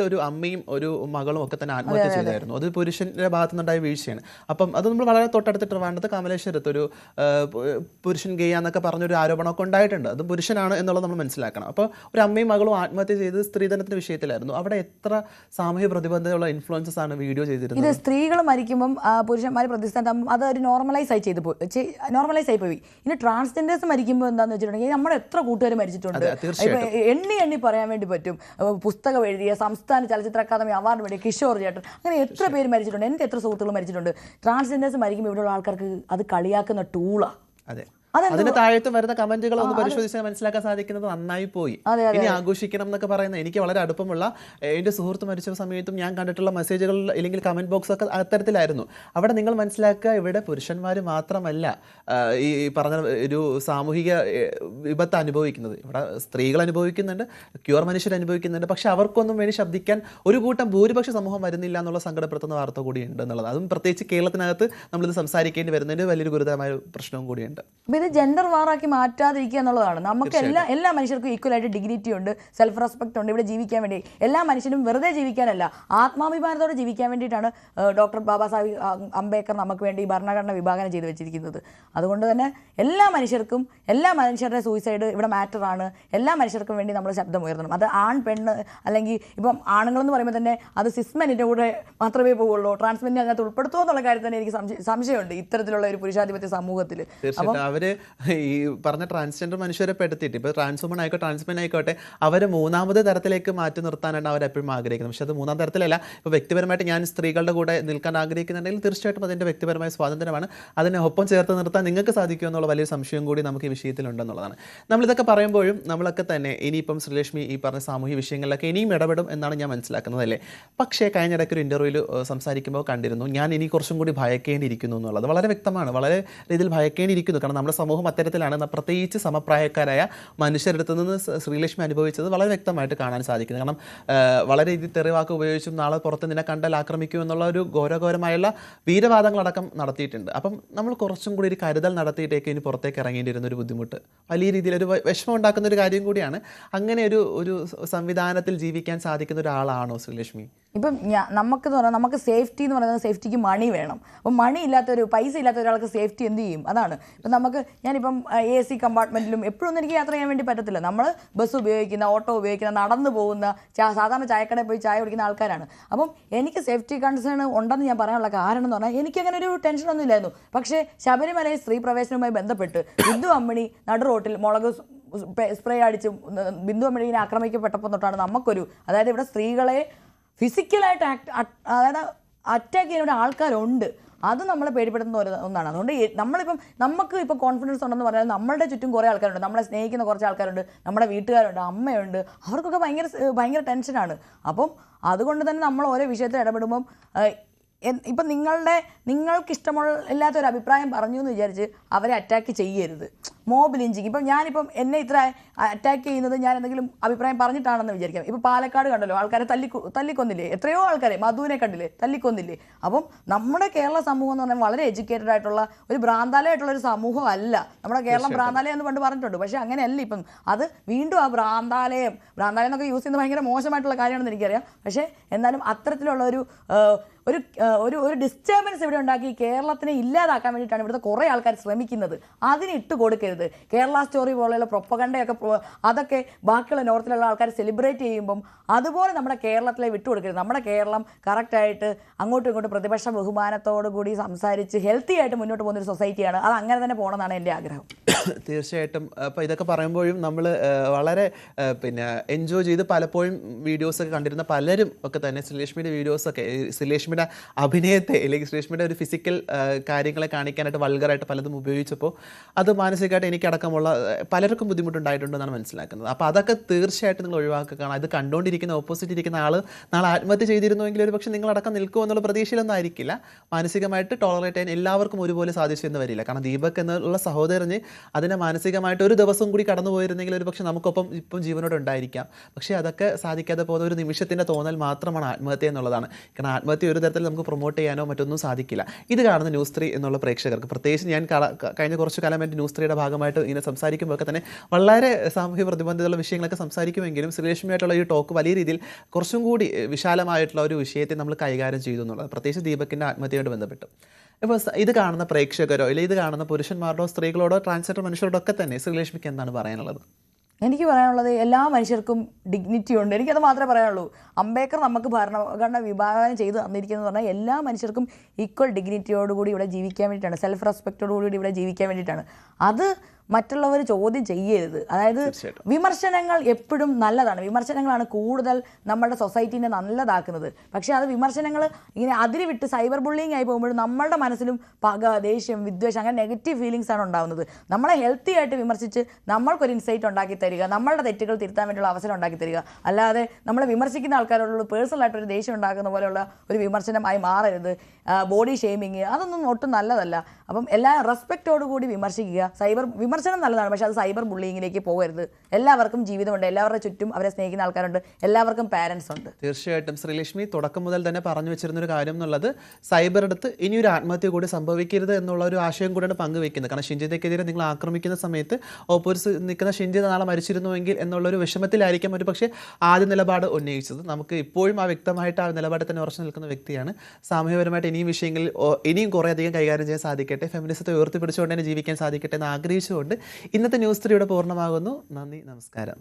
Speaker 1: ഒരു അമ്മയും ഒരു മകളും ഒക്കെ തന്നെ ആത്മഹത്യ ചെയ്തായിരുന്നു. അത് പുരുഷന്റെ ഭാഗത്തു നിന്നുണ്ടായ വീഴ്ചയാണ്. അപ്പം അത് നമ്മൾ വളരെ തൊട്ടടുത്ത് ട്രിവാൻഡ്രത്ത് കമലേശ്വരത്ത് ഒരു പുരുഷൻ ഗെയ്യാന്നൊക്കെ പറഞ്ഞൊരു ആരോപണമൊക്കെ ഉണ്ടായിട്ടുണ്ട്. അത് പുരുഷനാണ് എന്നുള്ളത് നമ്മൾ മനസ്സിലാക്കണം. അപ്പോൾ ഒരു അമ്മയും മകളും ആത്മഹത്യ ചെയ്ത് സ്ത്രീധനത്തിന്റെ വിഷയത്തിലായിരുന്നു. അവിടെ എത്ര സാമൂഹ്യ പ്രതിബദ്ധതയുള്ള ഇൻഫ്ലുവൻസസ് ആണ് വീഡിയോ ചെയ്തിരുന്നത്.
Speaker 2: ഇത് സ്ത്രീകൾ മരിക്കുമ്പം പുരുഷന്മാർ പ്രതിസ്ഥാനം അത് ഒരു നോർമലൈസ് ആയി പോയി. ഇനി ട്രാൻസ്ജെൻഡേഴ്സ് മരിക്കുമ്പോൾ എന്താണെന്ന് വെച്ചിട്ടുണ്ടെങ്കിൽ നമ്മുടെ എത്ര കൂട്ടുകാർ മരിച്ചിട്ടുണ്ട്. എണ്ണി പറയാൻ വേണ്ടി പറ്റും. പുസ്തകം എഴുതിയ, സംസ്ഥാന ചലച്ചിത്ര അക്കാദമി അവാർഡ് നേടിയ കിഷോർ ചേട്ടൻ, അങ്ങനെ എത്ര പേര് മരിച്ചിട്ടുണ്ട്. എൻ്റെ എത്ര സുഹൃത്തുക്കൾ മരിച്ചിട്ടുണ്ട്. ട്രാൻസ്ജെൻഡേഴ്സ് മരിക്കുമ്പോൾ ഇവിടെയുള്ള ആൾക്കാർക്ക് അത് കളിയാക്കുന്ന ടൂളാണ്.
Speaker 1: അതെ, അതിന് താഴത്ത് വരുന്ന കമന്റുകൾ ഒന്ന് പരിശോധിച്ചാൽ മനസ്സിലാക്കാൻ സാധിക്കുന്നത് നന്നായി പോയി, ഇനി ആഘോഷിക്കണം എന്നൊക്കെ പറയുന്നത്. എനിക്ക് വളരെ അടുപ്പമുള്ള എൻ്റെ സുഹൃത്ത് മരിച്ച സമയത്തും ഞാൻ കണ്ടിട്ടുള്ള മെസ്സേജുകൾ അല്ലെങ്കിൽ കമന്റ് ബോക്സ് ഒക്കെ അത്തരത്തിലായിരുന്നു. അവിടെ നിങ്ങൾ മനസ്സിലാക്കുക, ഇവിടെ പുരുഷന്മാർ മാത്രമല്ല ഈ പറഞ്ഞ ഒരു സാമൂഹിക വിപത്ത് അനുഭവിക്കുന്നത്. ഇവിടെ സ്ത്രീകൾ അനുഭവിക്കുന്നുണ്ട്, ക്യൂർ മനുഷ്യർ അനുഭവിക്കുന്നുണ്ട്. പക്ഷെ അവർക്കൊന്നും വേണ്ടി ശബ്ദിക്കാൻ ഒരു കൂട്ടം ഭൂരിപക്ഷ സമൂഹം വരുന്നില്ല എന്നുള്ള സങ്കടപ്പെടുത്തുന്ന വാർത്ത കൂടിയുണ്ട് എന്നുള്ളത്. അതും പ്രത്യേകിച്ച് കേരളത്തിനകത്ത് നമ്മളിത് സംസാരിക്കേണ്ടി വരുന്നതിന് വലിയൊരു ഗുരുതരമായ പ്രശ്നവും കൂടിയുണ്ട്.
Speaker 2: ഇത് ജെൻഡർ വാറാക്കി മാറ്റാതിരിക്കുക എന്നുള്ളതാണ്. നമുക്ക് എല്ലാ മനുഷ്യർക്കും ഈക്വലായിട്ട് ഡിഗ്നിറ്റി ഉണ്ട്, സെൽഫ് റെസ്പെക്ട് ഉണ്ട്. ഇവിടെ ജീവിക്കാൻ വേണ്ടി എല്ലാ മനുഷ്യനും വെറുതെ ജീവിക്കാനല്ല, ആത്മാഭിമാനത്തോടെ ജീവിക്കാൻ വേണ്ടിയിട്ടാണ് ഡോക്ടർ ബാബാ സാഹിബ് അംബേദ്കർ നമുക്ക് വേണ്ടി ഭരണഘടന വിഭാവനം ചെയ്ത് വെച്ചിരിക്കുന്നത്. അതുകൊണ്ട് തന്നെ എല്ലാ മനുഷ്യരുടെ സൂയിസൈഡ് ഇവിടെ മാറ്ററാണ്. എല്ലാ മനുഷ്യർക്കും വേണ്ടി നമ്മൾ ശബ്ദം ഉയർത്തണം. അത് ആൺ പെണ്ണ് അല്ലെങ്കിൽ ഇപ്പം ആണുങ്ങളെന്ന് പറയുമ്പോൾ തന്നെ അത് സിസ്മെനിൻ്റെ കൂടെ മാത്രമേ പോവുള്ളൂ. ട്രാൻസ്മെന്റ് അതിനകത്ത് ഉൾപ്പെടുത്തുമോ എന്നുള്ള കാര്യം തന്നെ എനിക്ക് സംശയമുണ്ട് ഇത്തരത്തിലുള്ള ഒരു പുരുഷാധിപത്യ സമൂഹത്തിൽ.
Speaker 1: അവര് ഈ പറഞ്ഞ ട്രാൻസ്ജെൻഡർ മനുഷ്യരെ പെടുത്തിയിട്ട് ഇപ്പോൾ ട്രാൻസ്വുമൺ ആയിക്കോട്ടെ ട്രാൻസ്മെൻ ആയിക്കോട്ടെ അവർ 3ാമത് തരത്തിലേക്ക് മാറ്റി നിർത്താനാണ് അവരെപ്പോഴും ആഗ്രഹിക്കുന്നത്. പക്ഷെ അത് 3ാം തരത്തിലല്ല. ഇപ്പോൾ വ്യക്തിപരമായിട്ട് ഞാൻ സ്ത്രീകളുടെ കൂടെ നിൽക്കാൻ ആഗ്രഹിക്കുന്നുണ്ടെങ്കിൽ തീർച്ചയായിട്ടും അതിൻ്റെ വ്യക്തിപരമായ സ്വാതന്ത്ര്യമാണ്. അതിനെ ഒപ്പം ചേർത്ത് നിർത്താൻ നിങ്ങൾക്ക് സാധിക്കുമോ എന്നുള്ള വലിയ സംശയം കൂടി നമുക്ക് ഈ വിഷയത്തിലുണ്ടെന്നുള്ളതാണ്. നമ്മളിതൊക്കെ പറയുമ്പോഴും നമ്മളൊക്കെ തന്നെ ഇനിയിപ്പം ശ്രീലക്ഷ്മി ഈ പറഞ്ഞ സാമൂഹ്യ വിഷയങ്ങളിലൊക്കെ ഇനിയും ഇടപെടും എന്നാണ് ഞാൻ മനസ്സിലാക്കുന്നത്, അല്ലേ? പക്ഷേ കഴിഞ്ഞിടയ്ക്ക് ഒരു ഇൻ്റർവ്യൂവിൽ സംസാരിക്കുമ്പോൾ കണ്ടിരുന്നു ഞാൻ ഇനി കുറച്ചും കൂടി ഭയക്കേണ്ടിയിരിക്കുന്നു എന്നുള്ളത്. വളരെ വ്യക്തമാണ്, വളരെ രീതിയിൽ ഭയക്കേണ്ടിയിരിക്കുന്നു. കാരണം നമ്മുടെ സമൂഹം അത്തരത്തിലാണ്. പ്രത്യേകിച്ച് സമപ്രായക്കാരായ മനുഷ്യരുടെ അടുത്ത് നിന്ന് ശ്രീലക്ഷ്മി അനുഭവിച്ചത് വളരെ വ്യക്തമായിട്ട് കാണാൻ സാധിക്കുന്നത്. കാരണം വളരെ രീതിയിൽ തെറിവാക്ക് ഉപയോഗിച്ചും നാളെ പുറത്ത് നിന്നെ കണ്ടാൽ ആക്രമിക്കും എന്നുള്ള ഒരു ഘോരഘോരമായുള്ള വീരവാദങ്ങളടക്കം നടത്തിയിട്ടുണ്ട്. അപ്പം നമ്മൾ കുറച്ചും കൂടി ഒരു കരുതൽ നടത്തിയിട്ടേക്ക് ഇനി പുറത്തേക്ക് ഇറങ്ങേണ്ടി വരുന്ന ഒരു ബുദ്ധിമുട്ട് വലിയ രീതിയിലൊരു വിഷമം ഉണ്ടാക്കുന്ന ഒരു കാര്യം കൂടിയാണ്. അങ്ങനെ ഒരു സംവിധാനത്തിൽ ജീവിക്കാൻ സാധിക്കുന്ന ഒരാളാണോ ശ്രീലക്ഷ്മി?
Speaker 2: ഇപ്പം നമുക്കെന്ന് പറഞ്ഞാൽ നമുക്ക് സേഫ്റ്റി എന്ന് പറയുന്നത് സേഫ്റ്റിക്ക് മണി വേണം. അപ്പം മണി ഇല്ലാത്തൊരു പൈസ ഇല്ലാത്ത ഒരാൾക്ക് സേഫ്റ്റി എന്ത് ചെയ്യും? അതാണ് ഇപ്പം ഞാനിപ്പം AC കമ്പാർട്ട്മെൻറ്റിലും എപ്പോഴൊന്നും എനിക്ക് യാത്ര ചെയ്യാൻ വേണ്ടി പറ്റത്തില്ല. നമ്മൾ ബസ് ഉപയോഗിക്കുന്ന, ഓട്ടോ ഉപയോഗിക്കുന്ന, നടന്നു പോകുന്ന, സാധാരണ ചായക്കടയിൽ പോയി ചായ കുടിക്കുന്ന ആൾക്കാരാണ്. അപ്പം എനിക്ക് സേഫ്റ്റി കൺസേൺ ഉണ്ടെന്ന് ഞാൻ പറയാനുള്ള കാരണം എന്ന് പറഞ്ഞാൽ എനിക്കങ്ങനെ ഒരു ടെൻഷനൊന്നും ഇല്ലായിരുന്നു. പക്ഷേ ശബരിമലയിൽ സ്ത്രീ പ്രവേശനവുമായി ബന്ധപ്പെട്ട് ബിന്ദു അമ്മിണി നടു റോട്ടിൽ മുളക് സ്പ്രേ അടിച്ച് ബിന്ദു അമ്മിണിനെ ആക്രമിക്കപ്പെട്ടപ്പോൾ തൊട്ടാണ് നമുക്കൊരു, അതായത് ഇവിടെ സ്ത്രീകളെ ഫിസിക്കലായിട്ട് അതായത് അറ്റാക്ക് ചെയ്യുന്ന ആൾക്കാരുണ്ട്. അത് നമ്മളെ പേടിപ്പെടുത്തുന്ന ഒന്നാണ്. അതുകൊണ്ട് നമുക്ക് ഇപ്പോൾ കോൺഫിഡൻസ് ഉണ്ടെന്ന് പറഞ്ഞാൽ നമ്മളുടെ ചുറ്റും കുറേ ആൾക്കാരുണ്ട്, നമ്മളെ സ്നേഹിക്കുന്ന കുറച്ച് ആൾക്കാരുണ്ട്, നമ്മുടെ വീട്ടുകാരുണ്ട്, അമ്മയുണ്ട്, അവർക്കൊക്കെ ഭയങ്കര ടെൻഷനാണ്. അപ്പം അതുകൊണ്ട് തന്നെ നമ്മൾ ഓരോ വിഷയത്തിൽ ഇടപെടുമ്പം ഇപ്പം നിങ്ങൾക്ക് ഇല്ലാത്തൊരു അഭിപ്രായം പറഞ്ഞു എന്ന് വിചാരിച്ച് അവരെ അറ്റാക്ക് ചെയ്യരുത്. മോബ് ലിഞ്ചിങ്, ഇപ്പം എന്നെ ഇത്ര അറ്റാക്ക് ചെയ്യുന്നത് ഞാൻ എന്തെങ്കിലും അഭിപ്രായം പറഞ്ഞിട്ടാണെന്ന് വിചാരിക്കാം. ഇപ്പം പാലക്കാട് കണ്ടല്ലോ, ആൾക്കാരെ തല്ലിക്കൊന്നില്ലേ, എത്രയോ ആൾക്കാരെ, മധുവിനെ കണ്ടില്ലേ, തല്ലിക്കൊന്നില്ലേ. അപ്പം നമ്മുടെ കേരള സമൂഹം എന്ന് പറഞ്ഞാൽ വളരെ എഡ്യൂക്കേറ്റഡ് ആയിട്ടുള്ള ഒരു ഭ്രാന്താലയമായിട്ടുള്ള ഒരു സമൂഹം അല്ല. നമ്മുടെ കേരളം ഭ്രാന്താലയം എന്ന് പണ്ട് പറഞ്ഞിട്ടുണ്ട്. പക്ഷേ അങ്ങനെയല്ല. ഇപ്പം അത് വീണ്ടും ആ ഭ്രാന്താലയം എന്നൊക്കെ യൂസ് ചെയ്യുന്നത് ഭയങ്കര മോശമായിട്ടുള്ള കാര്യമാണെന്ന് എനിക്കറിയാം. പക്ഷേ എന്നാലും അത്തരത്തിലുള്ള ഒരു ഡിസ്റ്റർബൻസ് ഇവിടെ ഉണ്ടാക്കി കേരളത്തിനെ ഇല്ലാതാക്കാൻ വേണ്ടിയിട്ടാണ് ഇവിടുത്തെ കുറേ ആൾക്കാർ ശ്രമിക്കുന്നത്. അതിന് ഇട്ട് കൊടുക്കരുത്. കേരള സ്റ്റോറി പോലെയുള്ള പ്രൊപ്പഗണ്ടയൊക്കെ അതൊക്കെ ബാക്കിയുള്ള നോർത്തിലുള്ള ആൾക്കാർ സെലിബ്രേറ്റ് ചെയ്യുമ്പം അതുപോലെ നമ്മുടെ കേരളത്തിലെ വിട്ടുകൊടുക്കരുത്. നമ്മുടെ കേരളം കറക്റ്റായിട്ട് അങ്ങോട്ടും ഇങ്ങോട്ടും പ്രതിപക്ഷ ബഹുമാനത്തോടു കൂടി സംസാരിച്ച് ഹെൽത്തി ആയിട്ട് മുന്നോട്ട് പോകുന്നൊരു സൊസൈറ്റിയാണ്. അത് അങ്ങനെ തന്നെ പോകണമെന്നാണ് എൻ്റെ ആഗ്രഹം.
Speaker 1: തീർച്ചയായിട്ടും. അപ്പോൾ ഇതൊക്കെ പറയുമ്പോഴും നമ്മൾ വളരെ എൻജോയ് ചെയ്ത് പലപ്പോഴും വീഡിയോസൊക്കെ കണ്ടിരുന്ന പലരും ഒക്കെ തന്നെ ശ്രീലക്ഷ്മിയുടെ വീഡിയോസൊക്കെ, ശ്രീലക്ഷ്മിയുടെ അഭിനയത്തെ അല്ലെങ്കിൽ ശ്രീലക്ഷ്മിയുടെ ഒരു ഫിസിക്കൽ കാര്യങ്ങളെ കാണിക്കാനായിട്ട് വൾഗറായിട്ട് പലതും ഉപയോഗിച്ചപ്പോൾ അത് മാനസികമായിട്ട് എനിക്കടക്കമുള്ള പലർക്കും ബുദ്ധിമുട്ടുണ്ടായിട്ടുണ്ടെന്നാണ് മനസ്സിലാക്കുന്നത്. അപ്പോൾ അതൊക്കെ തീർച്ചയായിട്ടും നിങ്ങൾ ഒഴിവാക്കുകയാണ്. അത് കണ്ടുകൊണ്ടിരിക്കുന്ന ഓപ്പോസിറ്റ് ഇരിക്കുന്ന ആൾ നാളെ ആത്മഹത്യ ചെയ്തിരുന്നുവെങ്കിൽ ഒരു പക്ഷേ നിങ്ങളടക്കം നിൽക്കുമോ എന്നുള്ള പ്രതീക്ഷയിലൊന്നും ആയിരിക്കില്ല. മാനസികമായിട്ട് ടോളറേറ്റ് ചെയ്യാൻ എല്ലാവർക്കും ഒരുപോലെ സാധിച്ചു എന്ന് വരില്ല. കാരണം ദീപക് എന്നുള്ള സഹോദരന് അതിനെ മാനസികമായിട്ട് ഒരു ദിവസം കൂടി കടന്നു പോയിരുന്നെങ്കിൽ ഒരു പക്ഷേ നമുക്കൊപ്പം ഇപ്പം ജീവനോട് ഉണ്ടായിരിക്കാം. പക്ഷേ അതൊക്കെ സാധിക്കാതെ പോകുന്ന ഒരു നിമിഷത്തിൻ്റെ തോന്നൽ മാത്രമാണ് ആത്മഹത്യ എന്നുള്ളതാണ്. കാരണം ആത്മഹത്യ ഒരു തരത്തിൽ നമുക്ക് പ്രൊമോട്ട് ചെയ്യാനോ മറ്റൊന്നും സാധിക്കില്ല. ഇത് കാണുന്ന ന്യൂസ് 3 എന്നുള്ള പ്രേക്ഷകർക്ക്, പ്രത്യേകിച്ച് ഞാൻ കഴിഞ്ഞ കുറച്ച് കാലമായിട്ട് ന്യൂസ് 3യുടെ ഭാഗമായിട്ട് ഇങ്ങനെ സംസാരിക്കുമ്പോഴൊക്കെ തന്നെ വളരെ സാമൂഹ്യ പ്രതിബന്ധതയുള്ള വിഷയങ്ങളൊക്കെ സംസാരിക്കുമെങ്കിലും ശ്രീലക്ഷ്മിയായിട്ടുള്ള ഈ ടോക്ക് വലിയ രീതിയിൽ കുറച്ചും കൂടി വിശാലമായിട്ടുള്ള ഒരു വിഷയത്തെ നമ്മൾ കൈകാര്യം ചെയ്തു എന്നുള്ളത്, പ്രത്യേകിച്ച് ദീപകിൻ്റെ ആത്മഹത്യയോട് ബന്ധപ്പെട്ട്. ഇപ്പോൾ ഇത് കാണുന്ന പ്രേക്ഷകരോ അല്ലെങ്കിൽ ഇത് കാണുന്ന പുരുഷന്മാരോടോ സ്ത്രീകളോടോ ട്രാൻസ്ജെൻഡർ മനുഷ്യരോടോ ഒക്കെ തന്നെ ശ്രീലക്ഷ്മിക്ക് എന്താണ് പറയാനുള്ളത്?
Speaker 2: എനിക്ക് പറയാനുള്ളത് എല്ലാ മനുഷ്യർക്കും ഡിഗ്നിറ്റി ഉണ്ട്. എനിക്കത് മാത്രമേ പറയാനുള്ളൂ. അംബേദ്കർ നമുക്ക് ഭരണഘടന വിഭാവനം ചെയ്ത് തന്നിരിക്കുന്നത് പറഞ്ഞാൽ എല്ലാ മനുഷ്യർക്കും ഈക്വൽ ഡിഗ്നിറ്റിയോടുകൂടി ഇവിടെ ജീവിക്കാൻ വേണ്ടിയിട്ടാണ്, സെൽഫ് റെസ്പെക്റ്റോടുകൂടി ഇവിടെ ജീവിക്കാൻ വേണ്ടിയിട്ടാണ്. അത് മറ്റുള്ളവർ ചോദ്യം ചെയ്യരുത്. അതായത് വിമർശനങ്ങൾ എപ്പോഴും നല്ലതാണ്. വിമർശനങ്ങളാണ് കൂടുതൽ നമ്മുടെ സൊസൈറ്റീനെ നല്ലതാക്കുന്നത്. പക്ഷേ അത് വിമർശനങ്ങൾ ഇങ്ങനെ അതിര് വിട്ട് സൈബർ ബുള്ളിങ് ആയി പോകുമ്പോഴും നമ്മളുടെ മനസ്സിലും പക, ദേഷ്യം, വിദ്വേഷം, അങ്ങനെ നെഗറ്റീവ് ഫീലിങ്സ് ആണ് ഉണ്ടാകുന്നത്. നമ്മളെ ഹെൽത്തി ആയിട്ട് വിമർശിച്ച് നമ്മൾക്കൊരു ഇൻസൈറ്റ് ഉണ്ടാക്കി തരിക, നമ്മളുടെ തെറ്റുകൾ തിരുത്താൻ വേണ്ടിയുള്ള അവസരം ഉണ്ടാക്കി തരിക. അല്ലാതെ നമ്മളെ വിമർശിക്കുന്ന ആൾക്കാരോടുള്ള പേഴ്സണലായിട്ടൊരു ദേഷ്യം ഉണ്ടാക്കുന്ന പോലെയുള്ള ഒരു വിമർശനമായി മാറരുത്. ബോഡി ഷെയ്മിങ് അതൊന്നും ഒട്ടും നല്ലതല്ല. അപ്പം എല്ലാ റെസ്പെക്റ്റോടുകൂടി വിമർശിക്കുക. വിമർശനം നല്ലതാണ്, പക്ഷേ അത് സൈബർ ബുള്ളിങ്ങിലേക്ക് പോകരുത്. എല്ലാവർക്കും ജീവിതമുണ്ട്, എല്ലാവരുടെ ചുറ്റും അവരെ സ്നേഹിക്കുന്ന ആൾക്കാരുണ്ട്, എല്ലാവർക്കും പാരൻസ് ഉണ്ട്.
Speaker 1: തീർച്ചയായിട്ടും ശ്രീലക്ഷ്മി തുടക്കം മുതൽ തന്നെ പറഞ്ഞു വെച്ചിരുന്നൊരു കാര്യം എന്നുള്ളത് സൈബർ അടുത്ത് ഇനിയൊരു ആത്മഹത്യ കൂടി സംഭവിക്കരുത് എന്നുള്ള ഒരു ആശയം കൂടിയാണ് പങ്കുവെക്കുന്നത്. കാരണം ഷിൻജിതയ്ക്കെതിരെ നിങ്ങൾ ആക്രമിക്കുന്ന സമയത്ത് ഓപ്പോസിറ്റ് നിൽക്കുന്ന ഷിൻജിത നാളെ മരിച്ചിരുന്നുവെങ്കിൽ എന്നുള്ളൊരു വിഷമത്തിലായിരിക്കും ഒരു പക്ഷേ ആദ്യ നിലപാട് ഉന്നയിച്ചത്. നമുക്ക് ഇപ്പോഴും ആ വ്യക്തമായിട്ട് ആ നിലപാടിൽ തന്നെ ഉറച്ചു നിൽക്കുന്ന വ്യക്തിയാണ്. സാമൂഹ്യപരമായിട്ട് ഇനിയും വിഷയങ്ങളിൽ ഇനിയും കുറേ അധികം കൈകാര്യം ചെയ്യാൻ സാധിക്കട്ടെ, ഫെമിനിസത്തെ ഉയർത്തിപ്പിടിച്ചുകൊണ്ട് തന്നെ ജീവിക്കാൻ സാധിക്കട്ടെ എന്ന് ആഗ്രഹിച്ചുകൊണ്ട് ഇന്നത്തെ ന്യൂസ് 3 ഇവിടെ പൂർണ്ണമാകുന്നു. നന്ദി, നമസ്കാരം.